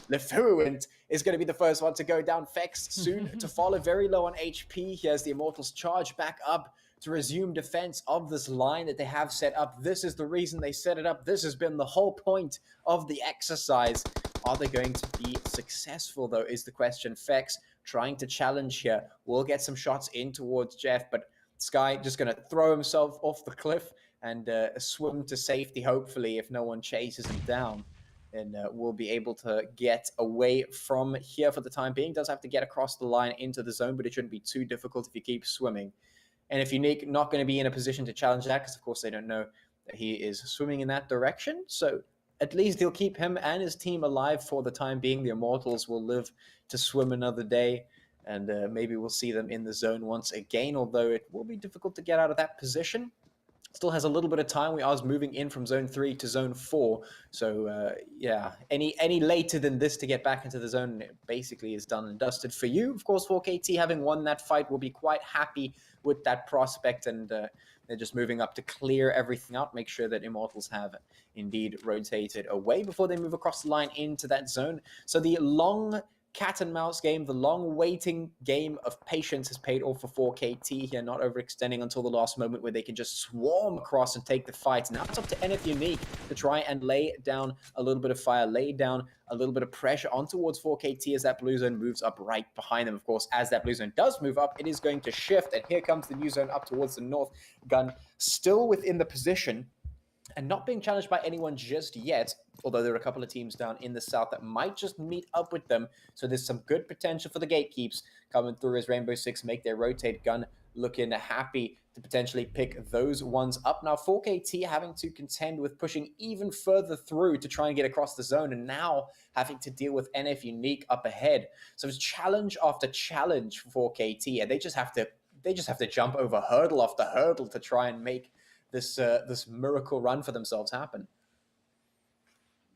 Euphoric is going to be the first one to go down. Fex soon to follow, very low on HP. Here's the Immortals charge back up to resume defense of this line that they have set up. This is the reason they set it up. This has been the whole point of the exercise. Are they going to be successful, though, is the question. Fex trying to challenge here. Will get some shots in towards Jeff, but Sky just going to throw himself off the cliff and swim to safety, hopefully, if no one chases him down. And we'll be able to get away from here for the time being. Does have to get across the line into the zone, but it shouldn't be too difficult if you keep swimming. And NFxUnique not going to be in a position to challenge that because, of course, they don't know that he is swimming in that direction. So at least he'll keep him and his team alive for the time being. The Immortals will live to swim another day, and maybe we'll see them in the zone once again, although it will be difficult to get out of that position. Still has a little bit of time. We are moving in from zone 3 to zone 4. So, yeah, any later than this to get back into the zone, it basically is done and dusted for you. Of course, 4KT having won that fight will be quite happy with that prospect, and they're just moving up to clear everything out, make sure that Immortals have indeed rotated away before they move across the line into that zone. So the long cat and mouse game, the long waiting game of patience has paid off for 4KT here, not overextending until the last moment where they can just swarm across and take the fight. Now it's up to NFxUnique to try and lay down a little bit of fire, lay down a little bit of pressure on towards 4KT as that blue zone moves up right behind them. Of course, as that blue zone does move up, it is going to shift, and here comes the new zone up towards the north. Gun still within the position and not being challenged by anyone just yet, although there are a couple of teams down in the south that might just meet up with them. So there's some good potential for the gatekeeps coming through as Rainbow Six make their rotate. Gun looking happy to potentially pick those ones up. Now 4KT having to contend with pushing even further through to try and get across the zone, and now having to deal with NFxUnique up ahead. So it's challenge after challenge for 4KT, and they just have to jump over hurdle after hurdle to try and make this miracle run for themselves happen.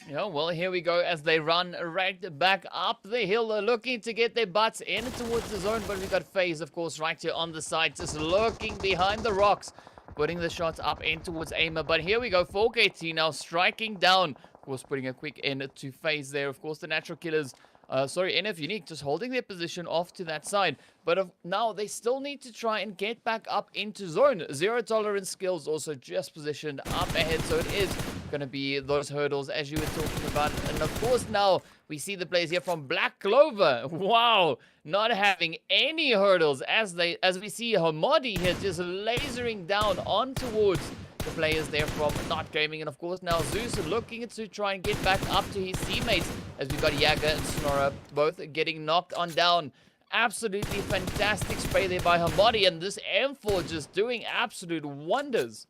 Yeah, well, here we go as they run right back up the hill, looking to get their butts in towards the zone. But we got FaZe, of course, right here on the side, just lurking behind the rocks, putting the shots up in towards Aimer. But here we go, 4KT now striking down, of course, putting a quick end to FaZe there. Of course, the natural killers, NFxUnique just holding their position off to that side. But now they still need to try and get back up into zone. Zero tolerance skills also just positioned up ahead. So it is going to be those hurdles as you were talking about. And of course now we see the players here from Black Clover. Wow, not having any hurdles as we see Hamadi here just lasering down on towards the players there from Not Gaming. And of course now Zeus looking to try and get back up to his teammates as we've got Yaga and Snora both getting knocked on down. Absolutely fantastic spray there by Hamadi, and this M4 just doing absolute wonders.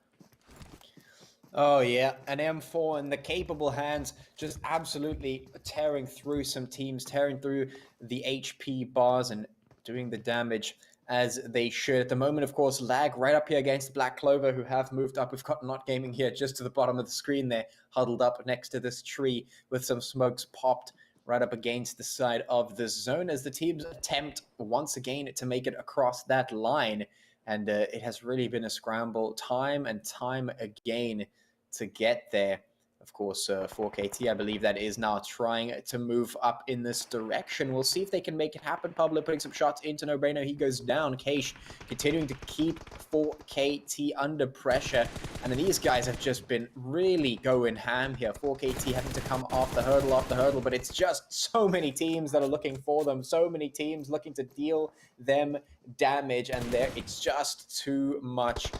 Oh yeah, an M4 in the capable hands, just absolutely tearing through some teams, tearing through the HP bars and doing the damage as they should. At the moment, of course, lag right up here against Black Clover, who have moved up. We've got Not Gaming here just to the bottom of the screen there, huddled up next to this tree with some smokes popped right up against the side of the zone as the teams attempt once again to make it across that line. And it has really been a scramble time and time again to get there. Of course, 4KT, I believe that is now trying to move up in this direction. We'll see if they can make it happen. Pablo putting some shots into No Brainer. He goes down. Keish continuing to keep 4KT under pressure. And then these guys have just been really going ham here. 4KT having to come off the hurdle, but it's just so many teams that are looking for them. So many teams looking to deal them damage. And it's just too much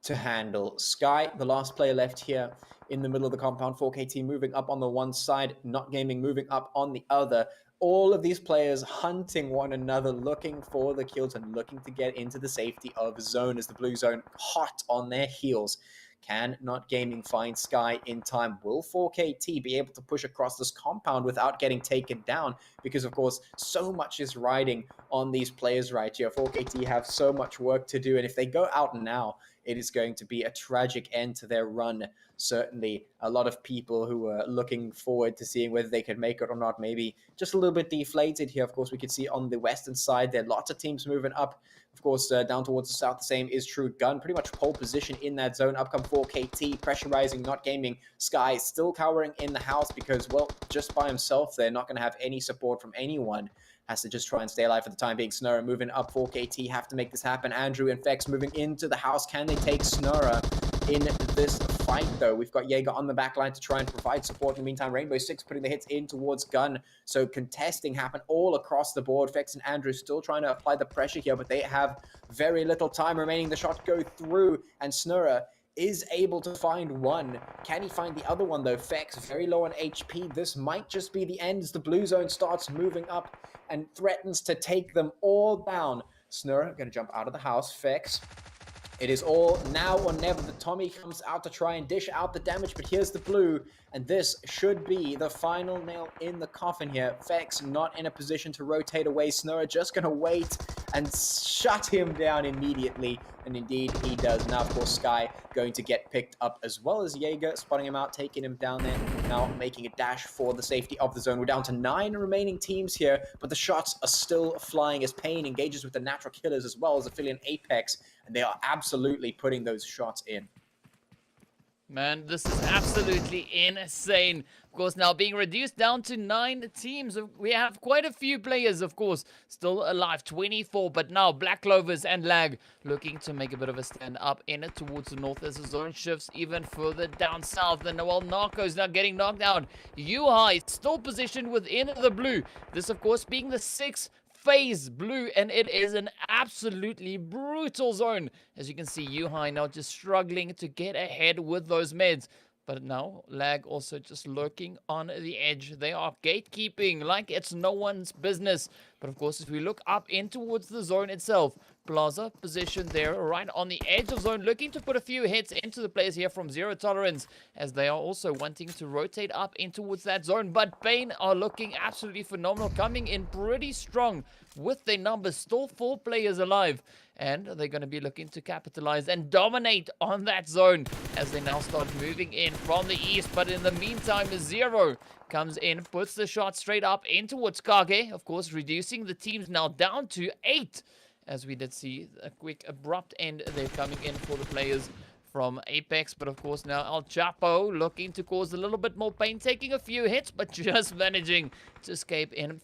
to handle. Sky, the last player left here in the middle of the compound. 4KT moving up on the one side, Not Gaming moving up on the other. All of these players hunting one another, looking for the kills and looking to get into the safety of zone as the blue zone hot on their heels. Can Not Gaming find Sky in time? Will 4KT be able to push across this compound without getting taken down? Because, of course, so much is riding on these players right here. 4KT have so much work to do, and if they go out now, it is going to be a tragic end to their run. Certainly, a lot of people who are looking forward to seeing whether they can make it or not, maybe just a little bit deflated here. Of course, we can see on the western side, there are lots of teams moving up. Of course, down towards the south, the same is true. Gun, pretty much pole position in that zone. Up come 4KT, pressurizing, Not Gaming. Sky still cowering in the house because, well, just by himself, they're not going to have any support from anyone. Has to just try and stay alive for the time being. Snurra moving up. 4KT have to make this happen. Andrew and Fex moving into the house. Can they take Snurra in this fight, though? We've got Jaeger on the back line to try and provide support. In the meantime, Rainbow Six putting the hits in towards Gun. So contesting happen all across the board. Fex and Andrew still trying to apply the pressure here, but they have very little time remaining. The shot go through, and Snurra is able to find one. Can he find the other one, though? Fex very low on HP. This might just be the end as the blue zone starts moving up and threatens to take them all down. Snurra going to jump out of the house. Fex, it is all now or never. The Tommy comes out to try and dish out the damage, but here's the blue, and this should be the final nail in the coffin here. Fex not in a position to rotate away. Snurra just going to wait and shut him down immediately, and indeed he does. Now, of course, Sky going to get picked up as well as Jaeger, spotting him out, taking him down there, now making a dash for the safety of the zone. We're down to 9 remaining teams here, but the shots are still flying as Pain engages with the natural killers as well as Aphelion Apex, and they are absolutely putting those shots in. Man, this is absolutely insane. Of course, now being reduced down to 9 teams. We have quite a few players, of course, still alive. 24, but now Black Clovers and Lag looking to make a bit of a stand up in it towards the north as the zone shifts even further down south. And Noel Narco's now getting knocked down. Yuhai still positioned within the blue. This, of course, being the 6th phase blue, and it is an absolutely brutal zone. As you can see, Yuhai now just struggling to get ahead with those meds. But now, Lag also just lurking on the edge. They are gatekeeping like it's no one's business. But of course, if we look up in towards the zone itself, Plaza positioned there right on the edge of zone, looking to put a few hits into the players here from Zero Tolerance, as they are also wanting to rotate up in towards that zone. But Bane are looking absolutely phenomenal, coming in pretty strong with their numbers, still 4 players alive. And they're going to be looking to capitalize and dominate on that zone as they now start moving in from the east. But in the meantime, Zero comes in, puts the shot straight up in towards Kage. Of course, reducing the teams now down to 8. As we did see a quick abrupt end there coming in for the players from Apex. But of course now El Chapo looking to cause a little bit more pain, taking a few hits, but just managing to escape in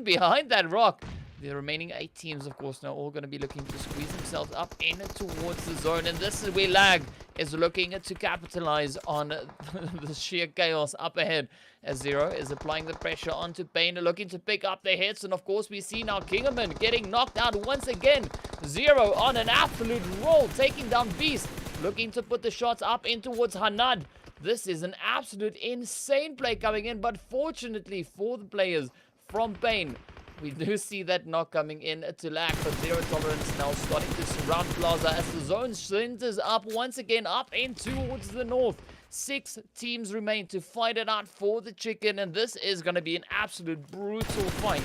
behind that rock. The remaining 8 teams, of course, now all going to be looking to squeeze themselves up in towards the zone. And this is where Lag is looking to capitalize on the sheer chaos up ahead. As Zero is applying the pressure onto Bane, looking to pick up the hits. And of course, we see now Kingerman getting knocked out once again. Zero on an absolute roll, taking down Beast, looking to put the shots up in towards Hanad. This is an absolute insane play coming in, but fortunately for the players from Bane, we do see that knock coming in to Lag, but Zero Tolerance now starting to surround Plaza as the zone centers up once again up in towards the north. 6 teams remain to fight it out for the chicken, and this is going to be an absolute brutal fight.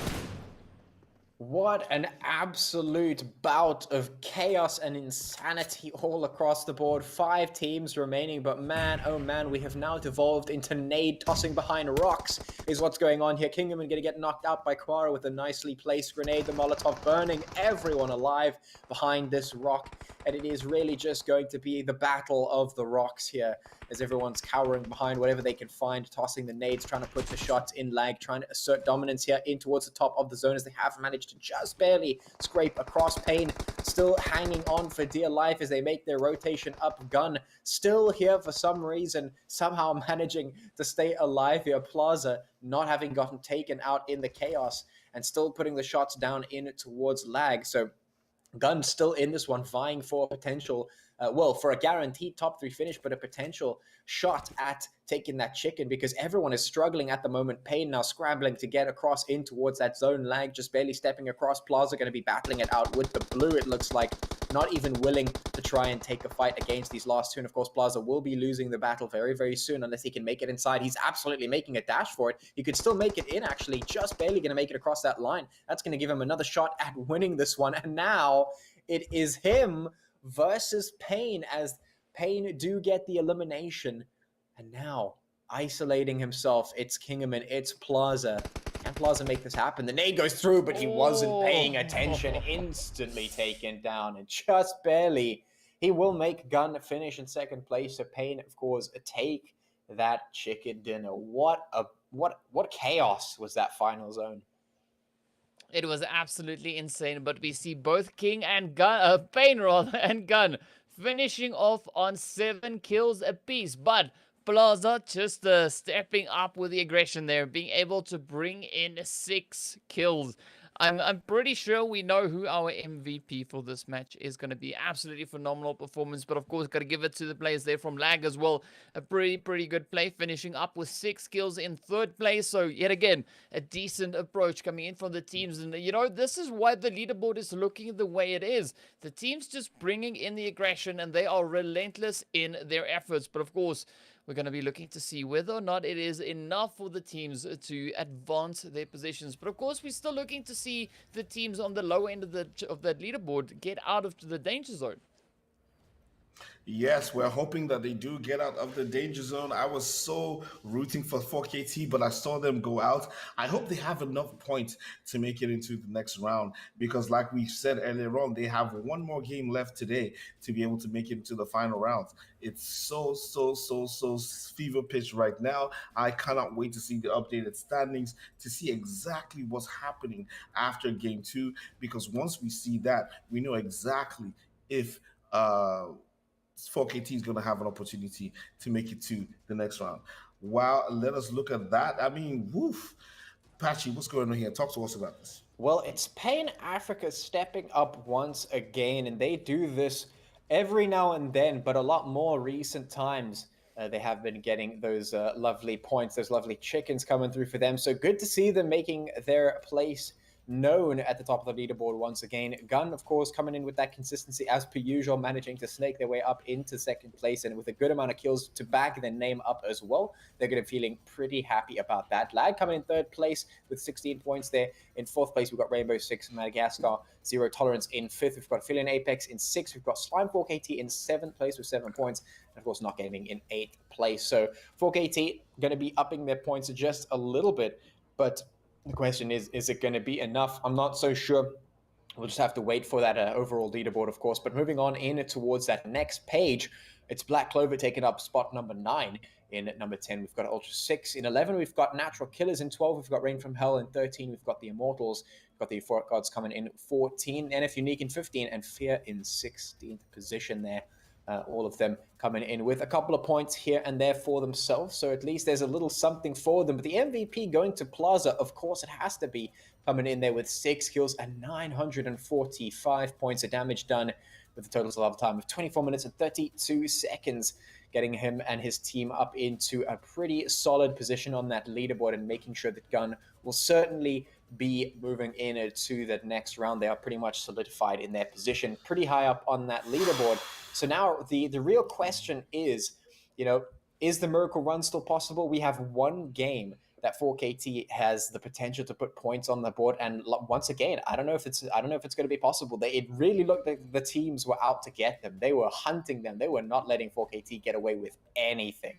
What an absolute bout of chaos and insanity all across the board. 5 teams remaining, but man, oh man, we have now devolved into nade tossing behind rocks is what's going on here. Kingdom going to get knocked out by Quara with a nicely placed grenade. The Molotov burning everyone alive behind this rock. And it is really just going to be the battle of the rocks here as everyone's cowering behind whatever they can find, tossing the nades, trying to put the shots in lag, trying to assert dominance here in towards the top of the zone as they have managed to just barely scrape across. Pain still hanging on for dear life as they make their rotation up. Gun still here for some reason, somehow managing to stay alive here. Plaza not having gotten taken out in the chaos and still putting the shots down in towards lag. So Gun still in this one, vying for potential, for a guaranteed top 3 finish, but a potential shot at taking that chicken because everyone is struggling at the moment. Pain now scrambling to get across in towards that zone. Lag just barely stepping across. Plaza going to be battling it out with the blue, it looks like. Not even willing to try and take a fight against these last 2. And of course, Plaza will be losing the battle very, very soon unless he can make it inside. He's absolutely making a dash for it. He could still make it in, actually. Just barely going to make it across that line. That's going to give him another shot at winning this one. And now it is him versus Pain as Pain do get the elimination. And now, isolating himself, it's Kingerman, it's Plaza. Can Plaza make this happen? The nade goes through, but he wasn't paying attention. Instantly taken down, and just barely. He will make Gun finish in second place. So Pain, of course, take that chicken dinner. What chaos was that final zone? It was absolutely insane, but we see both King and Gun, Pain rather, and Gun finishing off on 7 kills apiece. But Plaza just stepping up with the aggression there, being able to bring in 6 kills. I'm pretty sure we know who our MVP for this match is going to be. Absolutely phenomenal performance, but of course, got to give it to the players there from Lag as well. A pretty good play, finishing up with 6 kills in 3rd place. So yet again, a decent approach coming in from the teams. And you know, this is why the leaderboard is looking the way it is. The teams just bringing in the aggression, and they are relentless in their efforts. But of course, we're going to be looking to see whether or not it is enough for the teams to advance their positions. But of course, we're still looking to see the teams on the low end of the leaderboard get out of the danger zone. Yes, we're hoping that they do get out of the danger zone. I was so rooting for 4KT, but I saw them go out. I hope they have enough points to make it into the next round because, like we said earlier on, they have one more game left today to be able to make it into the final rounds. It's so fever pitch right now. I cannot wait to see the updated standings to see exactly what's happening after game 2 because once we see that, we know exactly if 4KT is going to have an opportunity to make it to the next round. Wow, let us look at that. I mean, woof. Patchy, what's going on here? Talk to us about this. Well, it's Pain Africa stepping up once again, and they do this every now and then, but a lot more recent times. They have been getting those lovely points, those lovely chickens coming through for them. So good to see them making their place known at the top of the leaderboard once again. Gun, of course, coming in with that consistency as per usual, managing to snake their way up into second place and with a good amount of kills to back their name up as well. They're going to be feeling pretty happy about that. Lag coming in 3rd place with 16 points there. In 4th place, we've got Rainbow 6, Madagascar, Zero Tolerance in 5th. We've got Aphelion Apex in 6th. We've got Slime 4KT in 7th place with 7 points. And of course, Not Gaming in 8th place. So 4KT going to be upping their points just a little bit, but the question is it going to be enough? I'm not so sure. We'll just have to wait for that overall leaderboard, of course. But moving on in towards that next page, it's Black Clover taking up spot number 9. In at number 10, we've got Ultra 6. In 11, we've got Natural Killers. In 12, we've got Rain from Hell. In 13, we've got the Immortalz. We've got the Euphoric Gods coming in 14. NFxUnique in 15. And Fear in 16th position there. All of them coming in with a couple of points here and there for themselves. So at least there's a little something for them. But the MVP going to Plaza, of course, it has to be coming in there with 6 kills and 945 points of damage done with a total survival time of 24 minutes and 32 seconds, getting him and his team up into a pretty solid position on that leaderboard and making sure that Gun will certainly be moving into the next round. They are pretty much solidified in their position, pretty high up on that leaderboard. So now the real question is, you know, is the miracle run still possible? We have one game that 4KT has the potential to put points on the board. And once again, I don't know if it's going to be possible. It really looked like the teams were out to get them. They were hunting them. They were not letting 4KT get away with anything.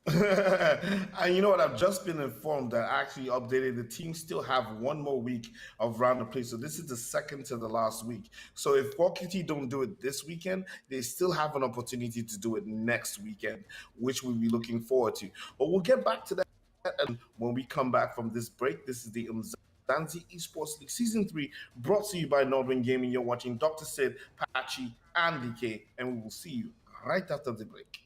And you know what? I've just been informed that actually updated. The teams still have one more week of round of play. So this is the second to the last week. So if 4KT don't do it this weekend, they still have an opportunity to do it next weekend, which we'll be looking forward to. But we'll get back to that when we come back from this break. This is the Umzansi Esports League Season 3, brought to you by Northern Gaming. You're watching Dr. Sid, Patchy, and DK, and we will see you right after the break.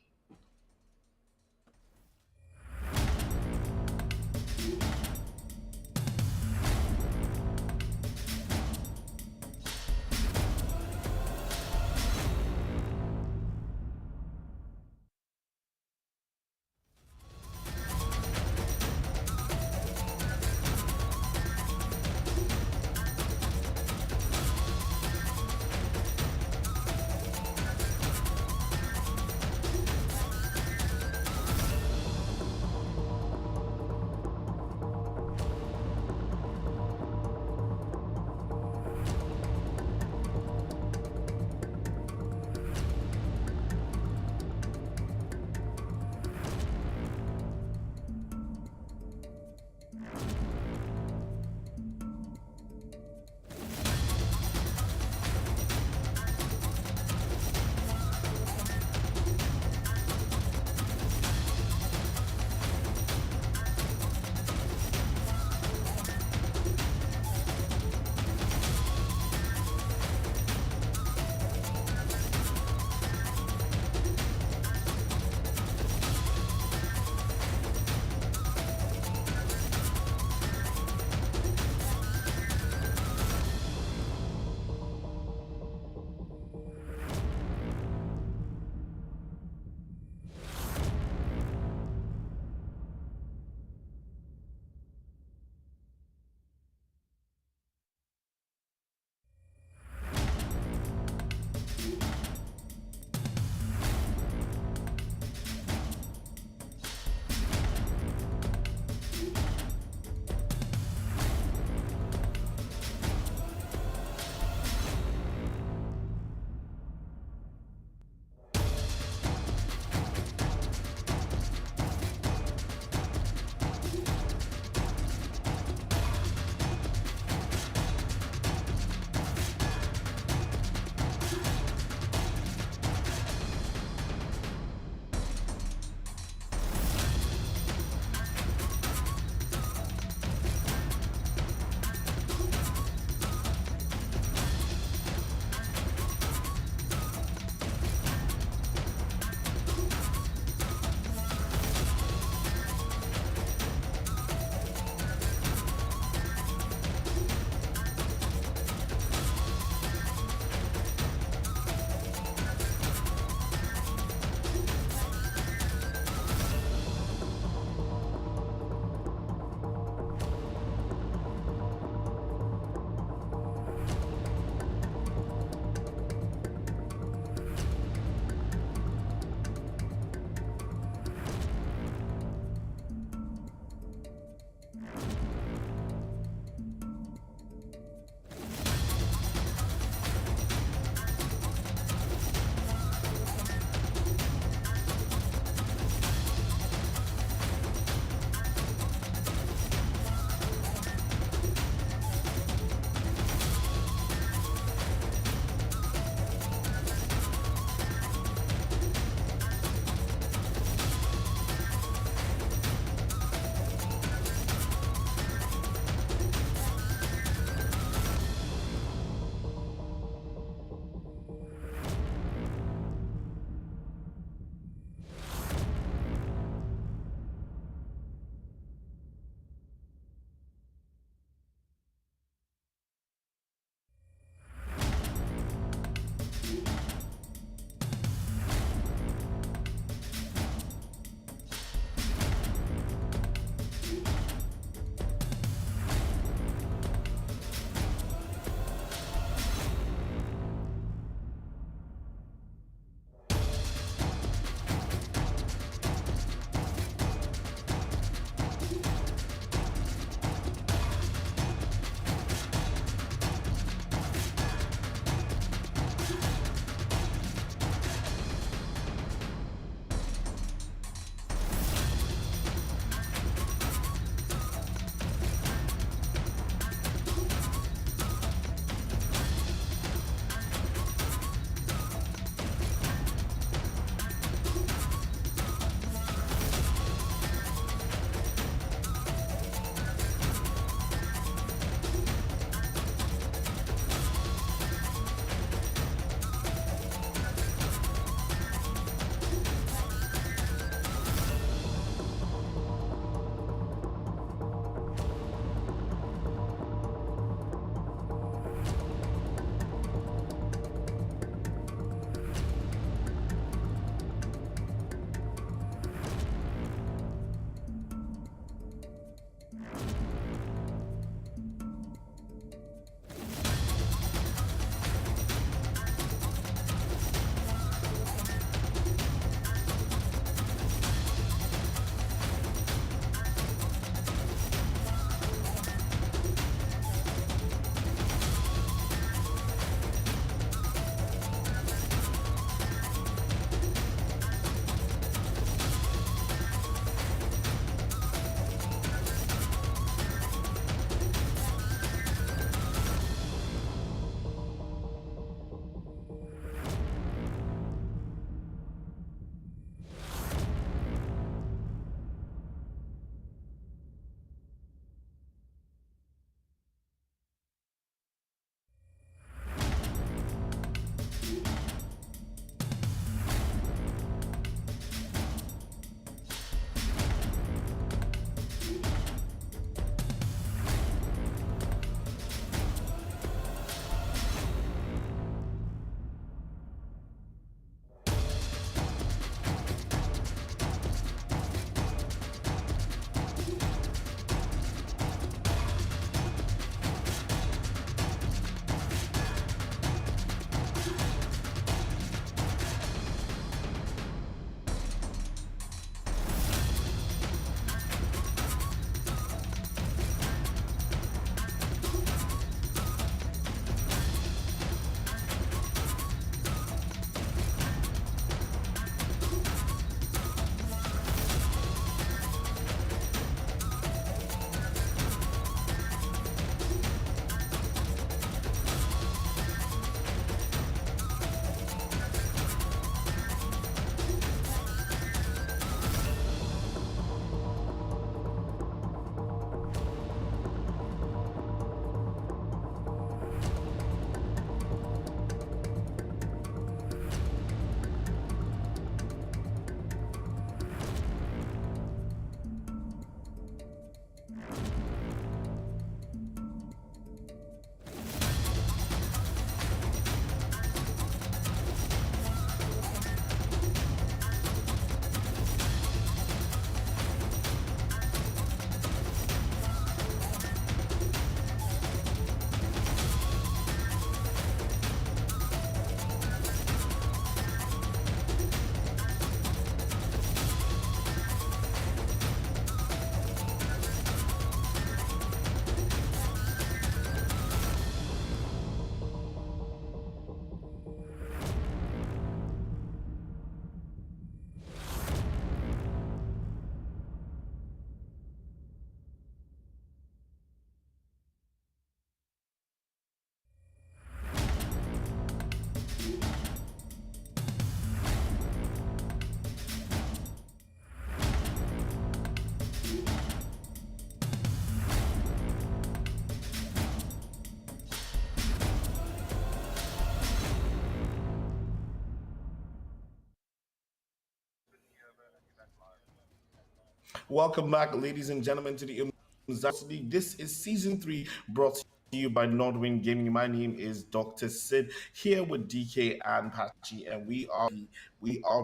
Welcome back, ladies and gentlemen, to the Umzansi League. This is season 3, brought to you by Nordwind Gaming. My name is Dr. Sid, here with DK and Patchy, and we are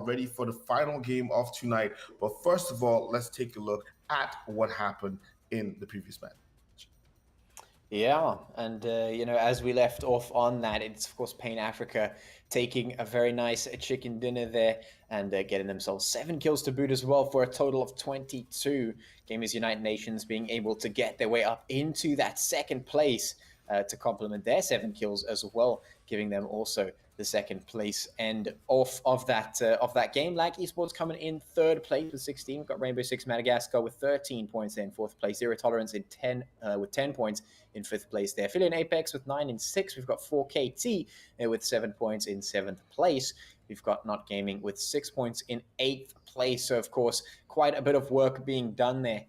ready for the final game of tonight. But first of all, let's take a look at what happened in the previous match. Yeah, and as we left off on that, it's of course Pain Africa taking a very nice chicken dinner there and getting themselves 7 kills to boot as well for a total of 22. Gamers United Nations being able to get their way up into that second place to complement their 7 kills as well, giving them also the second place. And off of that game, Lag Esports coming in 3rd place with 16. We've got Rainbow Six Madagascar with 13 points in 4th place. Zero Tolerance in 10 with 10 points in 5th place there. Aphelion Apex with 9 and 6. We've got 4KT with 7 points in 7th place. We've got Not Gaming with 6 points in 8th place. So of course, quite a bit of work being done there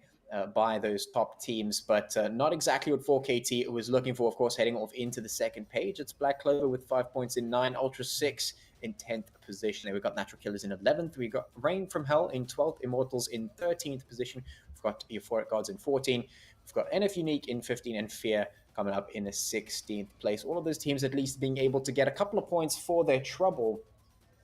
by those top teams, but not exactly what 4KT was looking for, of course, heading off into the second page. It's Black Clover with 5 points in 9, Ultra 6 in 10th position. We've got Natural Killers in 11th. We've got Rain from Hell in 12th, Immortalz in 13th position. We've got Euphoric Gods in 14. We've got NFxUnique in 15, and Fear coming up in the 16th place. All of those teams at least being able to get a couple of points for their trouble,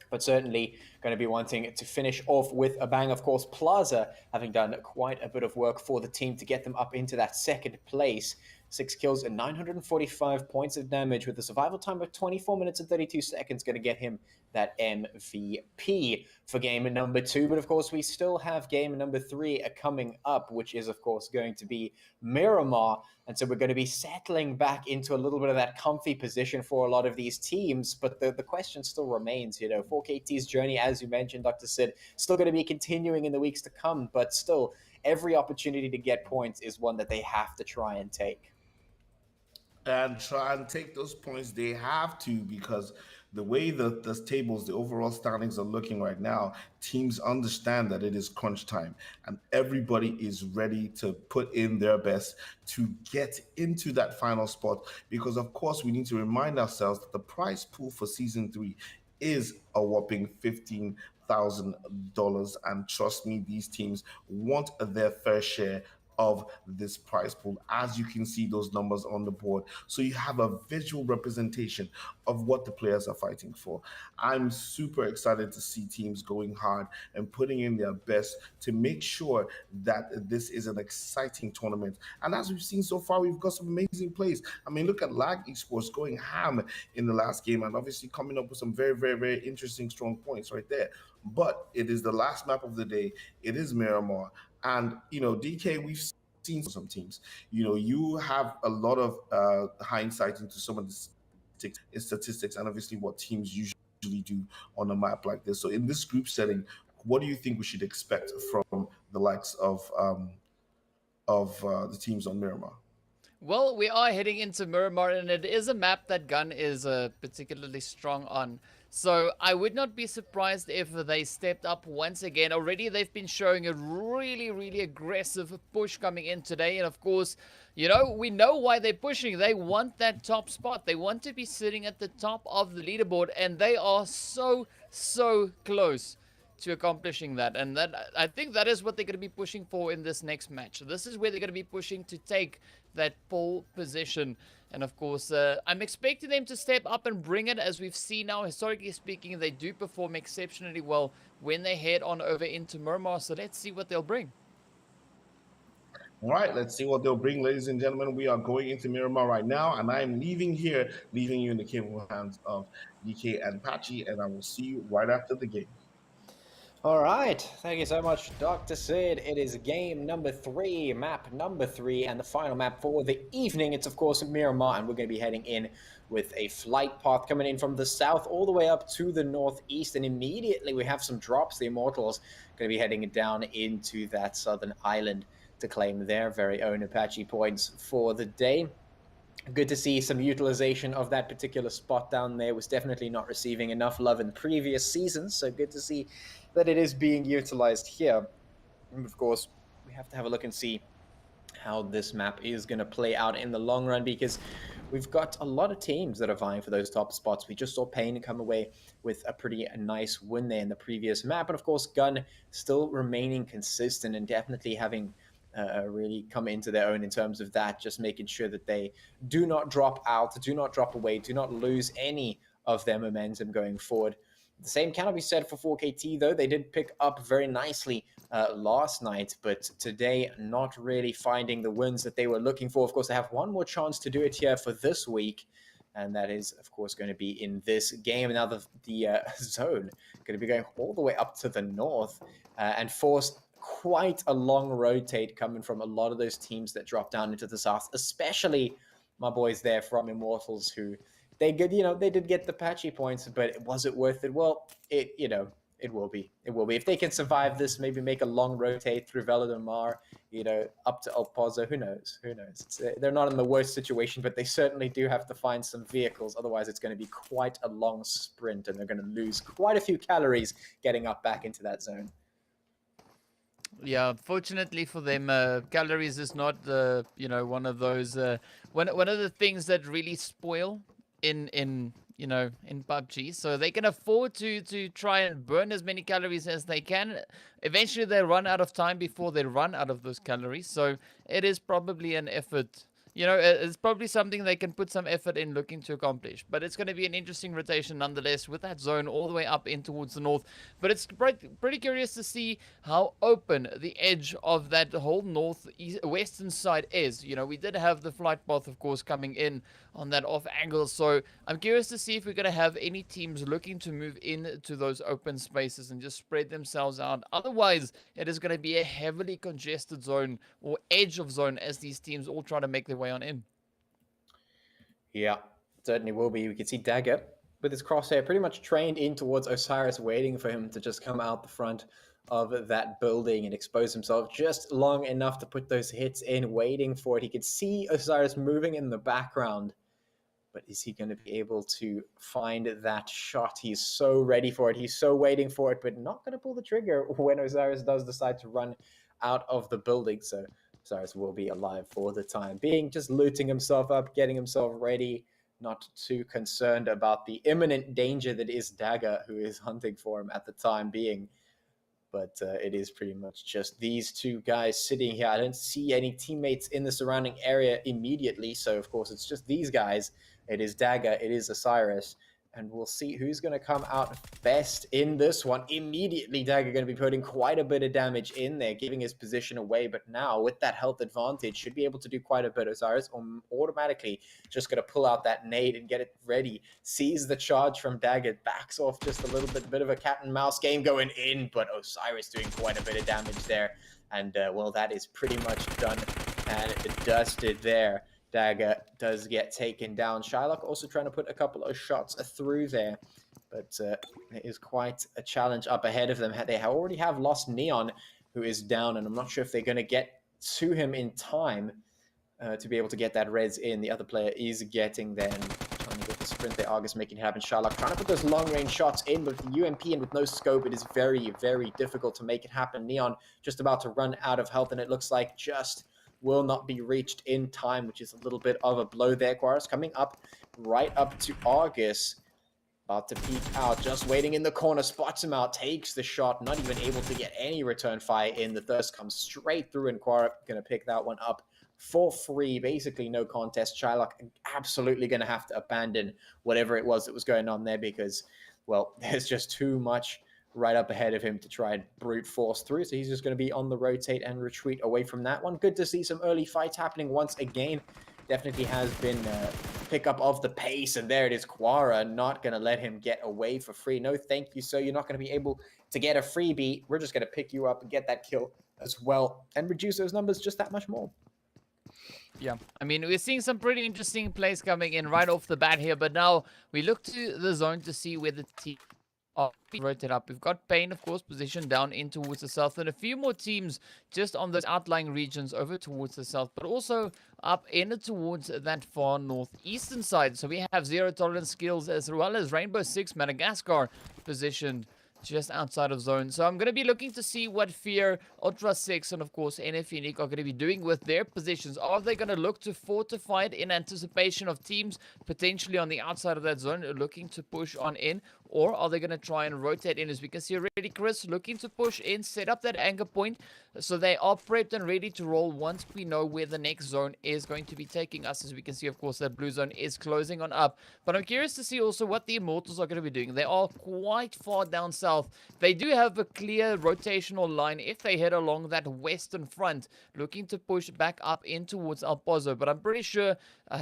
but certainly going to be wanting to finish off with a bang. Of course, Plaza having done quite a bit of work for the team to get them up into that second place. 6 kills and 945 points of damage with a survival time of 24 minutes and 32 seconds. Going to get him that MVP for game number 2. But of course, we still have game number 3 coming up, which is of course going to be Miramar. And so we're going to be settling back into a little bit of that comfy position for a lot of these teams. But the question still remains, 4KT's journey, as you mentioned, Dr. Sid, still going to be continuing in the weeks to come. But still, every opportunity to get points is one that they have to try and take. And try and take those points. They have to, because the way the tables, the overall standings are looking right now, teams understand that it is crunch time and everybody is ready to put in their best to get into that final spot. Because of course we need to remind ourselves that the prize pool for season 3 is a whopping $15,000, and trust me, these teams want their fair share of this prize pool. As you can see those numbers on the board, so you have a visual representation of what the players are fighting for. I'm super excited to see teams going hard and putting in their best to make sure that this is an exciting tournament. And as we've seen so far, we've got some amazing plays. I mean, look at Lag Esports going ham in the last game and obviously coming up with some very, very, very interesting strong points right there. But it is the last map of the day. It is Miramar. And, DK, we've seen some teams. You have a lot of hindsight into some of the statistics and obviously what teams usually do on a map like this. So in this group setting, what do you think we should expect from the likes of the teams on Miramar? Well, we are heading into Miramar, and it is a map that Gun is particularly strong on. So I would not be surprised if they stepped up once again. Already they've been showing a really, really aggressive push coming in today. And of course, we know why they're pushing. They want that top spot. They want to be sitting at the top of the leaderboard. And they are so, so close to accomplishing that. And I think that is what they're going to be pushing for in this next match. This is where they're going to be pushing to take that pole position. And of course, I'm expecting them to step up and bring it. As we've seen now, historically speaking, they do perform exceptionally well when they head on over into Miramar. So let's see what they'll bring. All right, let's see what they'll bring, ladies and gentlemen. We are going into Miramar right now, and I'm leaving you in the capable hands of DK and Patchy, and I will see you right after the game. All right, thank you so much, Dr. Sid. It is game number 3, map number 3, and the final map for the evening. It's, of course, Miramar, and we're going to be heading in with a flight path coming in from the south all the way up to the northeast, and immediately we have some drops. The Immortalz going to be heading down into that southern island to claim their very own Apache points for the day. Good to see some utilization of that particular spot down there. Was definitely not receiving enough love in previous seasons, so good to see that it is being utilized here. And of course, we have to have a look and see how this map is going to play out in the long run, because we've got a lot of teams that are vying for those top spots. We just saw Payne come away with a pretty nice win there in the previous map. And of course, Gun still remaining consistent and definitely having really come into their own in terms of that, just making sure that they do not drop out, do not drop away, do not lose any of their momentum going forward. The same cannot be said for 4KT, though. They did pick up very nicely last night, but today not really finding the wins that they were looking for. Of course, they have one more chance to do it here for this week, and that is, of course, going to be in this game. Now the zone going to be going all the way up to the north and force quite a long rotate coming from a lot of those teams that drop down into the south, especially my boys there from Immortalz, who they did get the patchy points, but was it worth it? Well, it will be. It will be. If they can survive this, maybe make a long rotate through Velodomar, up to El Pozo, who knows? Who knows? They're not in the worst situation, but they certainly do have to find some vehicles. Otherwise, it's going to be quite a long sprint, and they're going to lose quite a few calories getting up back into that zone. Yeah, fortunately for them, calories is not one of those one of the things that really spoil in PUBG. So they can afford to try and burn as many calories as they can. Eventually they run out of time before they run out of those calories. So it is probably an effort. It's probably something they can put some effort in looking to accomplish. But it's going to be an interesting rotation nonetheless with that zone all the way up in towards the north. But it's pretty curious to see how open the edge of that whole western side is. We did have the flight path, of course, coming in on that off angle. So I'm curious to see if we're going to have any teams looking to move into those open spaces and just spread themselves out. Otherwise, it is going to be a heavily congested zone or edge of zone as these teams all try to make their way on in. Yeah, certainly will be. We can see Dagger with his crosshair pretty much trained in towards Osiris, waiting for him to just come out the front of that building and expose himself just long enough to put those hits in, waiting for it. He could see Osiris moving in the background, but is he going to be able to find that shot? He's so ready for it. He's so waiting for it, but not going to pull the trigger when Osiris does decide to run out of the building. So Osiris will be alive for the time being, just looting himself up, getting himself ready, not too concerned about the imminent danger that is Dagger, who is hunting for him at the time being. But it is pretty much just these two guys sitting here. I don't see any teammates in the surrounding area immediately, so of course it's just these guys. It is Dagger, it is Osiris, and we'll see who's going to come out best in this one. Immediately, Dagger going to be putting quite a bit of damage in there, giving his position away. But now, with that health advantage, should be able to do quite a bit. Osiris automatically just going to pull out that nade and get it ready. Sees the charge from Dagger, backs off just a little bit of a cat and mouse game going in, but Osiris doing quite a bit of damage there. And, well, that is pretty much done and dusted there. Dagger does get taken down. Shylock also trying to put a couple of shots through there, but it is quite a challenge up ahead of them. They already have lost Neon, who is down, and I'm not sure if they're going to get to him in time to be able to get that res in. The other player is getting there and trying to get the sprint there. Argus making it happen. Shylock trying to put those long-range shots in, but with the UMP and with no scope, it is very, very difficult to make it happen. Neon just about to run out of health, and it looks like just will not be reached in time, which is a little bit of a blow there. Quares coming up, right up to Argus. About to peek out, just waiting in the corner, spots him out, takes the shot, not even able to get any return fire in. The Thirst comes straight through, and Quares going to pick that one up for free. Basically no contest. Shylock absolutely going to have to abandon whatever it was that was going on there because, well, there's just too much right up ahead of him to try and brute force through. So he's just going to be on the rotate and retreat away from that one. Good to see some early fights happening once again. Definitely has been pickup of the pace. And there it is. Quara not going to let him get away for free. No, thank you, sir. You're not going to be able to get a freebie. We're just going to pick you up and get that kill as well and reduce those numbers just that much more. Yeah, I mean, we're seeing some pretty interesting plays coming in right off the bat here. But now we look to the zone to see where the team rotate up. We've got Payne, of course, positioned down in towards the south, and a few more teams just on those outlying regions over towards the south, but also up in towards that far northeastern side. So we have Zero Tolerance Skills as well as Rainbow Six Madagascar positioned just outside of zone. So I'm going to be looking to see what Fear, Ultra 6, and of course NFxUnique are going to be doing with their positions. Are they going to look to fortify it in anticipation of teams potentially on the outside of that zone looking to push on in? Or are they going to try and rotate in? As we can see already, Chris looking to push in, set up that anchor point so they are prepped and ready to roll once we know where the next zone is going to be taking us. As we can see, of course, that blue zone is closing on up. But I'm curious to see also what the Immortalz are going to be doing. They are quite far down south. They do have a clear rotational line if they head along that western front, looking to push back up in towards El Pozo. But I'm pretty sure,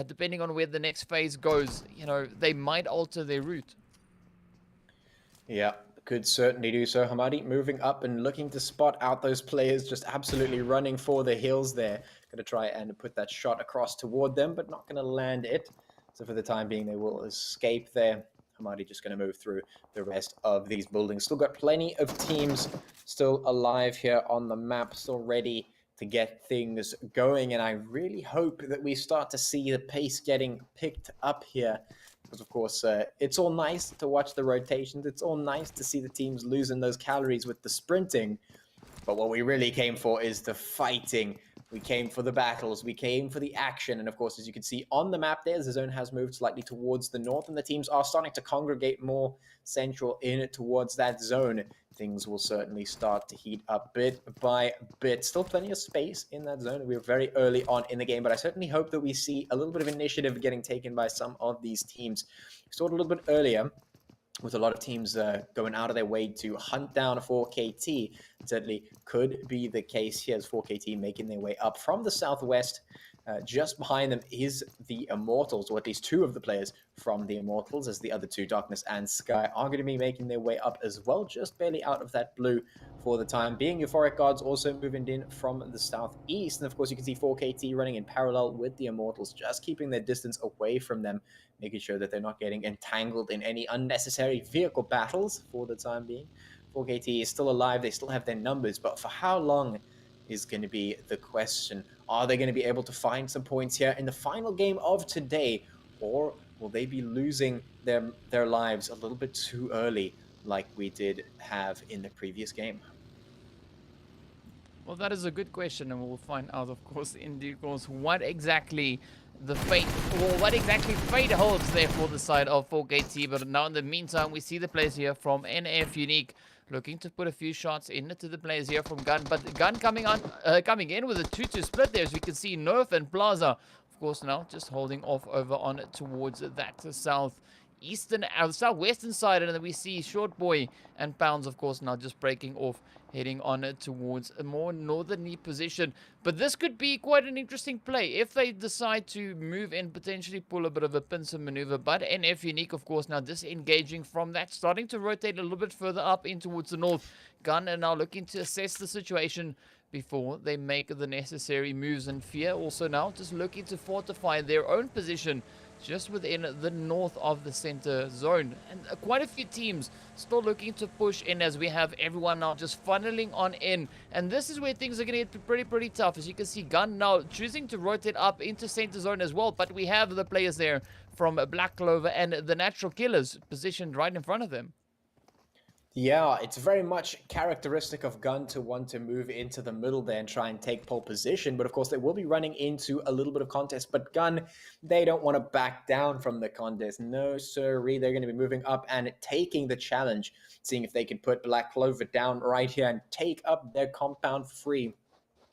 depending on where the next phase goes, you know, they might alter their route. Yeah, could certainly do so. Hamadi moving up and looking to spot out those players just absolutely running for the hills there. Going to try and put that shot across toward them, but not going to land it. So for the time being, they will escape there. Hamadi just going to move through the rest of these buildings. Still got plenty of teams still alive here on the map, still ready to get things going. And I really hope that we start to see the pace getting picked up here. Because, of course, it's all nice to watch the rotations. It's all nice to see the teams losing those calories with the sprinting. But what we really came for is the fighting. We came for the battles. We came for the action. And, of course, as you can see on the map there, the zone has moved slightly towards the north. And the teams are starting to congregate more central in towards that zone. Things will certainly start to heat up bit by bit. Still plenty of space in that zone. We're very early on in the game, but I certainly hope that we see a little bit of initiative getting taken by some of these teams. We saw it a little bit earlier with a lot of teams going out of their way to hunt down a 4KT. Certainly could be the case here as 4KT making their way up from the southwest. Just behind them is the Immortalz, or at least two of the players from the Immortalz, as the other two, Darkness and Sky, are going to be making their way up as well, just barely out of that blue for the time being. Euphoric guards also moving in from the southeast, and of course you can see 4KT running in parallel with the Immortalz, just keeping their distance away from them, making sure that they're not getting entangled in any unnecessary vehicle battles for the time being. 4KT is still alive, they still have their numbers, but for how long is going to be the question. Are they going to be able to find some points here in the final game of today, or will they be losing their lives a little bit too early like we did have in the previous game? Well, that is a good question, and we'll find out, of course, in due course, what exactly the fate, or what exactly fate holds there for the side of 4KT. But now in the meantime, we see the players here from NFxUnique looking to put a few shots into the players here from Gun, but Gun coming in with a 2-2 split there, as we can see Nerf and Plaza, of course, now just holding off over on towards that southwestern side, and then we see Short Boy and Pounds, of course, now just breaking off, heading on towards a more northerly position. But this could be quite an interesting play if they decide to move in, potentially pull a bit of a pincer maneuver. But NFxUnique, of course, now disengaging from that, starting to rotate a little bit further up in towards the north. Gun are now looking to assess the situation before they make the necessary moves, and Fear also now just looking to fortify their own position just within the north of the center zone. And quite a few teams still looking to push in, as we have everyone now just funneling on in. And this is where things are going to get pretty tough. As you can see, Gun now choosing to rotate up into center zone as well. But we have the players there from Black Clover and the Natural Killers positioned right in front of them. Yeah, it's very much characteristic of Gun to want to move into the middle there and try and take pole position. But of course, they will be running into a little bit of contest. But Gun, they don't want to back down from the contest. No, sirree. They're going to be moving up and taking the challenge, seeing if they can put Black Clover down right here and take up their compound for free.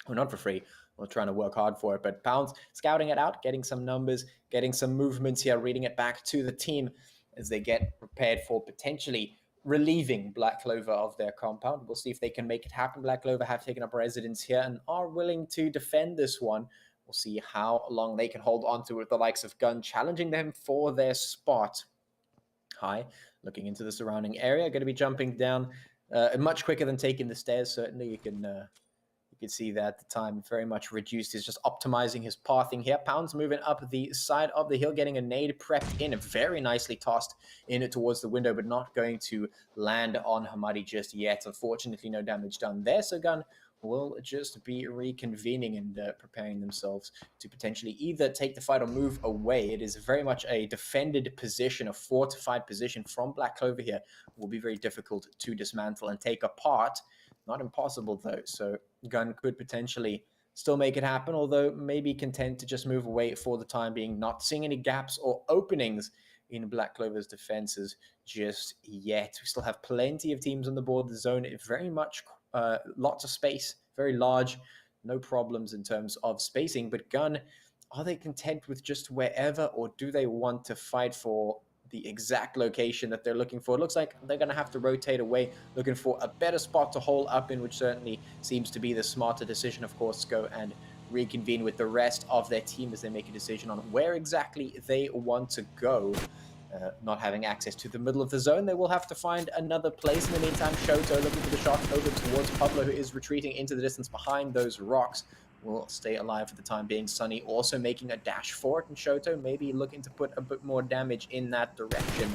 Well, not for free. We're trying to work hard for it. But Pounds scouting it out, getting some numbers, getting some movements here, reading it back to the team as they get prepared for potentially relieving Black Clover of their compound. We'll see if they can make it happen. Black Clover have taken up residence here and are willing to defend this one. We'll see how long they can hold on to it with the likes of Gun, challenging them for their spot. High, looking into the surrounding area, going to be jumping down much quicker than taking the stairs. Certainly, you can see that the time very much reduced. He's just optimizing his pathing here. Pounds moving up the side of the hill, getting a nade prepped in, very nicely tossed in it towards the window, but not going to land on Hamadi just yet. Unfortunately, no damage done there. So Gun will just be reconvening and preparing themselves to potentially either take the fight or move away. It is very much a defended position, a fortified position from Black Clover here. It will be very difficult to dismantle and take apart. Not impossible, though, so Gun could potentially still make it happen, although maybe content to just move away for the time being, not seeing any gaps or openings in Black Clover's defenses just yet. We still have plenty of teams on the board. The zone is very much lots of space, very large, no problems in terms of spacing. But Gun, are they content with just wherever, or do they want to fight for the exact location that they're looking for? It looks like they're going to have to rotate away, looking for a better spot to hole up in, which certainly seems to be the smarter decision, of course, to go and reconvene with the rest of their team as they make a decision on where exactly they want to go. Not having access to the middle of the zone, they will have to find another place. In the meantime, Shoto looking for the shot over towards Pablo, who is retreating into the distance behind those rocks. Will stay alive for the time being. Sunny also making a dash for it, and Shoto maybe looking to put a bit more damage in that direction.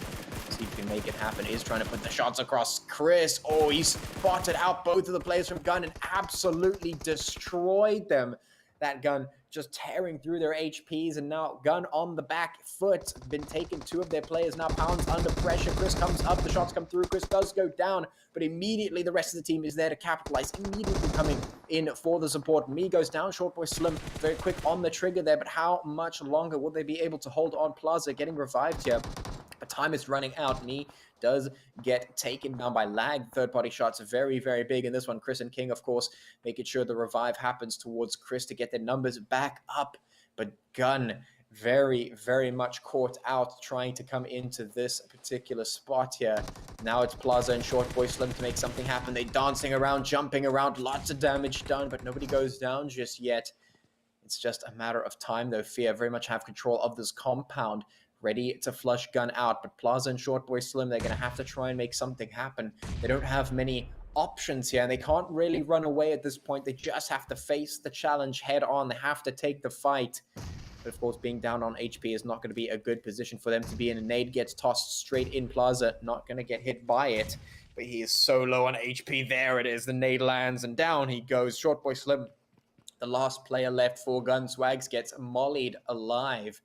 See if he can make it happen. Is trying to put the shots across Chris. Oh, he spotted out both of the players from Gun and absolutely destroyed them. That Gun just tearing through their HPs, and now Gun on the back foot. Been taking two of their players now. Pounds under pressure. Chris comes up. The shots come through. Chris does go down, but immediately the rest of the team is there to capitalize. Immediately coming in for the support. Me goes down. Short Boy Slim very quick on the trigger there, but how much longer will they be able to hold on? Plaza getting revived here. But time is running out. Me does get taken down by Lag. Third-party shots are very, very big in this one. Chris and King, of course, making sure the revive happens towards Chris to get their numbers back up. But Gun very, very much caught out trying to come into this particular spot here. Now it's Plaza and Short Boy Slim to make something happen. They're dancing around, jumping around, lots of damage done, but nobody goes down just yet. It's just a matter of time, though. Fear very much have control of this compound, ready to flush Gun out. But Plaza and Short Boy Slim, they're going to have to try and make something happen. They don't have many options here, and they can't really run away at this point. They just have to face the challenge head on. They have to take the fight. But of course, being down on HP is not going to be a good position for them to be in. A nade gets tossed straight in. Plaza not going to get hit by it, but he is so low on HP. There it is. The nade lands, and down he goes. Short Boy Slim, the last player left for Gun. Swags gets mollied alive.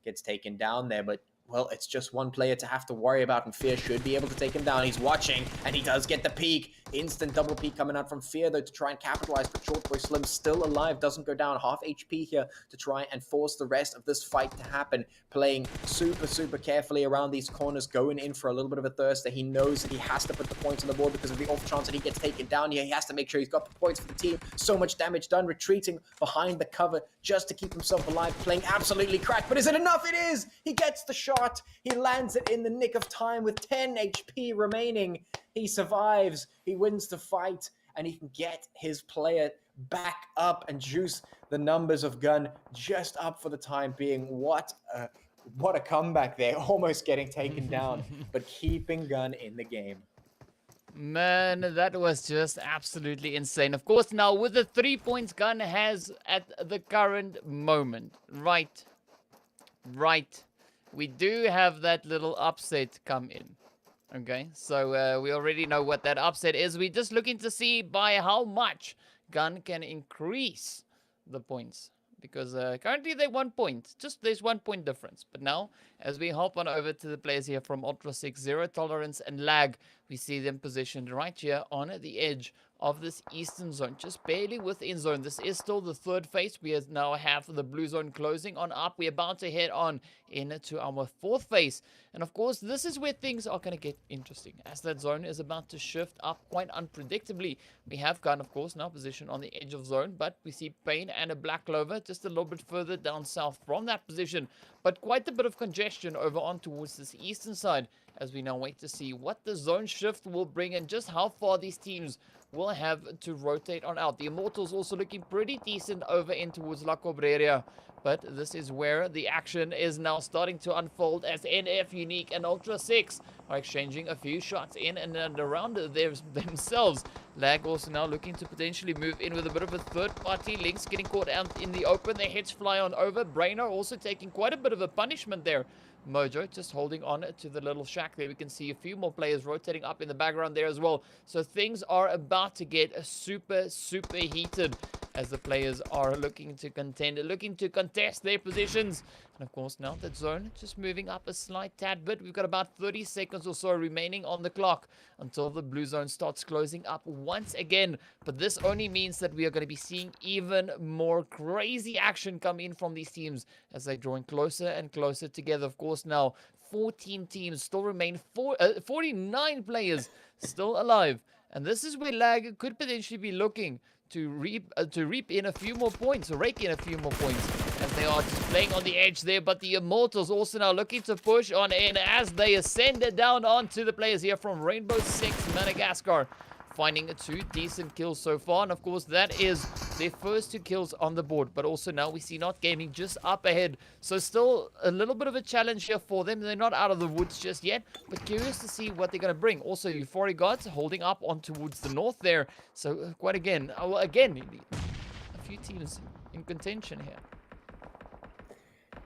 Gets taken down there, but well, it's just one player to have to worry about, and Fear should be able to take him down. He's watching, and he does get the peek. Instant double peek coming out from Fear, though, to try and capitalize, but Short Boy Slim still alive, doesn't go down. Half HP here to try and force the rest of this fight to happen. Playing super, super carefully around these corners, going in for a little bit of a thirster. He knows that he has to put the points on the board because of the off chance that he gets taken down here. He has to make sure he's got the points for the team. So much damage done, retreating behind the cover just to keep himself alive, playing absolutely cracked. But is it enough? It is! He gets the shot. He lands it in the nick of time with 10 HP remaining. He survives, he wins the fight, and he can get his player back up and juice the numbers of Gun just up for the time being. What a comeback there, almost getting taken down, but keeping Gun in the game. Man, that was just absolutely insane. Of course, now with the 3 points Gun has at the current moment, right, we do have that little upset come in. Okay, so we already know what that upset is. We're just looking to see by how much Gun can increase the points. Because currently they're 1 point. Just there's 1 point difference. But now, as we hop on over to the players here from Ultra 6, Zero Tolerance and Lag, we see them positioned right here on the edge of this eastern zone, just barely within zone. This is still the third phase. We now have the blue zone closing on up. We're about to head on into our fourth phase, and of course this is where things are going to get interesting, as that zone is about to shift up quite unpredictably. We have Gun, of course, now positioned on the edge of zone, but we see Pain and a Black Clover just a little bit further down south from that position, but quite a bit of congestion over on towards this eastern side, as we now wait to see what the zone shift will bring and just how far these teams will have to rotate on out. The Immortalz also looking pretty decent over in towards La Cobreria, but this is where the action is now starting to unfold, as NFxUnique and Ultra 6 are exchanging a few shots in and around themselves. Lag also now looking to potentially move in with a bit of a third party. Lynx getting caught out in the open. Their heads fly on over. Brainer also taking quite a bit of a punishment there Mojo just holding on to the little shack there. We can see a few more players rotating up in the background there as well. So things are about to get super heated as the players are looking to contend, looking to contest their positions. And of course, now that zone just moving up a slight tad bit. We've got about 30 seconds or so remaining on the clock until the blue zone starts closing up once again. But this only means that we are going to be seeing even more crazy action come in from these teams as they're drawing closer and closer together. Of course, now 14 teams still remain, 49 players still alive. And this is where Lag could potentially be looking to reap in a few more points, or rake in a few more points, as they are just playing on the edge there. But the Immortalz also now looking to push on in as they ascend down onto the players here from Rainbow Six Madagascar, finding 2 decent kills so far. And of course, that is their first 2 kills on the board. But also now we see Not Gaming just up ahead. So still a little bit of a challenge here for them. They're not out of the woods just yet, but curious to see what they're going to bring. Also, Euphoric Gods holding up on towards the north there. So quite again, a few teams in contention here.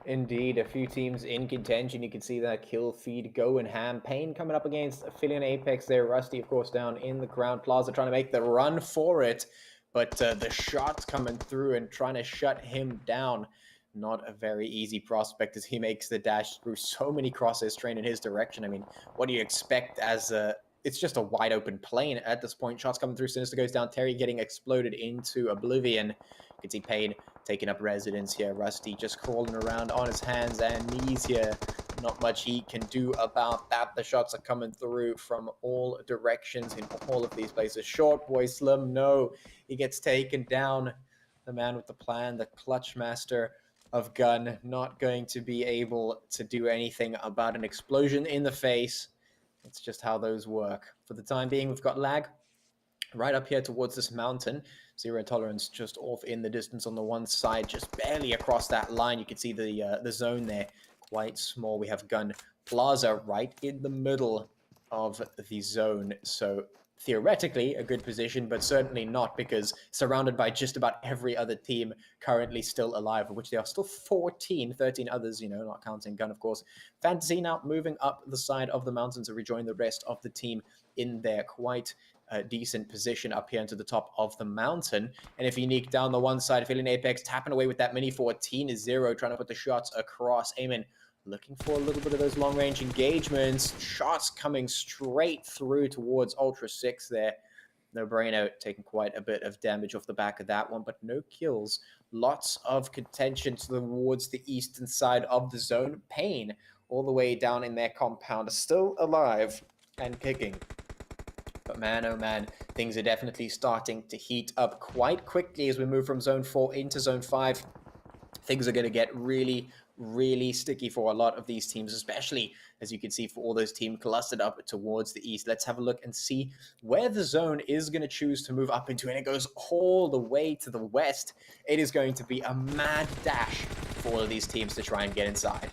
Indeed, a few teams in contention. You can see that kill feed going ham. Pain coming up against Aphelion Apex there. Rusty, of course, down in the ground plaza trying to make the run for it. But the shots coming through and trying to shut him down. Not a very easy prospect as he makes the dash through so many crosses trained in his direction. I mean, what do you expect as it's just a wide open plane at this point. Shots coming through. Sinister goes down. Terry getting exploded into oblivion. You can see Pain taking up residence here. Rusty just crawling around on his hands and knees here. Not much he can do about that. The shots are coming through from all directions in all of these places. Short boy Slim, no. He gets taken down. The man with the plan, the clutch master of gun, not going to be able to do anything about an explosion in the face. It's just how those work. For the time being, we've got Lag right up here towards this mountain. Zero tolerance just off in the distance on the one side, just barely across that line. You can see the zone there, quite small. We have Gun Plaza right in the middle of the zone. So theoretically a good position, but certainly not, because surrounded by just about every other team currently still alive, of which there are still 13 others, you know, not counting Gun, of course. Fantasy now moving up the side of the mountain to rejoin the rest of the team in their quite decent position up here into the top of the mountain. And if NFxUnique down the one side, Aphelion Apex tapping away with that mini 14-0, trying to put the shots across. Eamon looking for a little bit of those long-range engagements. Shots coming straight through towards Ultra 6 there. No brain out, taking quite a bit of damage off the back of that one, but no kills. Lots of contention towards the eastern side of the zone. Pain all the way down in their compound, still alive and kicking. But man, oh man, things are definitely starting to heat up quite quickly as we move from Zone 4 into Zone 5. Things are going to get really sticky for a lot of these teams, especially as you can see for all those teams clustered up towards the east. Let's have a look and see where the zone is going to choose to move up into, and it goes all the way to the west. It is going to be a mad dash for all of these teams to try and get inside.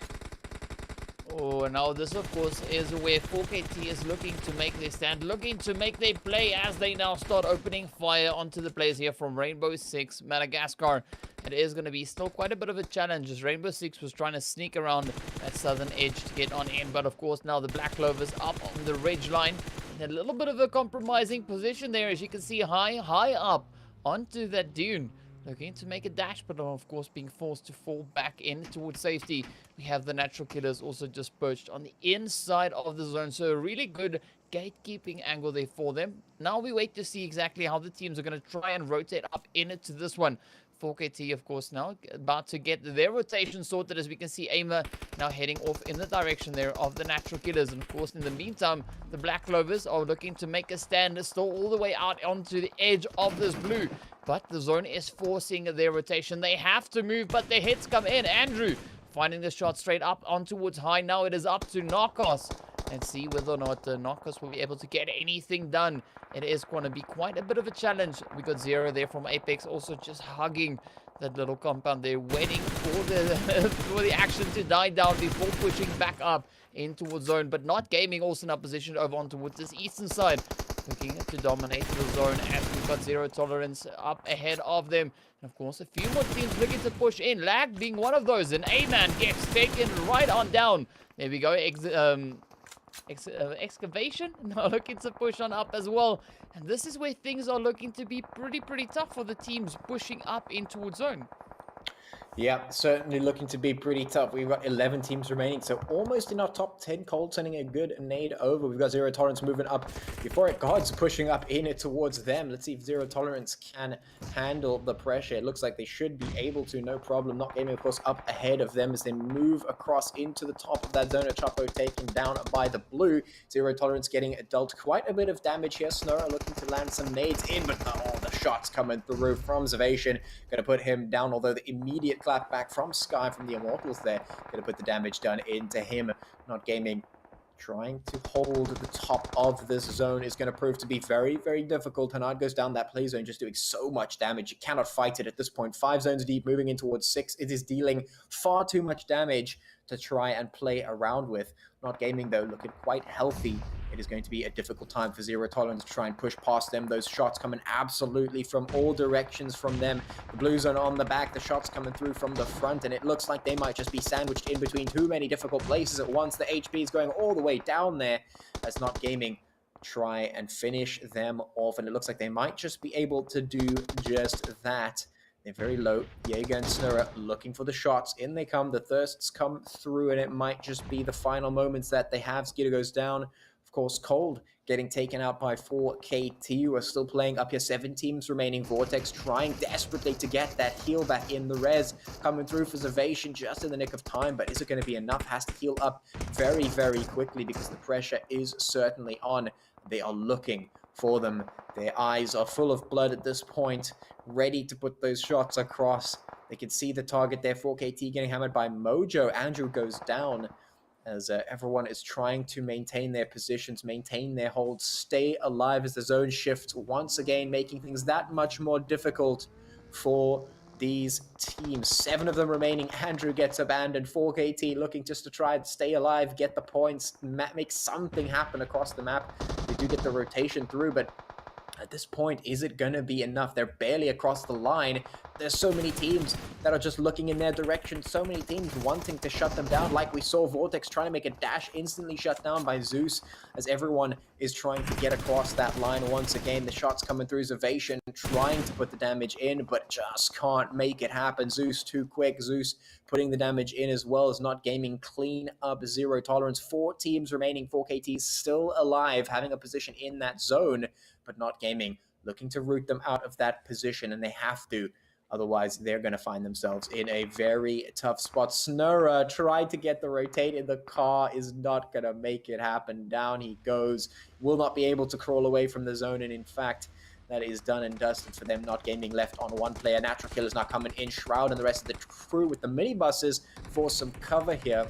Oh, now this, of course, is where 4KT is looking to make their stand, looking to make their play as they now start opening fire onto the players here from Rainbow Six Madagascar. It is going to be still quite a bit of a challenge as Rainbow Six was trying to sneak around that southern edge to get on in. But, of course, now the Black Clover's up on the ridge line. In a little bit of a compromising position there, as you can see, high up onto that dune. Looking to make a dash, but of course being forced to fall back in towards safety. We have the natural killers also just perched on the inside of the zone. So a really good gatekeeping angle there for them. Now we wait to see exactly how the teams are going to try and rotate up into this one. 4KT, of course, now about to get their rotation sorted, as we can see Aimer now heading off in the direction there of the natural killers. And of course, in the meantime, the Black Clovers are looking to make a stand, still all the way out onto the edge of this blue. But the zone is forcing their rotation. They have to move, but the hits come in. Andrew finding the shot straight up on towards high. Now it is up to Narcos. And see whether or not Narcos will be able to get anything done. It is going to be quite a bit of a challenge. We got Zero there from Apex, also just hugging that little compound there, waiting for the for the action to die down before pushing back up in towards zone. But Not Gaming also in a position over on towards this eastern side. looking to dominate the zone as we've got Zero Tolerance up ahead of them. And of course, a few more teams looking to push in. Lag being one of those. And A-Man gets taken right on down. There we go. Excavation now looking to push on up as well. And this is where things are looking to be pretty tough for the teams pushing up in towards zone. Yeah, certainly looking to be pretty tough. We've got 11 teams remaining, so almost in our top 10. Cold sending a good nade over. We've got Zero Tolerance moving up. Euphoric Gods pushing up in it towards them. Let's see if Zero Tolerance can handle the pressure. It looks like they should be able to, no problem. Not Gaming, of course, up ahead of them as they move across into the top of that zone. Chapo taken down by the blue. Zero Tolerance getting dealt quite a bit of damage here. Snurra looking to land some nades in, but the shots coming through from Zavation. Going to put him down, although the immediate clap back from Sky from the Immortalz there. Going to put the damage done into him. Not Gaming trying to hold the top of this zone is going to prove to be very difficult. Hanad goes down that play zone, just doing so much damage. You cannot fight it at this point. 5 zones deep, moving in towards 6. It is dealing far too much damage to try and play around with. Not Gaming, though, looking quite healthy. It is going to be a difficult time for Zero Tolerance to try and push past them. Those shots coming absolutely from all directions from them. The blue zone on the back, the shots coming through from the front, and it looks like they might just be sandwiched in between too many difficult places at once. The HP is going all the way down there as Not Gaming try and finish them off, and it looks like they might just be able to do just that. They're very low. Jaeger and Snurra looking for the shots. In they come. The thirsts come through, and it might just be the final moments that they have. Skidoo goes down. Of course, Cold getting taken out by 4KT. We're still playing up here. 7 teams remaining. Vortex trying desperately to get that heal back in. The res coming through for Zavation just in the nick of time, but is it going to be enough? Has to heal up very quickly because the pressure is certainly on. They are looking for them. Their eyes are full of blood at this point, ready to put those shots across. They can see the target there. 4KT getting hammered by Mojo. Andrew goes down as everyone is trying to maintain their positions, maintain their holds, stay alive as the zone shifts once again, making things that much more difficult for these teams. 7 of them remaining. Andrew gets abandoned. 4KT looking just to try and stay alive, get the points, make something happen across the map. They do get the rotation through, but at this point, is it going to be enough? They're barely across the line. There's so many teams that are just looking in their direction. So many teams wanting to shut them down, like we saw Vortex trying to make a dash, instantly shut down by Zeus, as everyone is trying to get across that line once again. The shots coming through. Zavation trying to put the damage in, but just can't make it happen. Zeus too quick. Zeus putting the damage in as well as Not Gaming clean up. Zero Tolerance. 4 teams remaining. 4KT still alive, having a position in that zone, but Not Gaming looking to root them out of that position, and they have to. Otherwise, they're going to find themselves in a very tough spot. Snurra tried to get the rotate in the car, is not going to make it happen. Down he goes. Will not be able to crawl away from the zone, and in fact, that is done and dusted for them. Not Gaming left on 1 player. Natural Killer's now coming in. Shroud and the rest of the crew with the minibuses for some cover here.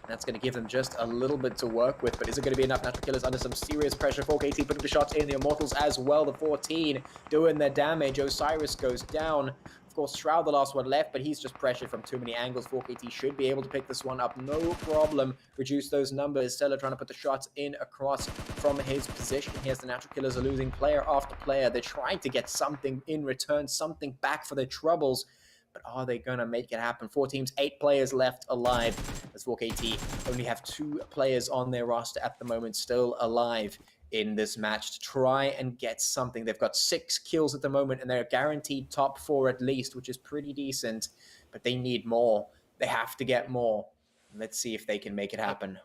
That's going to give them just a little bit to work with, but is it going to be enough? Natural Killer's under some serious pressure. 4KT putting the shots in. The Immortalz as well. The 14 doing their damage. Osiris goes down. Of course, Shroud the last one left, but he's just pressured from too many angles. 4KT should be able to pick this one up. No problem. Reduce those numbers. Stella trying to put the shots in across from his position. Here's the Natural Killers are losing player after player. They're trying to get something in return, something back for their troubles. But are they going to make it happen? 4 teams, 8 players left alive, as 4KT only have 2 players on their roster at the moment still alive in this match to try and get something. They've got 6 kills at the moment, and they're guaranteed top 4 at least, which is pretty decent, but they need more. They have to get more. Let's see if they can make it happen.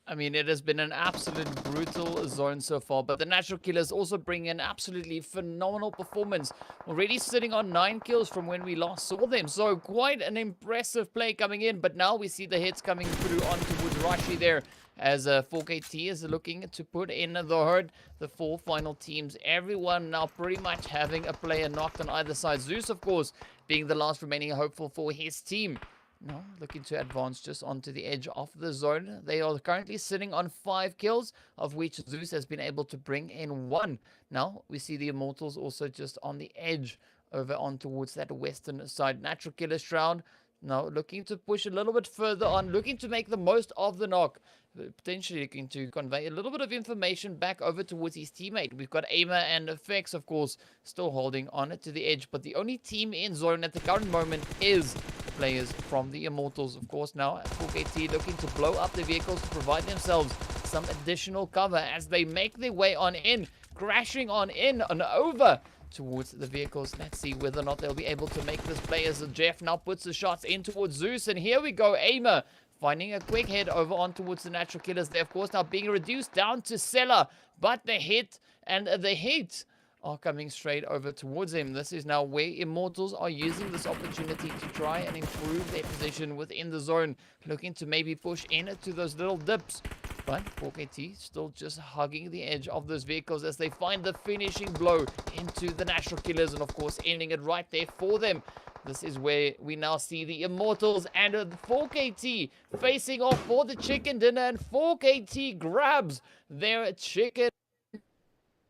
I mean, it has been an absolute brutal zone so far, but the Natural Killers also bring an absolutely phenomenal performance. Already sitting on 9 kills from when we last saw them, so quite an impressive play coming in, but now we see the hits coming through onto Woodrashi there, as 4KT is looking to put in the herd. The 4 final teams, everyone now pretty much having a player knocked on either side. Zeus, of course, being the last remaining hopeful for his team. No, looking to advance just onto the edge of the zone. They are currently sitting on 5 kills, of which Zeus has been able to bring in 1. Now, we see the Immortalz also just on the edge over on towards that western side. Natural Killer Shroud now looking to push a little bit further on, looking to make the most of the knock. potentially looking to convey a little bit of information back over towards his teammate. We've got Aimer and NFx, of course, still holding on to the edge, but the only team in zone at the current moment is the players from the Immortalz. Of course, now 4KT looking to blow up the vehicles to provide themselves some additional cover as they make their way on in, crashing on in and over towards the vehicles. Let's see whether or not they'll be able to make this play as Jeff now puts the shots in towards Zeus. And here we go, Aimer finding a quick head over on towards the natural killers. They, of course, now being reduced down to Sella. But the hit and the hit are coming straight over towards him. This is now where Immortalz are using this opportunity to try and improve their position within the zone, looking to maybe push in to those little dips. But 4KT still just hugging the edge of those vehicles as they find the finishing blow into the natural killers, and of course ending it right there for them. This is where we now see the Immortalz and 4KT facing off for the chicken dinner, and 4KT grabs their chicken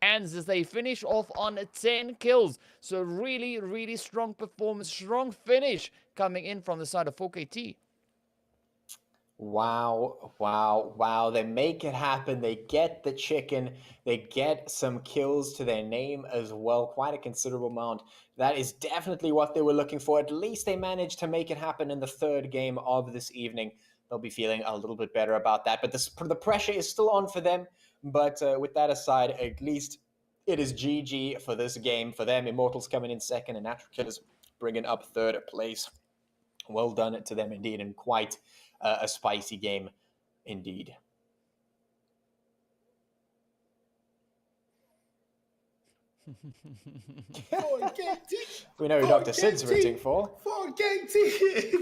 hands as they finish off on 10 kills. So really, really strong performance, strong finish coming in from the side of 4KT. Wow, wow, wow. They make it happen. They get the chicken. They get some kills to their name as well. Quite a considerable amount. That is definitely what they were looking for. At least they managed to make it happen in the third game of this evening. They'll be feeling a little bit better about that. But the pressure is still on for them. But with that aside, at least it is GG for this game for them. Immortalz coming in second and Natural Killers bringing up third place. Well done to them indeed, and quite a spicy game indeed. We know who Dr. Sid's rooting for. 4KT.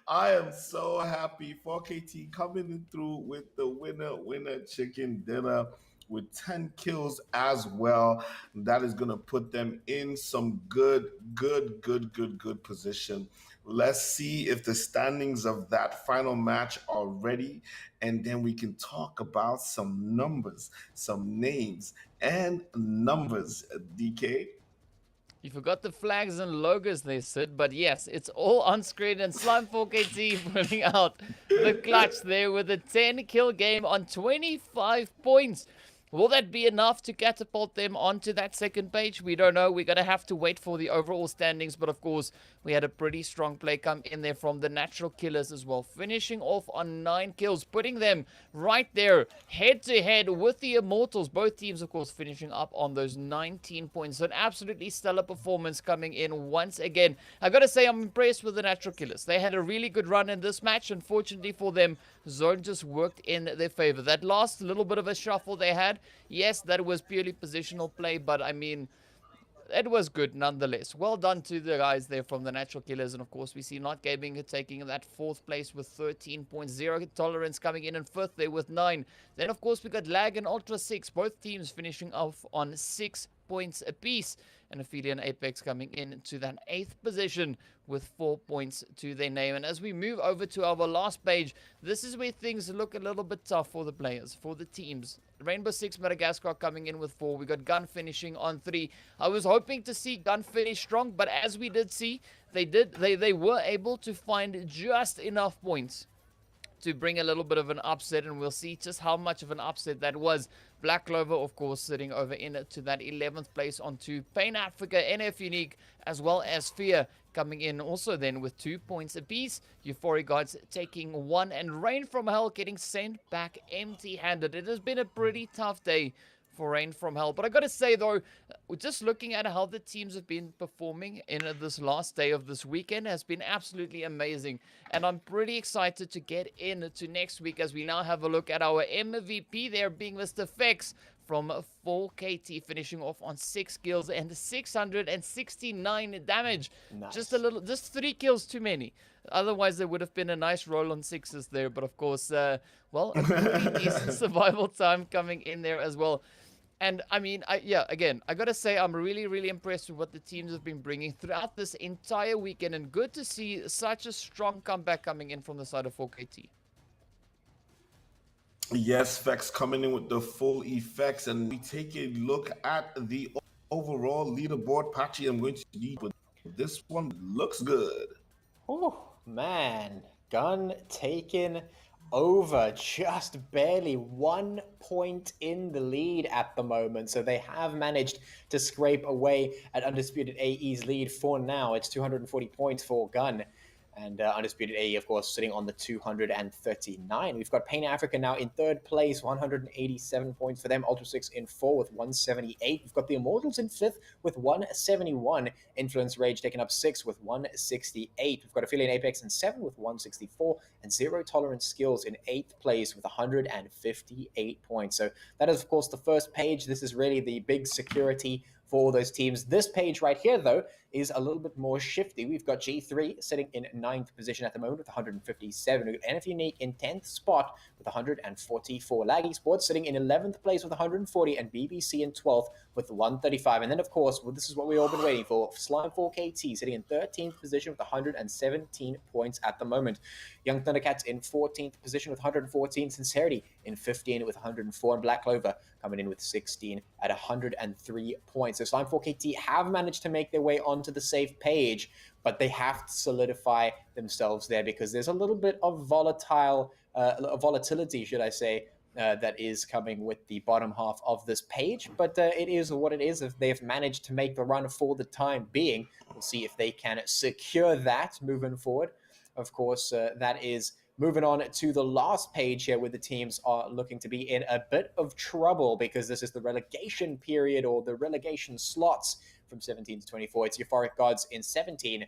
I am so happy. 4KT coming through with the winner chicken dinner with 10 kills as well. That is going to put them in some good position. Let's see if the standings of that final match are ready, and then we can talk about some numbers, some names, and numbers. DK? You forgot the flags and logos there, Sid, but yes, it's all on screen, and Slime 4KT pulling out the clutch there with a 10-kill game on 25 points. Will that be enough to catapult them onto that second page? We don't know. We're going to have to wait for the overall standings. But of course, we had a pretty strong play come in there from the Natural Killers as well. Finishing off on 9 kills, putting them right there head-to-head with the Immortalz. Both teams, of course, finishing up on those 19 points. So an absolutely stellar performance coming in once again. I got to say, I'm impressed with the Natural Killers. They had a really good run in this match. Unfortunately for them, zone just worked in their favor. That last little bit of a shuffle they had, yes, that was purely positional play, but I mean, it was good nonetheless. Well done to the guys there from the Natural Killers. And of course, we see Not Gaming taking that 4th place with 13.0. Tolerance coming in fifth there with 9. Then of course, we got Lag and Ultra 6. Both teams finishing off on 6 points apiece. And Aphelion Apex coming in to that 8th position with 4 points to their name. And as we move over to our last page, this is where things look a little bit tough for the players, for the teams. Rainbow Six Madagascar coming in with 4. We got Gun finishing on 3. I was hoping to see Gun finish strong, but as we did see, they were able to find just enough points to bring a little bit of an upset, and we'll see just how much of an upset that was. Black Clover, of course, sitting over into that 11th place onto Pain Africa, NFxUnique, as well as Fear coming in also then with 2 points apiece. Euphoric Gods taking 1, and Rain from Hell getting sent back empty-handed. It has been a pretty tough day for Rain from Hell. But I gotta say though, just looking at how the teams have been performing in this last day of this weekend has been absolutely amazing. And I'm pretty excited to get into next week as we now have a look at our MVP there being Mr. Fex from 4KT, finishing off on 6 kills and 669 damage. Nice. Just 3 kills too many. Otherwise, there would have been a nice roll on 6s there. But of course, well, a pretty decent survival time coming in there as well. And I mean, again, I gotta say, I'm really impressed with what the teams have been bringing throughout this entire weekend, and good to see such a strong comeback coming in from the side of 4KT. Yes, Fex coming in with the full effects, and we take a look at the overall leaderboard. Patchy, I'm going to lead with this one. Looks good. Oh man, Gun taking over, just barely 1 point in the lead at the moment. So they have managed to scrape away at Undisputed AE's lead for now. It's 240 points for Gun. And Undisputed AE, of course, sitting on the 239. We've got Pain Africa now in third place, 187 points for them. Ultra 6 in 4 with 178. We've got the Immortalz in 5th with 171. Influence Rage taking up 6 with 168. We've got Aphelion Apex in 7 with 164. And Zero Tolerance Skills in 8th place with 158 points. So that is, of course, the first page. This is really the big security for all those teams. This page right here, though, is a little bit more shifty. We've got G3 sitting in 9th position at the moment with 157. We've got NFxUnique in 10th spot with 144. Esports sitting in 11th place with 140, and BBC in 12th with 135. And then, of course, well, this is what we've all been waiting for. Slime4KT sitting in 13th position with 117 points at the moment. Young Thundercats in 14th position with 114. Scincerity in 15 with 104. And Black Clover coming in with 16 at 103 points. So Slime4KT have managed to make their way onto the safe page, but they have to solidify themselves there because there's a little bit of volatility, should I say, that is coming with the bottom half of this page. But it is what it is. If they've managed to make the run for the time being, we'll see if they can secure that moving forward. Of course, that is moving on to the last page here, where the teams are looking to be in a bit of trouble because this is the relegation period, or the relegation slots from 17 to 24. It's Euphoric Gods in 17,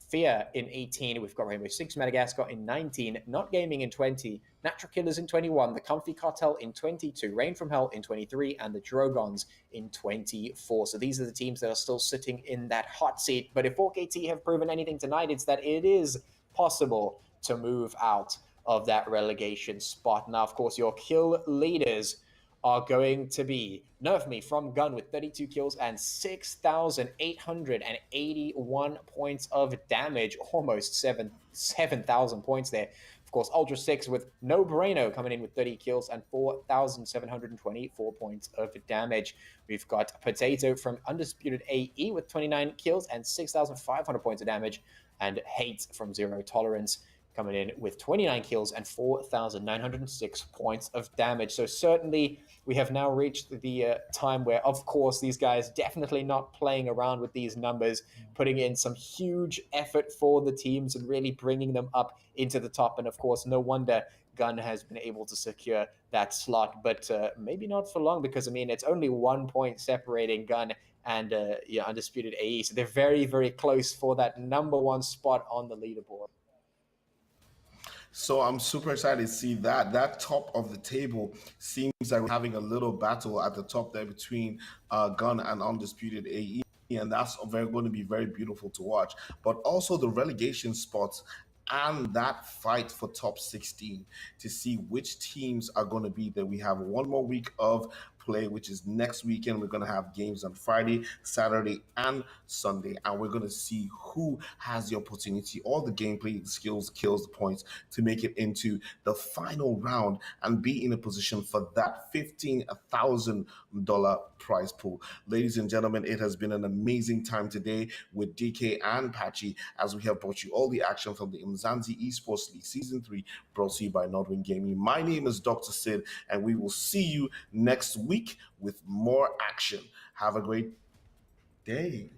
Fear in 18. We've got Rainbow Six Madagascar in 19, Not Gaming in 20, Natural Killers in 21, the Comfy Cartel in 22, Rain from Hell in 23, and the Drogons in 24. So these are the teams that are still sitting in that hot seat. But if 4KT have proven anything tonight, it's that it is possible to move out of that relegation spot. Now, of course, your kill leaders are going to be Nerf from Gun with 32 kills and 6,881 points of damage, almost 7,000 points there. Of course, Ultra 6 with No Braino coming in with 30 kills and 4,724 points of damage. We've got Potato from Undisputed AE with 29 kills and 6,500 points of damage, and Hate from Zero Tolerance coming in with 29 kills and 4,906 points of damage. So certainly we have now reached the time where, of course, these guys definitely not playing around with these numbers, putting in some huge effort for the teams and really bringing them up into the top. And of course, no wonder Gun has been able to secure that slot, but maybe not for long, because I mean, it's only 1 point separating Gun and Undisputed AE. So they're very, very close for that #1 spot on the leaderboard. So I'm super excited to see that top of the table seems like we're having a little battle at the top there between Gun and Undisputed AE, and that's going to be very beautiful to watch. But also the relegation spots and that fight for top 16 to see which teams are going to be there. We have one more week of play, which is next weekend. We're going to have games on Friday, Saturday, and Sunday, and we're going to see who has the opportunity, all the gameplay skills, kills, the points to make it into the final round and be in a position for that $15,000 prize pool. Ladies and gentlemen, it has been an amazing time today with DK and Patchy as we have brought you all the action from the Umzansi Esports League Season 3, brought to you by Nodwin Gaming. My name is Dr. Sid, and we will see you next week with more action. Have a great day.